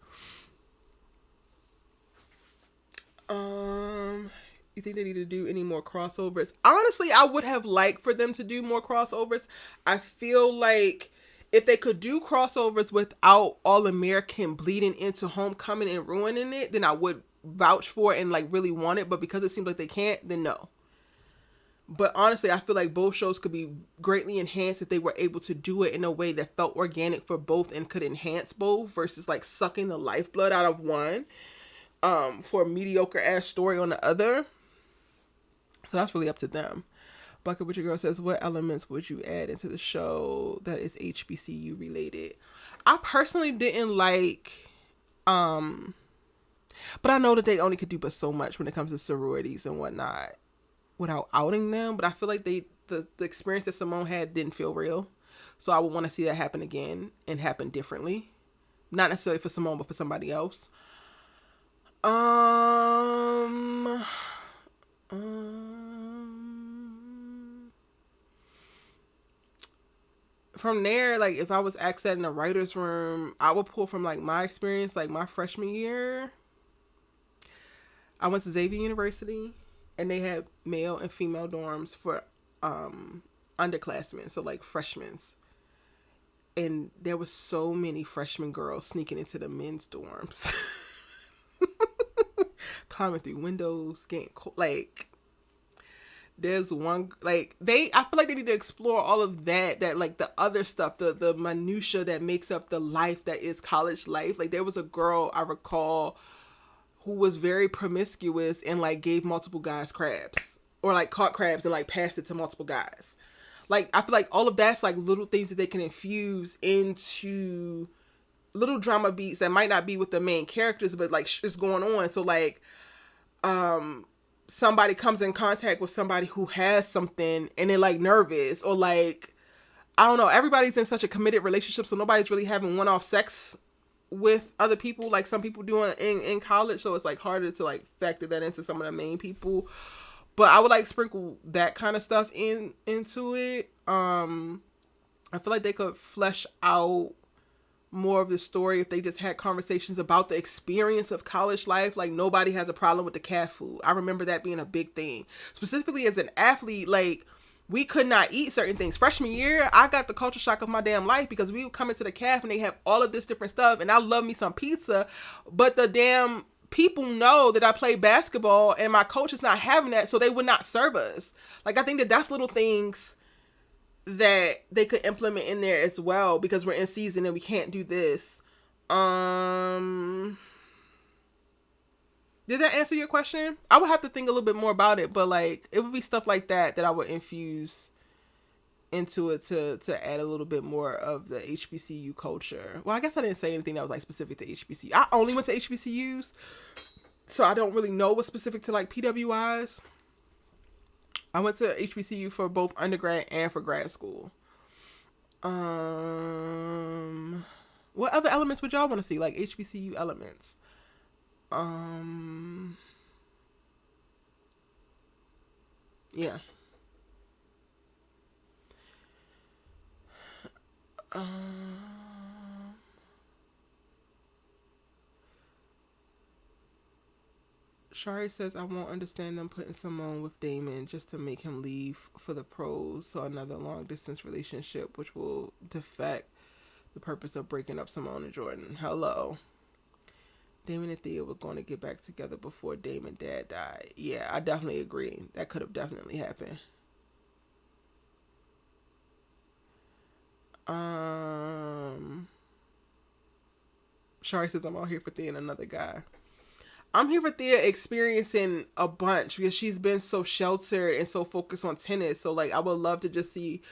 Speaker 1: You think they need to do any more crossovers? Honestly, I would have liked for them to do more crossovers. I feel like if they could do crossovers without All American bleeding into Homecoming and ruining it, then I would vouch for it and like really want it. But because it seems like they can't, then no. But honestly, I feel like both shows could be greatly enhanced if they were able to do it in a way that felt organic for both and could enhance both, versus like sucking the lifeblood out of one for a mediocre ass story on the other. So that's really up to them. Bucket Butcher Girl says, what elements would you add into the show that is HBCU related? I personally didn't like Um, but I know that they only could do but so much when it comes to sororities and whatnot without outing them. But I feel like the experience that Simone had didn't feel real. So I would want to see that happen again and happen differently. Not necessarily for Simone, but for somebody else. Um, from there, like if I was asked that in a writer's room, I would pull from like my experience, like my freshman year. I went to Xavier University, and they had male and female dorms for underclassmen, so like freshmen. And there was so many freshman girls sneaking into the men's dorms, climbing through windows, getting cold. Like there's one like I feel like they need to explore all of that like the other stuff, the minutia that makes up the life that is college life. Like there was a girl I recall who was very promiscuous and like gave multiple guys crabs, or like caught crabs and like passed it to multiple guys. Like I feel like all of that's like little things that they can infuse into little drama beats that might not be with the main characters, but like is going on. So like somebody comes in contact with somebody who has something and they're like nervous, or like I don't know, everybody's in such a committed relationship, so nobody's really having one-off sex with other people like some people do in college. So it's like harder to like factor that into some of the main people. But I would like sprinkle that kind of stuff into it. I feel like they could flesh out more of the story if they just had conversations about the experience of college life. Like nobody has a problem with the cat food. I remember that being a big thing. Specifically as an athlete, like we could not eat certain things. Freshman year, I got the culture shock of my damn life because we would come into the caf and they have all of this different stuff, and I love me some pizza, but the damn people know that I play basketball and my coach is not having that, so they would not serve us. Like I think that that's little things that they could implement in there as well, because we're in season and we can't do this. Did that answer your question? I would have to think a little bit more about it, but like it would be stuff like that that I would infuse into it to add a little bit more of the HBCU culture. Well, I guess I didn't say anything that was like specific to HBCU. I only went to HBCUs, so I don't really know what's specific to like PWIs. I went to HBCU for both undergrad and for grad school. What other elements would y'all want to see? Like HBCU elements. Yeah. Shari says, I won't understand them putting someone with Damon just to make him leave for the pros. So another long distance relationship, which will defect the purpose of breaking up Simone and Jordan. Hello. Damon and Thea were going to get back together before Damon dad died. Yeah, I definitely agree. That could have definitely happened. Shari says, I'm out here for Thea and another guy. I'm here for Thea experiencing a bunch because she's been so sheltered and so focused on tennis. So like I would love to just see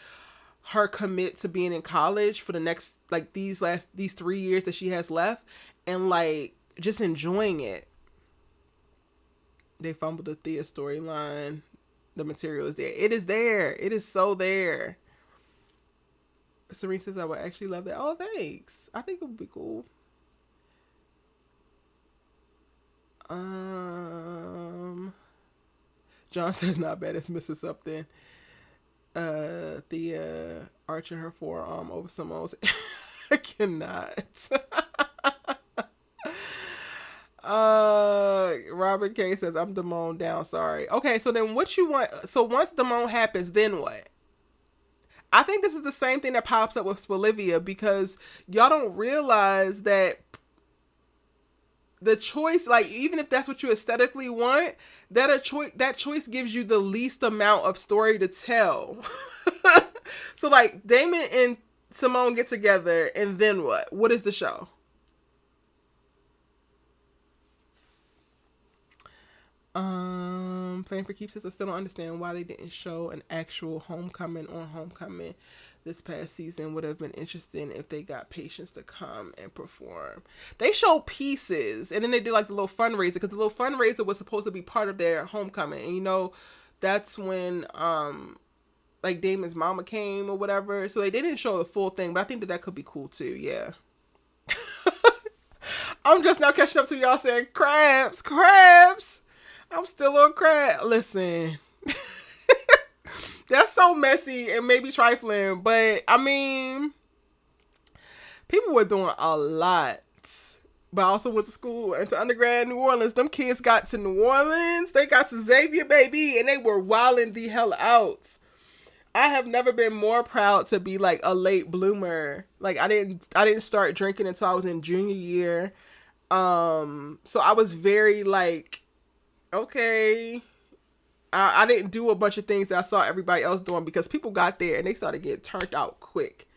Speaker 1: her commit to being in college for the next like these 3 years that she has left, and like just enjoying it. They fumbled the Thea storyline. The material is there. It is there. It is so there. Serene says, I would actually love that. Oh, thanks. I think it would be cool. John says, not bad. It's Mrs. Something. Thea arching her forearm over Simone's. I cannot. Robert K says, I'm Damone down. Sorry. Okay, so then what you want? So once Damone happens, then what? I think this is the same thing that pops up with Olivia, because y'all don't realize that the choice, like even if that's what you aesthetically want, that choice gives you the least amount of story to tell. So like Damon and Simone get together, and then what? What is the show? Playing for keeps says, I still don't understand why they didn't show an actual homecoming on homecoming. this past season would have been interesting if they got patients to come and perform. They show pieces, and then they did like the little fundraiser, because the little fundraiser was supposed to be part of their homecoming. And that's when like Damon's mama came or whatever. So they didn't show the full thing, but I think that could be cool too. Yeah. I'm just now catching up to y'all saying crabs, crabs. I'm still on crab. Listen. That's so messy and maybe trifling, but I mean, people were doing a lot. But I also went to school and to undergrad in New Orleans. Them kids got to New Orleans. They got to Xavier, baby, and they were wilding the hell out. I have never been more proud to be like a late bloomer. Like I didn't start drinking until I was in junior year. So I was very like, okay. I didn't do a bunch of things that I saw everybody else doing, because people got there and they started getting turned out quick.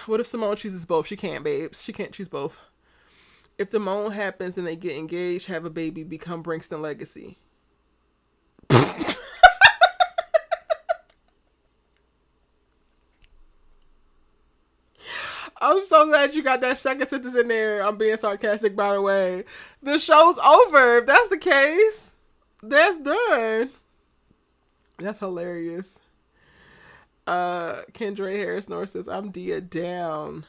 Speaker 1: What if Simone chooses both? She can't, babes. She can't choose both. If the moan happens and they get engaged, have a baby, become Brinkston Legacy. I'm so glad you got that second sentence in there. I'm being sarcastic, by the way. The show's over. If that's the case, that's done. That's hilarious. Kendra Harris North says, I'm Dia down.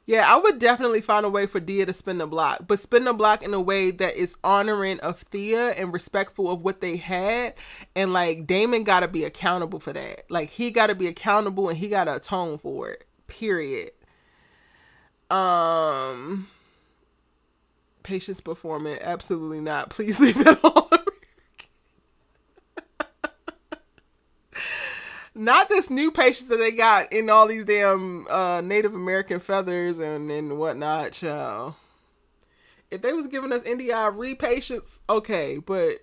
Speaker 1: Yeah, I would definitely find a way for Dia to spin the block, but spin the block in a way that is honoring of Thea and respectful of what they had. And like Damon got to be accountable for that. Like he got to be accountable and he got to atone for it. Period. Patience performing, absolutely not. Please leave it alone. Not this new patience that they got in all these damn Native American feathers and whatnot, child. If they was giving us NDI patience, okay, but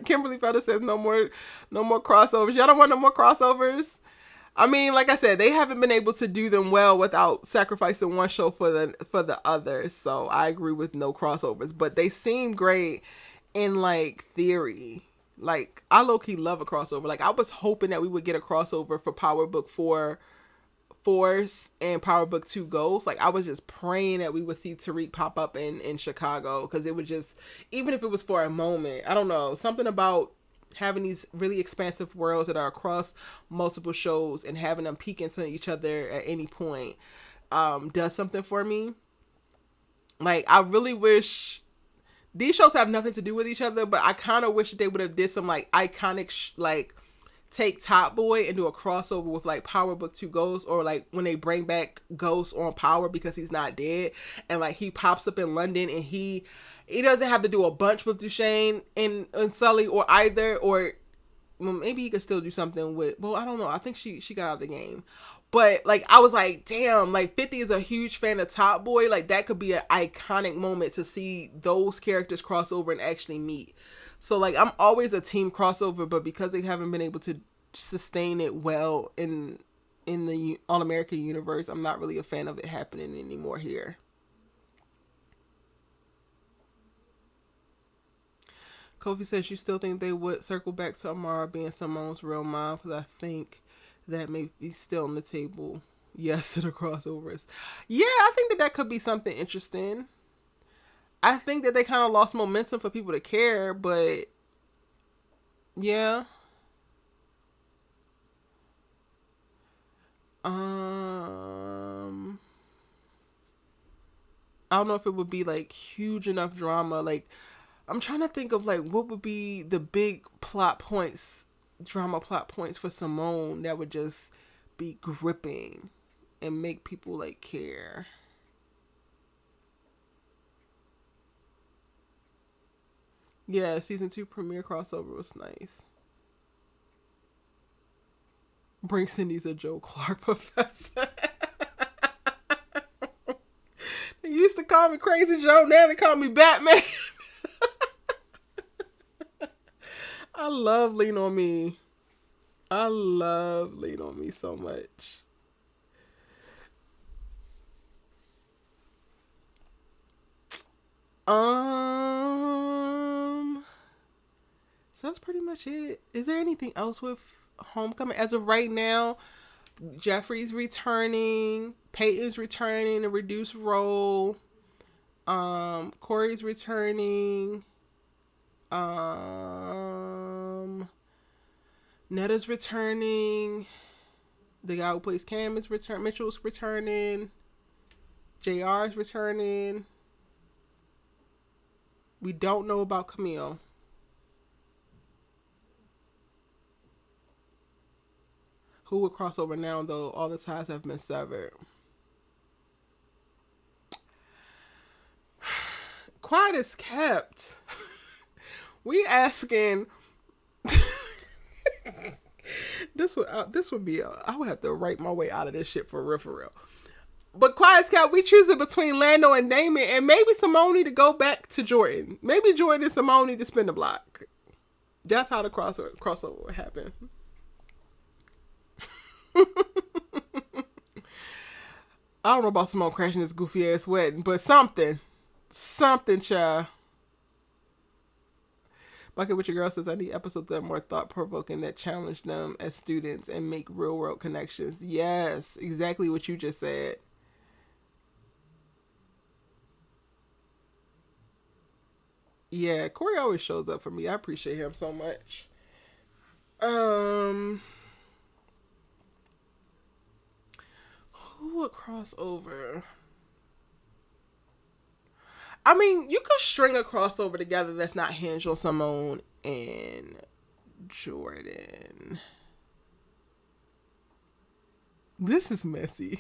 Speaker 1: Kimberly Feather says no more crossovers. Y'all don't want no more crossovers? I mean, like I said, they haven't been able to do them well without sacrificing one show for the other. So I agree with no crossovers, but they seem great in like theory. Like I low key love a crossover. Like I was hoping that we would get a crossover for Power Book 4 Force and Power Book 2 Ghost. Like I was just praying that we would see Tariq pop up in Chicago, because it would just, even if it was for a moment, I don't know, something about having these really expansive worlds that are across multiple shows and having them peek into each other at any point does something for me. Like I really wish, these shows have nothing to do with each other, but I kind of wish they would have did some like iconic like take Top Boy and do a crossover with like Power Book 2 Ghost, or like when they bring back Ghost on Power because he's not dead, and like he pops up in London and he doesn't have to do a bunch with Duchesne and Sully or either, or well, maybe he could still do something with, well, I don't know. I think she got out of the game. But like I was like, damn, like 50 is a huge fan of Top Boy. Like that could be an iconic moment to see those characters cross over and actually meet. So like I'm always a team crossover, but because they haven't been able to sustain it well in the All American universe, I'm not really a fan of it happening anymore here. Kofi says you still think they would circle back to Amara being Simone's real mom, because I think that may be still on the table. Yes to the crossovers. Yeah, I think that could be something interesting. I think that they kind of lost momentum for people to care, but yeah. I don't know if it would be like huge enough drama. Like I'm trying to think of like what would be the big drama plot points for Simone that would just be gripping and make people like care. Yeah, season 2 premiere crossover was nice. Bring Cindy's a Joe Clark professor. They used to call me Crazy Joe, now they call me Batman. I love Lean On Me. I love Lean On Me so much. So that's pretty much it. Is there anything else with Homecoming? As of right now, Jeffrey's returning, Peyton's returning, a reduced role. Corey's returning. Netta's returning. The guy who plays Cam is returning. Mitchell's returning. JR's returning. We don't know about Camille. Who would cross over now, though all the ties have been severed? Quiet is kept. We asking. This would be. I would have to write my way out of this shit for real, for real. But quiet is kept. We choosing between Lando and Damon, and maybe Simone need to go back to Jordan. Maybe Jordan and Simone need to spin the block. That's how the crossover would happen. I don't know about Simone crashing this goofy ass wedding, but something, child. Bucket with your girl says I need episodes that are more thought provoking, that challenge them as students and make real world connections. Yes, exactly what you just said. Yeah, Corey always shows up for me. I appreciate him so much. Who would cross over? I mean, you could string a crossover together that's not hinged on Simone and Jordan. This is messy.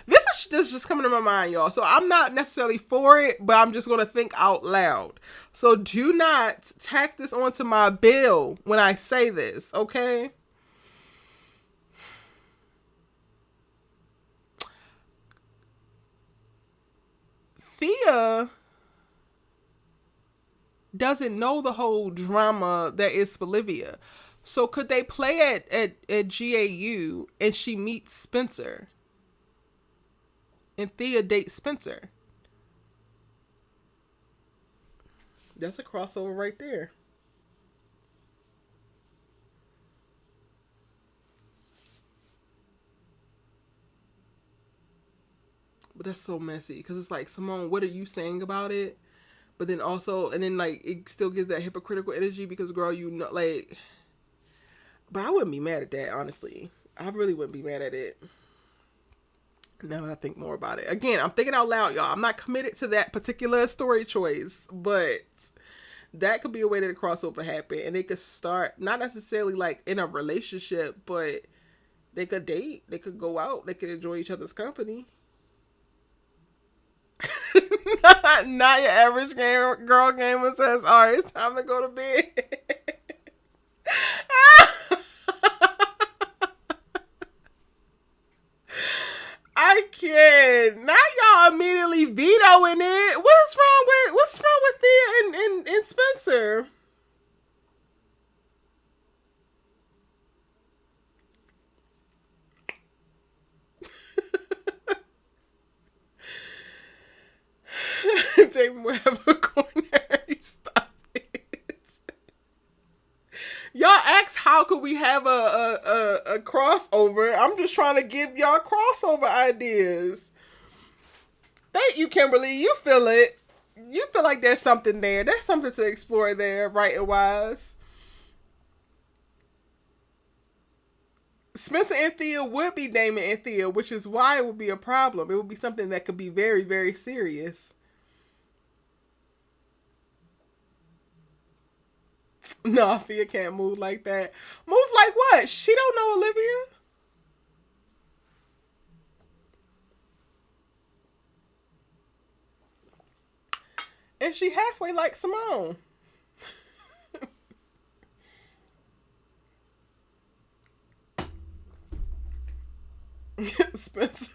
Speaker 1: This is just coming to my mind, y'all. So I'm not necessarily for it, but I'm just going to think out loud. So do not tack this onto my bill when I say this, okay? Thea doesn't know the whole drama that is Olivia. So could they play at GAU and she meets Spencer? And Thea dates Spencer. That's a crossover right there. But that's so messy. Because it's like, Simone, what are you saying about it? But then also, and then like, it still gives that hypocritical energy because, girl, you know, like... But I wouldn't be mad at that, honestly. I really wouldn't be mad at it. Now that I think more about it. Again, I'm thinking out loud, y'all. I'm not committed to that particular story choice, but that could be a way that a crossover happen. And they could start, not necessarily like in a relationship, but they could date. They could go out. They could enjoy each other's company. Not your average girl gamer says, all right, it's time to go to bed. I can't. Now y'all immediately vetoing it. What's wrong with Thea and Spencer? David will have a corner. Stop it. Y'all asked how could we have a crossover. I'm just trying to give y'all crossover ideas. Thank you, Kimberly. You feel it. You feel like there's something there. There's something to explore there, right and wise. Spencer and Thea would be Damon and Thea, which is why it would be a problem. It would be something that could be very, very serious. No, Thea can't move like that. Move like what? She don't know Olivia. And she halfway like Simone. Spencer.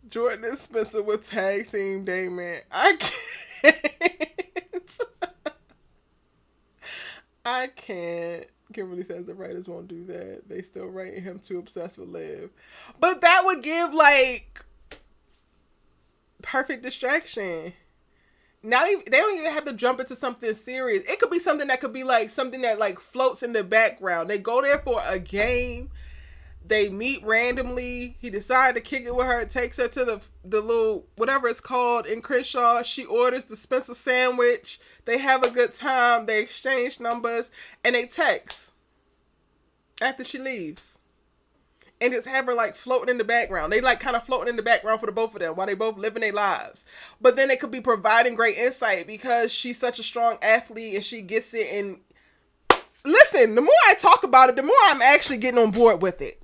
Speaker 1: Jordan and Spencer with tag team Damon. I can't. I can't. Kimberly says the writers won't do that. They still writing him too obsessed with Liv. But that would give like perfect distraction. not even, they don't even have to jump into something serious. It could be something that could be like something that like floats in the background. They go there for a game. They meet randomly. He decided to kick it with her. Takes her to the little whatever it's called in Crenshaw. She orders the Spencer sandwich. They have a good time. They exchange numbers and they text after she leaves. And just have her like floating in the background. They like kind of floating in the background for the both of them while they both living their lives. But then it could be providing great insight because she's such a strong athlete and she gets it. And listen, the more I talk about it, the more I'm actually getting on board with it.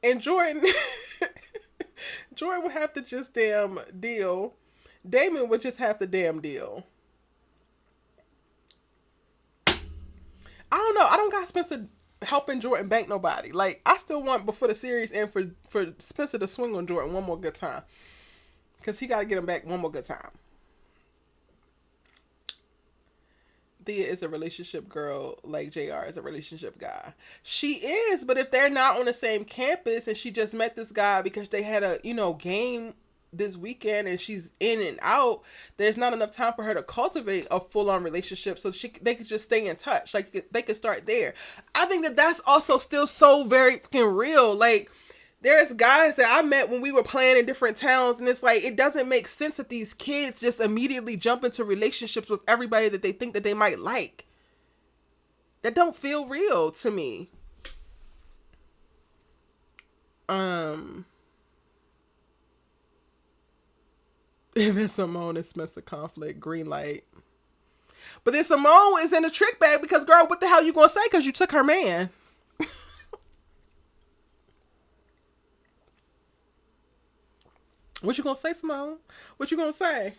Speaker 1: And Jordan, Jordan would have to just damn deal. Damon would just have to damn deal. I don't know. I don't got Spencer helping Jordan bank nobody. Like, I still want before the series and for Spencer to swing on Jordan one more good time. Because he got to get him back one more good time. Thea is a relationship girl like JR is a relationship guy. She is, but if they're not on the same campus and she just met this guy because they had a, game this weekend and she's in and out, there's not enough time for her to cultivate a full-on relationship so they could just stay in touch. Like, they could start there. I think that that's also still so very fucking real. Like, there's guys that I met when we were playing in different towns, and it's like, it doesn't make sense that these kids just immediately jump into relationships with everybody that they think that they might like. That don't feel real to me. If it's Simone and Spencer conflict, green light. But then Simone is in a trick bag because, girl, what the hell you gonna say? Because you took her man. What you gonna say, Simone? What you gonna say?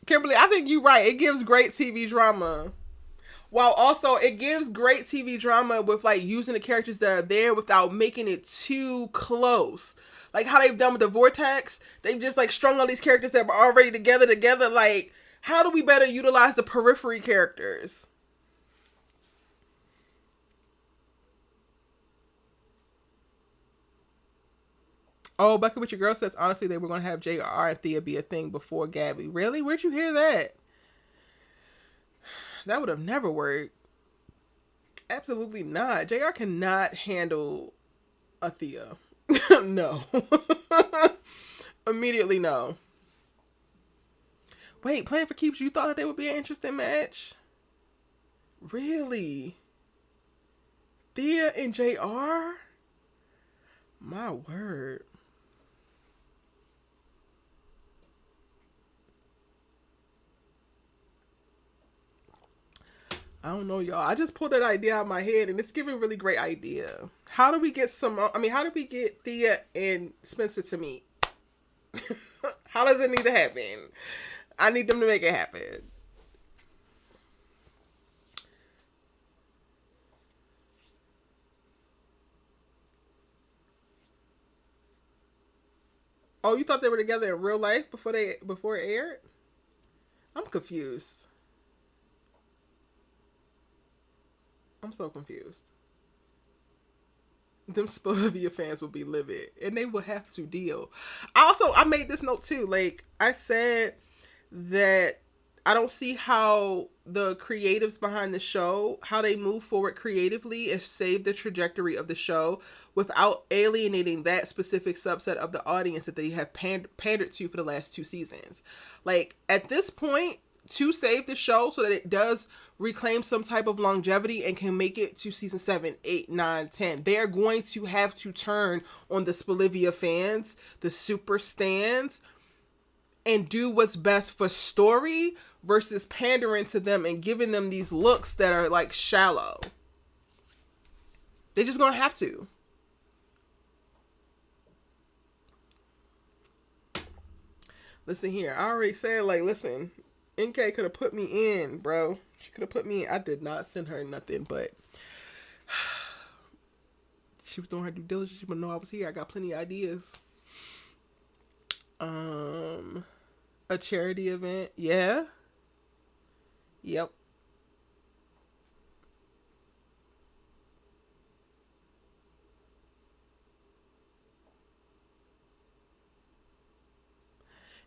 Speaker 1: Kimberly, I think you're right. It gives great TV drama. While also it gives great TV drama with like using the characters that are there without making it too close. Like how they've done with the Vortex. They've just like strung all these characters that were already together. Like, how do we better utilize the periphery characters? Oh, Bucket with Your Girl says, honestly, they were going to have JR and Thea be a thing before Gabby. Really? Where'd you hear that? That would have never worked. Absolutely not. JR cannot handle a Thea. No. Immediately no. Wait, Playing for Keeps, you thought that they would be an interesting match? Really? Thea and JR? My word. I don't know, y'all. I just pulled that idea out of my head, and it's giving a really great idea. How do we get how do we get Thea and Spencer to meet? How does it need to happen? I need them to make it happen. Oh, you thought they were together in real life before it aired? I'm confused. I'm so confused. Them Olivia fans will be livid, and they will have to deal. I made this note too. Like I said, that I don't see how the creatives behind the show, how they move forward creatively and save the trajectory of the show without alienating that specific subset of the audience that they have pandered to for the last 2 seasons. Like at this point, to save the show so that it does reclaim some type of longevity and can make it to season 7, 8, 9, 10. They're going to have to turn on the Olivia fans, the super stans, and do what's best for story versus pandering to them and giving them these looks that are like shallow. They're just gonna have to. Listen here, I already said, like, listen, NK could have put me in, bro. She could have put me in. I did not send her nothing, but she was doing her due diligence. She would know I was here. I got plenty of ideas. A charity event. Yeah. Yep.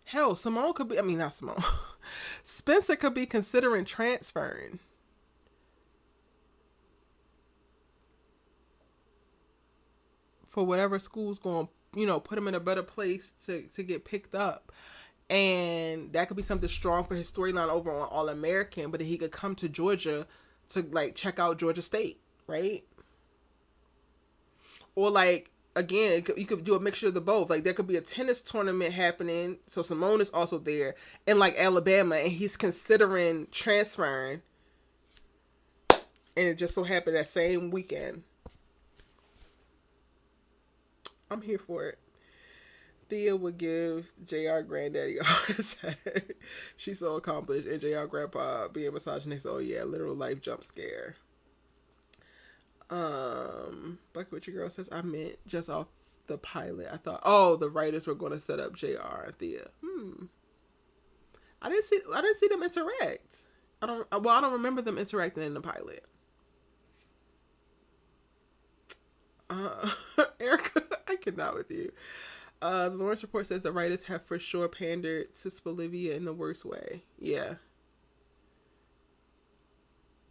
Speaker 1: Hell, Simone could be, I mean, not Simone. Spencer could be considering transferring for whatever school's going to, put him in a better place to get picked up. And that could be something strong for his storyline over on All American, but then he could come to Georgia to like check out Georgia State, right? Or like again, you could do a mixture of the both. Like there could be a tennis tournament happening, so Simone is also there, in like Alabama, and he's considering transferring, and it just so happened that same weekend. I'm here for it. Thea would give JR granddaddy a heart attack. She's so accomplished, and JR grandpa being misogynist. Oh yeah, literal life jump scare. Bucket with your girl says I meant just off the pilot. I thought, the writers were going to set up JR and Thea. I didn't see them interact. I don't remember them interacting in the pilot. Erica, I cannot with you. The Lawrence report says the writers have for sure pandered to Olivia in the worst way. Yeah.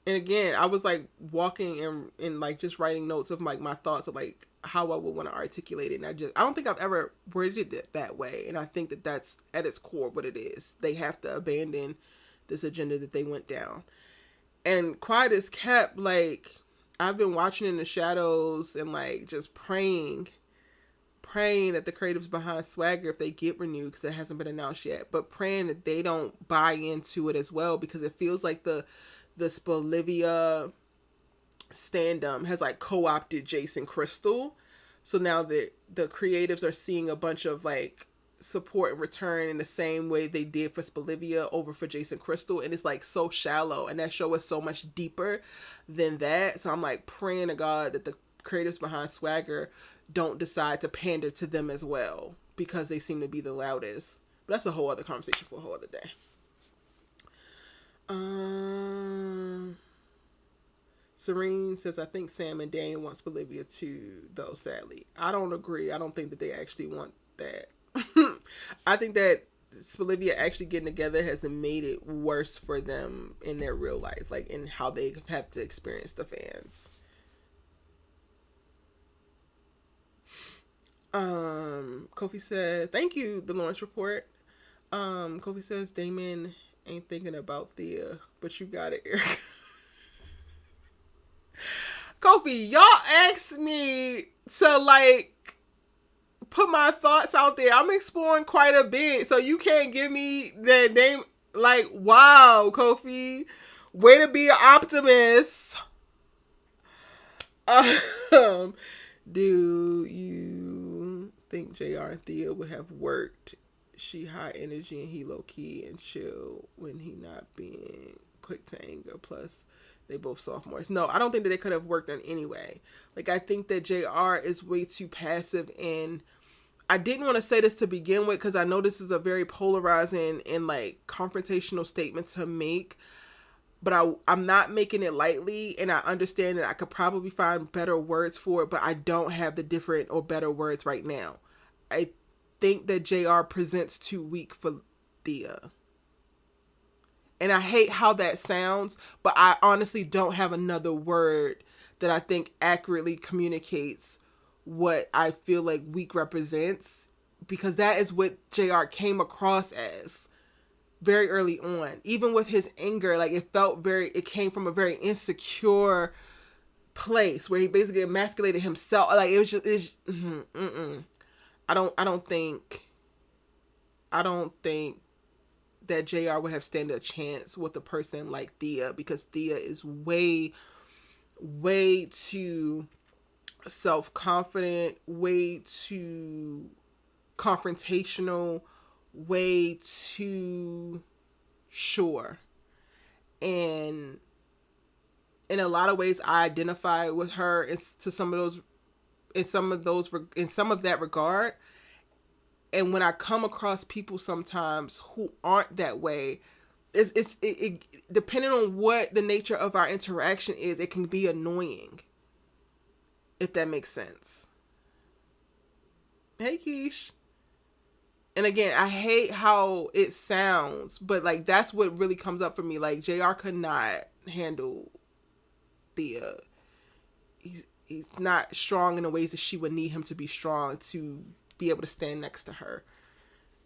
Speaker 1: And again, I was like walking and like just writing notes of like my thoughts of like how I would want to articulate it. And I don't think I've ever worded it that way. And I think that that's at its core what it is. They have to abandon this agenda that they went down. And quiet as kept, like I've been watching in the shadows and like just praying that the creatives behind Swagger, if they get renewed, because it hasn't been announced yet, but praying that they don't buy into it as well, because it feels like this Olivia stand-up has like co-opted Jason Crystal. So now the creatives are seeing a bunch of like support and return in the same way they did for Olivia over for Jason Crystal, and it's like so shallow, and that show is so much deeper than that. So I'm like praying to God that the creatives behind Swagger don't decide to pander to them as well, because they seem to be the loudest. But that's a whole other conversation for a whole other day. Serene says, I think Sam and Daniel wants Olivia too, though, sadly. I don't agree. I don't think that they actually want that. I think that Olivia actually getting together has made it worse for them in their real life, like in how they have to experience the fans. Kofi said, thank you, the Lawrence report. Kofi says, Damon ain't thinking about Thea, but you got it, Eric. Kofi, y'all asked me to like put my thoughts out there. I'm exploring quite a bit, so you can't give me that name. Like, wow, Kofi, way to be an optimist. Do you think JR and Thea would have worked? She high energy and he low key and chill when he not being quick to anger. Plus, they both sophomores. No, I don't think that they could have worked in any way. Like, I think that JR is way too passive, and I didn't want to say this to begin with because I know this is a very polarizing and like confrontational statement to make, but I'm not making it lightly, and I understand that I could probably find better words for it, but I don't have the different or better words right now. I think that JR presents too weak for Thea. And I hate how that sounds, but I honestly don't have another word that I think accurately communicates what I feel like weak represents, because that is what JR came across as very early on. Even with his anger, like it came from a very insecure place where he basically emasculated himself. Like it was just, I don't think that JR would have stand a chance with a person like Thea, because Thea is way too self-confident, way too confrontational, way too sure. And in a lot of ways I identify with her in some of that regard. And when I come across people sometimes who aren't that way, it depending on what the nature of our interaction is, it can be annoying, if that makes sense. Hey, Keish. And again, I hate how it sounds, but like that's what really comes up for me. Like JR could not handle Thea. He's not strong in the ways that she would need him to be strong to be able to stand next to her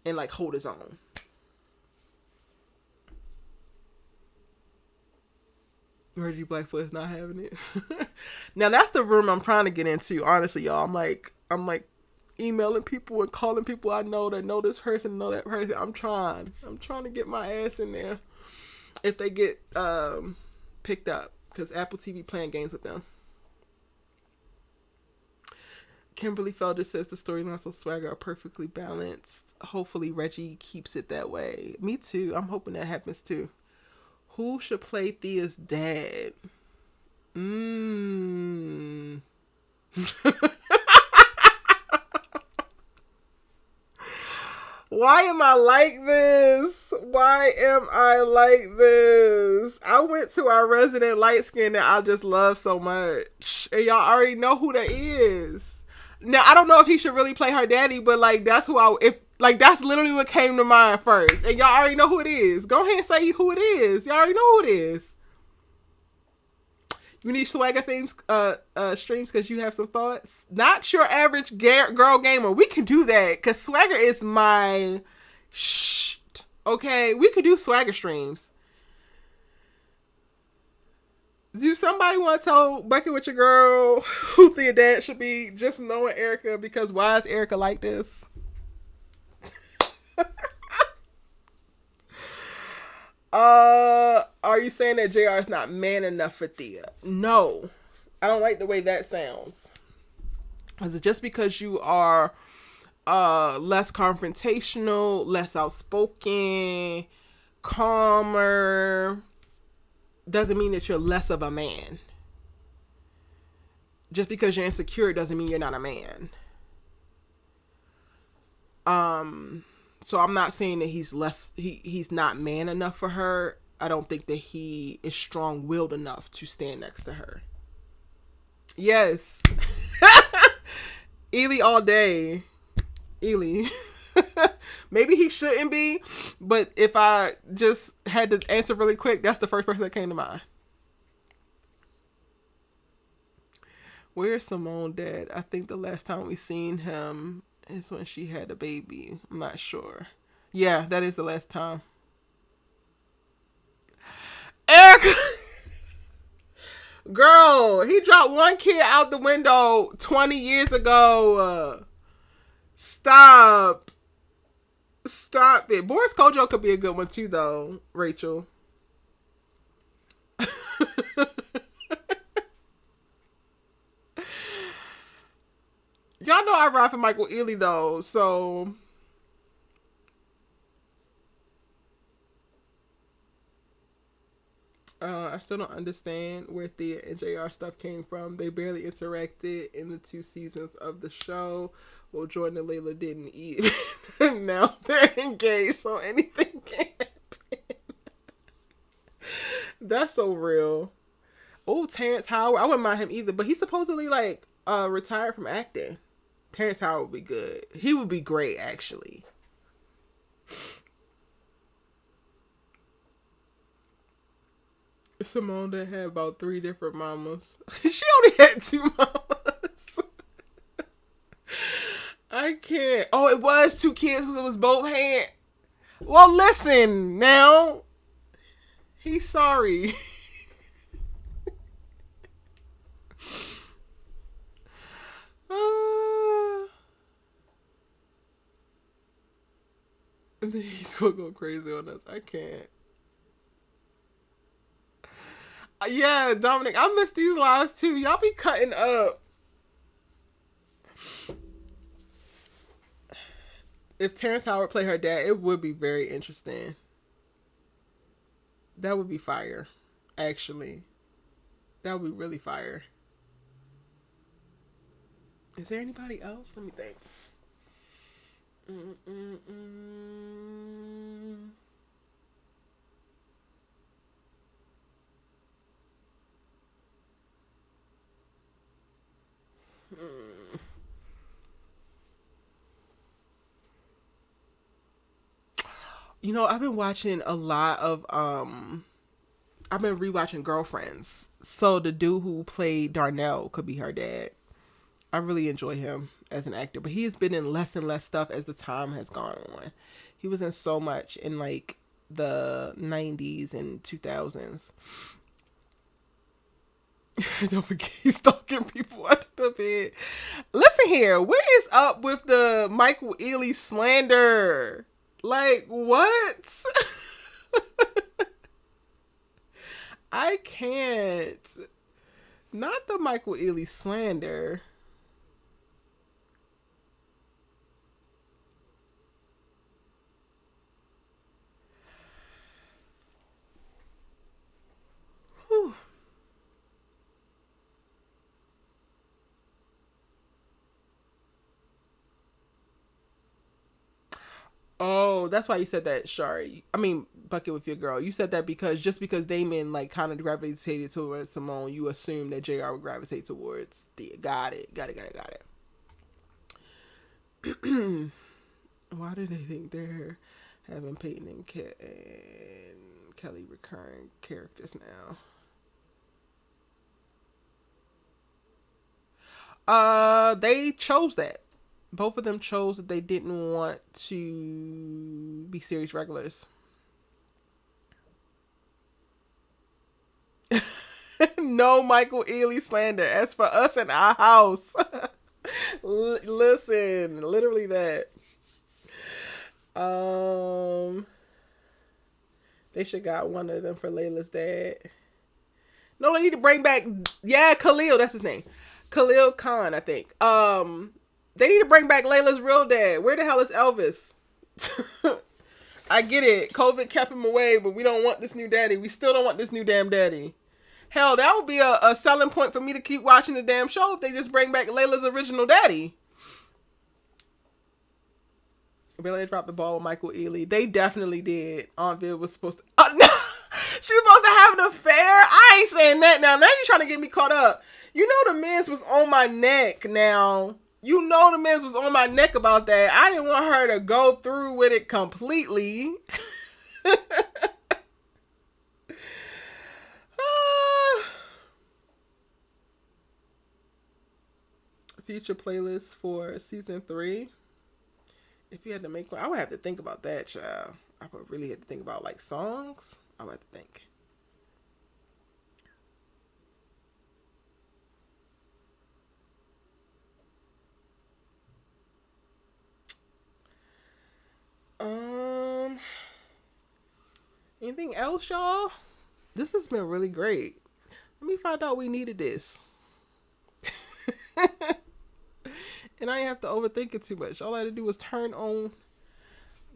Speaker 1: and like hold his own. Reggie Blackfoot is not having it. Now that's the room I'm trying to get into. Honestly, y'all, I'm like emailing people and calling people I know that know this person, know that person. I'm trying to get my ass in there if they get picked up, because Apple TV playing games with them. Kimberly Felder says the storylines of Swagger are perfectly balanced. Hopefully Reggie keeps it that way. Me too. I'm hoping that happens too. Who should play Thea's dad? Why am I like this? Why am I like this? I went to our resident light skin that I just love so much. And y'all already know who that is. Now, I don't know if he should really play her daddy, but like that's that's literally what came to mind first. And y'all already know who it is. Go ahead and say who it is. Y'all already know who it is. You need Swagger themes streams because you have some thoughts. Not your average girl gamer. We can do that because Swagger is my okay, we could do Swagger streams. Do somebody want to tell Bucket with your girl who Thea dad should be? Just knowing Erica, because why is Erica like this? Are you saying that JR is not man enough for Thea? No. I don't like the way that sounds. Is it just because you are less confrontational, less outspoken, calmer, doesn't mean that you're less of a man. Just because you're insecure doesn't mean you're not a man. So I'm not saying that he's not man enough for her. I don't think that he is strong-willed enough to stand next to her. Yes. Ely all day. Ely. Maybe he shouldn't be, but if I just had to answer really quick, that's the first person that came to mind. Where's Simone dad? I think the last time we seen him is when she had a baby. I'm not sure. Yeah, that is the last time. Erica! Girl, he dropped one kid out the window 20 years ago. Stop it. Boris Kojo could be a good one too, though, Rachel. Y'all know I ride for Michael Ealy, though, so I still don't understand where Thea and JR stuff came from. They barely interacted in the 2 seasons of the show. Well, Jordan and Layla didn't eat. Now they're engaged, so anything can happen. That's so real. Oh, Terrence Howard. I wouldn't mind him either, but he's supposedly like retired from acting. Terrence Howard would be good. He would be great, actually. Simone that had about 3 different mamas. She only had 2 mamas. I can't. Oh, it was 2 kids because it was both hands. Well, listen now. He's sorry. He's gonna go crazy on us. I can't. Yeah, Dominic, I miss these lives too. Y'all be cutting up. If Terrence Howard played her dad, it would be very interesting. That would be fire, actually. That would be really fire. Is there anybody else? Let me think. I've been watching a lot of I've been rewatching Girlfriends. So the dude who played Darnell could be her dad. I really enjoy him as an actor, but he's been in less and less stuff as the time has gone on. He was in so much in like the 90s and 2000s. Don't forget he's stalking people under the bed. Listen here, what is up with the Michael Ealy slander? Like, what? I can't. Not the Michael Ealy slander. Whew. Oh, that's why you said that, Shari. I mean, bucket with your girl. You said that because just because Damon like kind of gravitated towards Simone, you assume that JR would gravitate towards the. Got it. Got it. Got it. Got it. Why do they think they're having Peyton and Kelly recurring characters now? They chose that. Both of them chose that they didn't want to be series regulars. No Michael Ealy slander. As for us in our house, listen, literally that. Um, they should got one of them for Layla's dad. No, they need to bring back. Yeah, Khalil. That's his name. Khalil Khan, I think. They need to bring back Layla's real dad. Where the hell is Elvis? I get it. COVID kept him away, but we don't want this new daddy. We still don't want this new damn daddy. Hell, that would be a selling point for me to keep watching the damn show if they just bring back Layla's original daddy. Really dropped the ball with Michael Ealy. They definitely did. Aunt Viv was supposed to... Oh, no! She was supposed to have an affair? I ain't saying that now. Now you're trying to get me caught up. You know the men's was on my neck now. You know the men's was on my neck about that. I didn't want her to go through with it completely. Future playlist for season 3. If you had to make one, I would have to think about that, child. I would really have to think about like songs. I would have to think. Anything else, y'all? This has been really great. Let me find out we needed this. And I didn't have to overthink it too much. All I had to do was turn on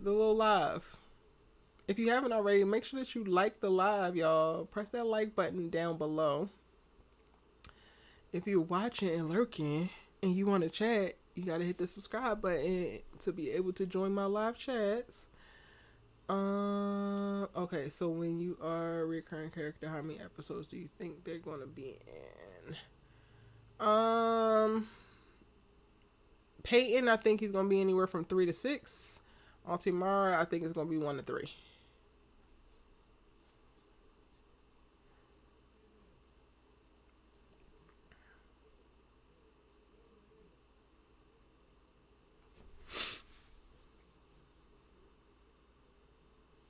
Speaker 1: the little live. If you haven't already, make sure that you like the live, y'all. Press that like button down below. If you're watching and lurking and you want to chat, you got to hit the subscribe button to be able to join my live chats. Okay, so when you are a recurring character, how many episodes do you think they're going to be in? Peyton, I think he's going to be anywhere from 3 to 6. On Tamara, I think it's going to be 1 to 3.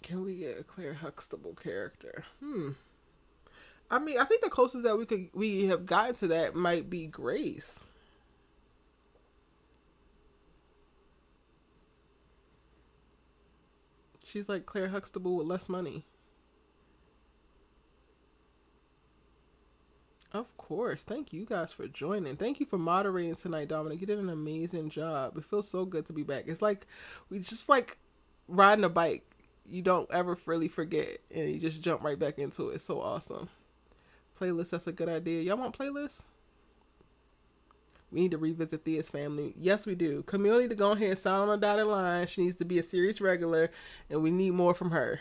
Speaker 1: Can we get a Claire Huxtable character? I mean, I think the closest that we have gotten to that might be Grace. She's like Claire Huxtable with less money. Of course. Thank you guys for joining. Thank you for moderating tonight, Dominic. You did an amazing job. It feels so good to be back. It's like we just like riding a bike. You don't ever really forget and you just jump right back into it. It's so awesome. Playlist, that's a good idea. Y'all want playlists? We need to revisit Thea's family. Yes, we do. Camille need to go ahead and sign on a dotted line. She needs to be a series regular, and we need more from her.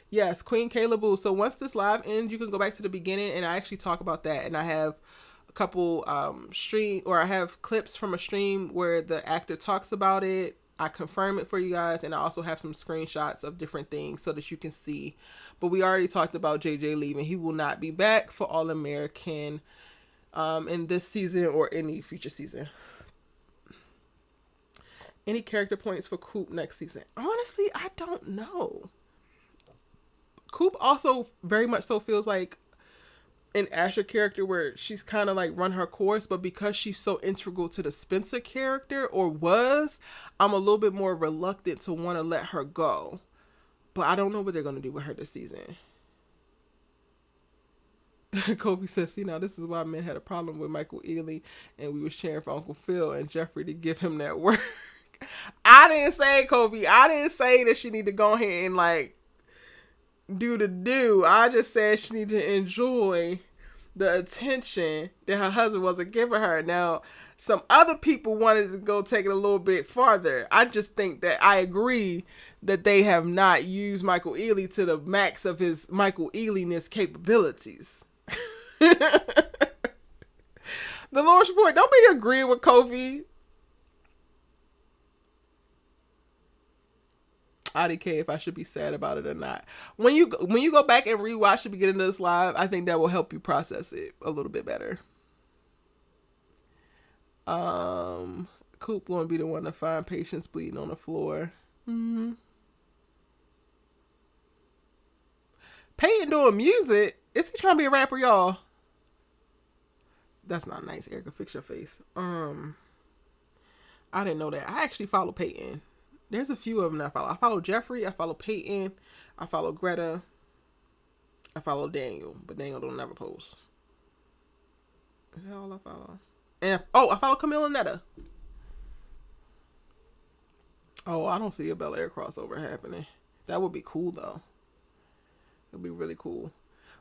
Speaker 1: Yes, Queen Kayla Boo. So once this live ends, you can go back to the beginning, and I actually talk about that. And I have a couple I have clips from a stream where the actor talks about it. I confirm it for you guys, and I also have some screenshots of different things so that you can see. But we already talked about JJ leaving. He will not be back for All American in this season or any future season. Any character points for Coop next season? Honestly, I don't know. Coop also very much so feels like an Aahc character where she's kind of like run her course, but because she's so integral to the Spencer character, or was, I'm a little bit more reluctant to want to let her go. But I don't know what they're going to do with her this season. Kobe says, see, now this is why men had a problem with Michael Ealy, and we was cheering for Uncle Phil and Jeffrey to give him that work. I didn't say, Kobe, I didn't say that she need to go ahead and like do the do. I just said she need to enjoy the attention that her husband wasn't giving her. Now, some other people wanted to go take it a little bit farther. I just think that I agree that they have not used Michael Ealy to the max of his Michael Ealy-ness capabilities. The Lord's Report, don't be agreeing with Kofi. I don't care if I should be sad about it or not. When you go back and rewatch the beginning of this live, I think that will help you process it a little bit better. Coop won't be the one to find patients bleeding on the floor. Mm-hmm. Peyton doing music. Is he trying to be a rapper, y'all? That's not nice, Erica. Fix your face. I didn't know that. I actually follow Peyton. There's a few of them I follow. I follow Jeffrey. I follow Peyton. I follow Greta. I follow Daniel, but Daniel don't never post. Is that all I follow? And I follow Camille and Netta. Oh, I don't see a Bel Air crossover happening. That would be cool though. It'd be really cool.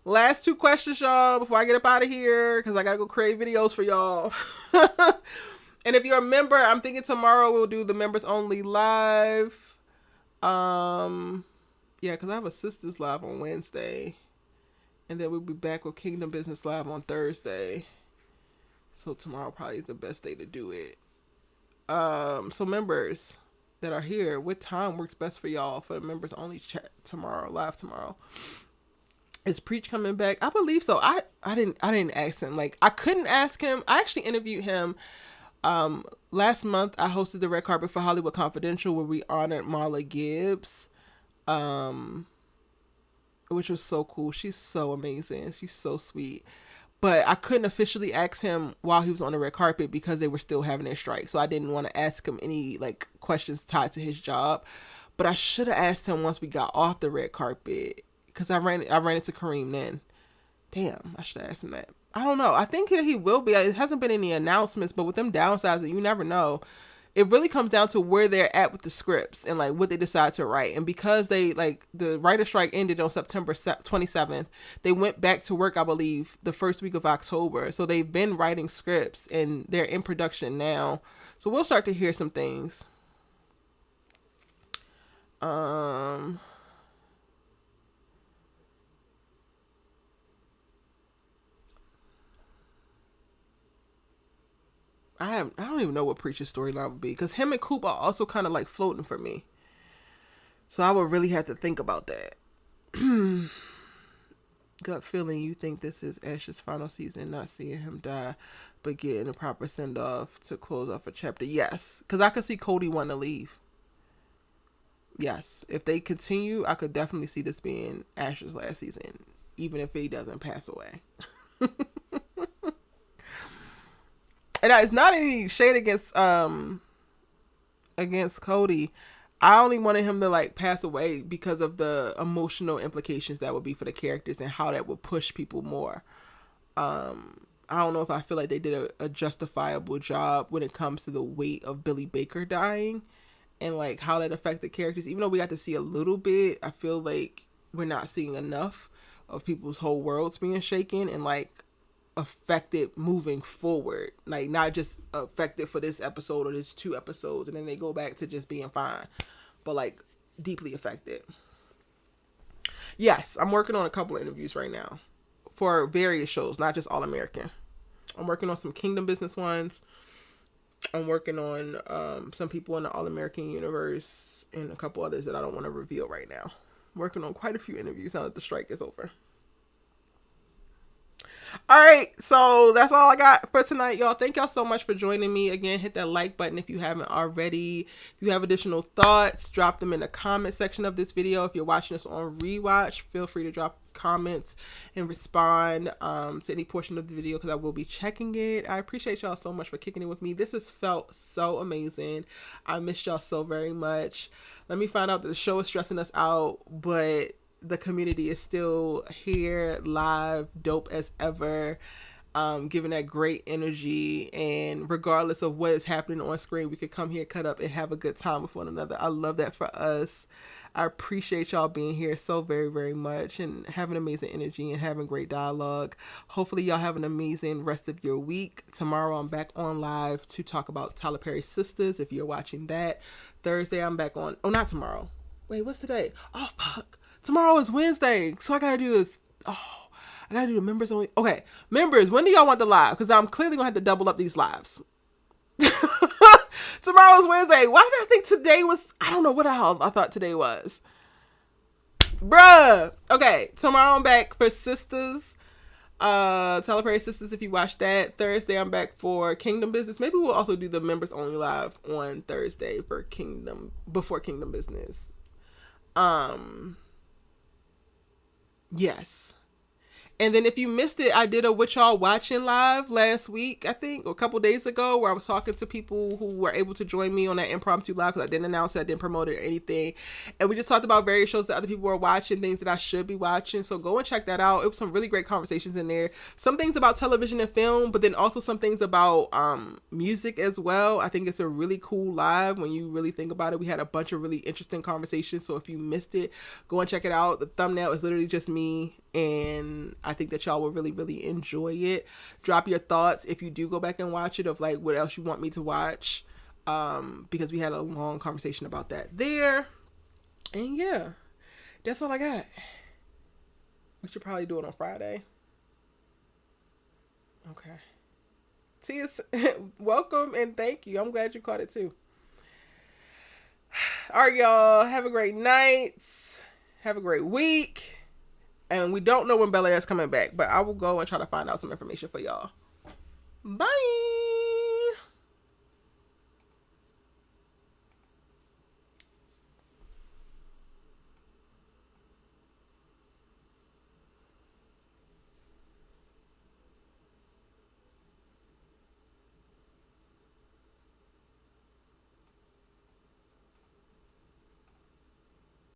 Speaker 1: Last 2 questions, y'all, before I get up out of here, because I gotta go create videos for y'all. And if you're a member, I'm thinking tomorrow we'll do the members only live. Yeah, because I have a sisters live on Wednesday. And then we'll be back with Kingdom Business Live on Thursday. So tomorrow probably is the best day to do it. So members that are here, what time works best for y'all for the members only chat tomorrow, live tomorrow? Is Preach coming back? I believe so. I didn't ask him. Like, I couldn't ask him. I actually interviewed him. Last month I hosted the red carpet for Hollywood Confidential where we honored Marla Gibbs, which was so cool. She's so amazing. She's so sweet. But I couldn't officially ask him while he was on the red carpet because they were still having their strike. So I didn't want to ask him any like questions tied to his job. But I should have asked him once we got off the red carpet because I ran into Kareem then. Damn, I should have asked him that. I don't know. I think that he will be. It hasn't been any announcements, but with them downsizing, you never know. It really comes down to where they're at with the scripts and like what they decide to write. And because they like the writer strike ended on September 27th, they went back to work, I believe, the first week of October. So they've been writing scripts and they're in production now. So we'll start to hear some things. I don't even know what Preacher's storyline would be because him and Coop are also kind of like floating for me. So I would really have to think about that. Gut feeling, you think this is Ash's final season, not seeing him die, but getting a proper send off to close off a chapter. Yes, because I could see Cody wanting to leave. Yes, if they continue, I could definitely see this being Ash's last season, even if he doesn't pass away. And it's not any shade against Cody. I only wanted him to like pass away because of the emotional implications that would be for the characters and how that would push people more. I don't know if I feel like they did a justifiable job when it comes to the weight of Billy Baker dying and like how that affected characters. Even though we got to see a little bit, I feel like we're not seeing enough of people's whole worlds being shaken and like affected moving forward, like not just affected for this episode or this 2 episodes and then they go back to just being fine, but like deeply affected. Yes, I'm working on a couple of interviews right now for various shows, not just All American. I'm working on some Kingdom Business ones. I'm working on some people in the All American universe and a couple others that I don't want to reveal right now. I'm working on quite a few interviews now that the strike is over. All right, so that's all I got for tonight, y'all. Thank y'all so much for joining me. Again, hit that like button if you haven't already. If you have additional thoughts, drop them in the comment section of this video. If you're watching this on rewatch, feel free to drop comments and respond to any portion of the video because I will be checking it. I appreciate y'all so much for kicking it with me. This has felt so amazing. I missed y'all so very much. Let me find out that the show is stressing us out, but the community is still here, live, dope as ever, giving that great energy. And regardless of what is happening on screen, we could come here, cut up, and have a good time with one another. I love that for us. I appreciate y'all being here so very, very much and having amazing energy and having great dialogue. Hopefully y'all have an amazing rest of your week. Tomorrow I'm back on live to talk about Tyler Perry Sisters, if you're watching that. Thursday I'm back on, oh, not tomorrow. Wait, what's today? Oh, fuck. Tomorrow is Wednesday, so I gotta do this. Oh, I gotta do the members only. Okay, members, when do y'all want the live? Because I'm clearly gonna have to double up these lives. Tomorrow is Wednesday. Why did I think today was? I don't know what the hell I thought today was. Bruh. Okay, tomorrow I'm back for Sisters. Tyler Perry Sisters, if you watch that. Thursday I'm back for Kingdom Business. Maybe we'll also do the members only live on Thursday for Kingdom, before Kingdom Business. Yes. And then if you missed it, I did a What Y'all Watching live last week, I think, or a couple days ago, where I was talking to people who were able to join me on that impromptu live because I didn't announce it, I didn't promote it or anything. And we just talked about various shows that other people were watching, things that I should be watching. So go and check that out. It was some really great conversations in there. Some things about television and film, but then also some things about music as well. I think it's a really cool live when you really think about it. We had a bunch of really interesting conversations. So if you missed it, go and check it out. The thumbnail is literally just me. And I think that y'all will really, really enjoy it. Drop your thoughts if you do go back and watch it, of like what else you want me to watch. Because we had a long conversation about that there. And yeah, that's all I got. We should probably do it on Friday. Okay. Tia, welcome and thank you. I'm glad you caught it too. All right, y'all. Have a great night. Have a great week. And we don't know when Bel Air is coming back, but I will go and try to find out some information for y'all. Bye.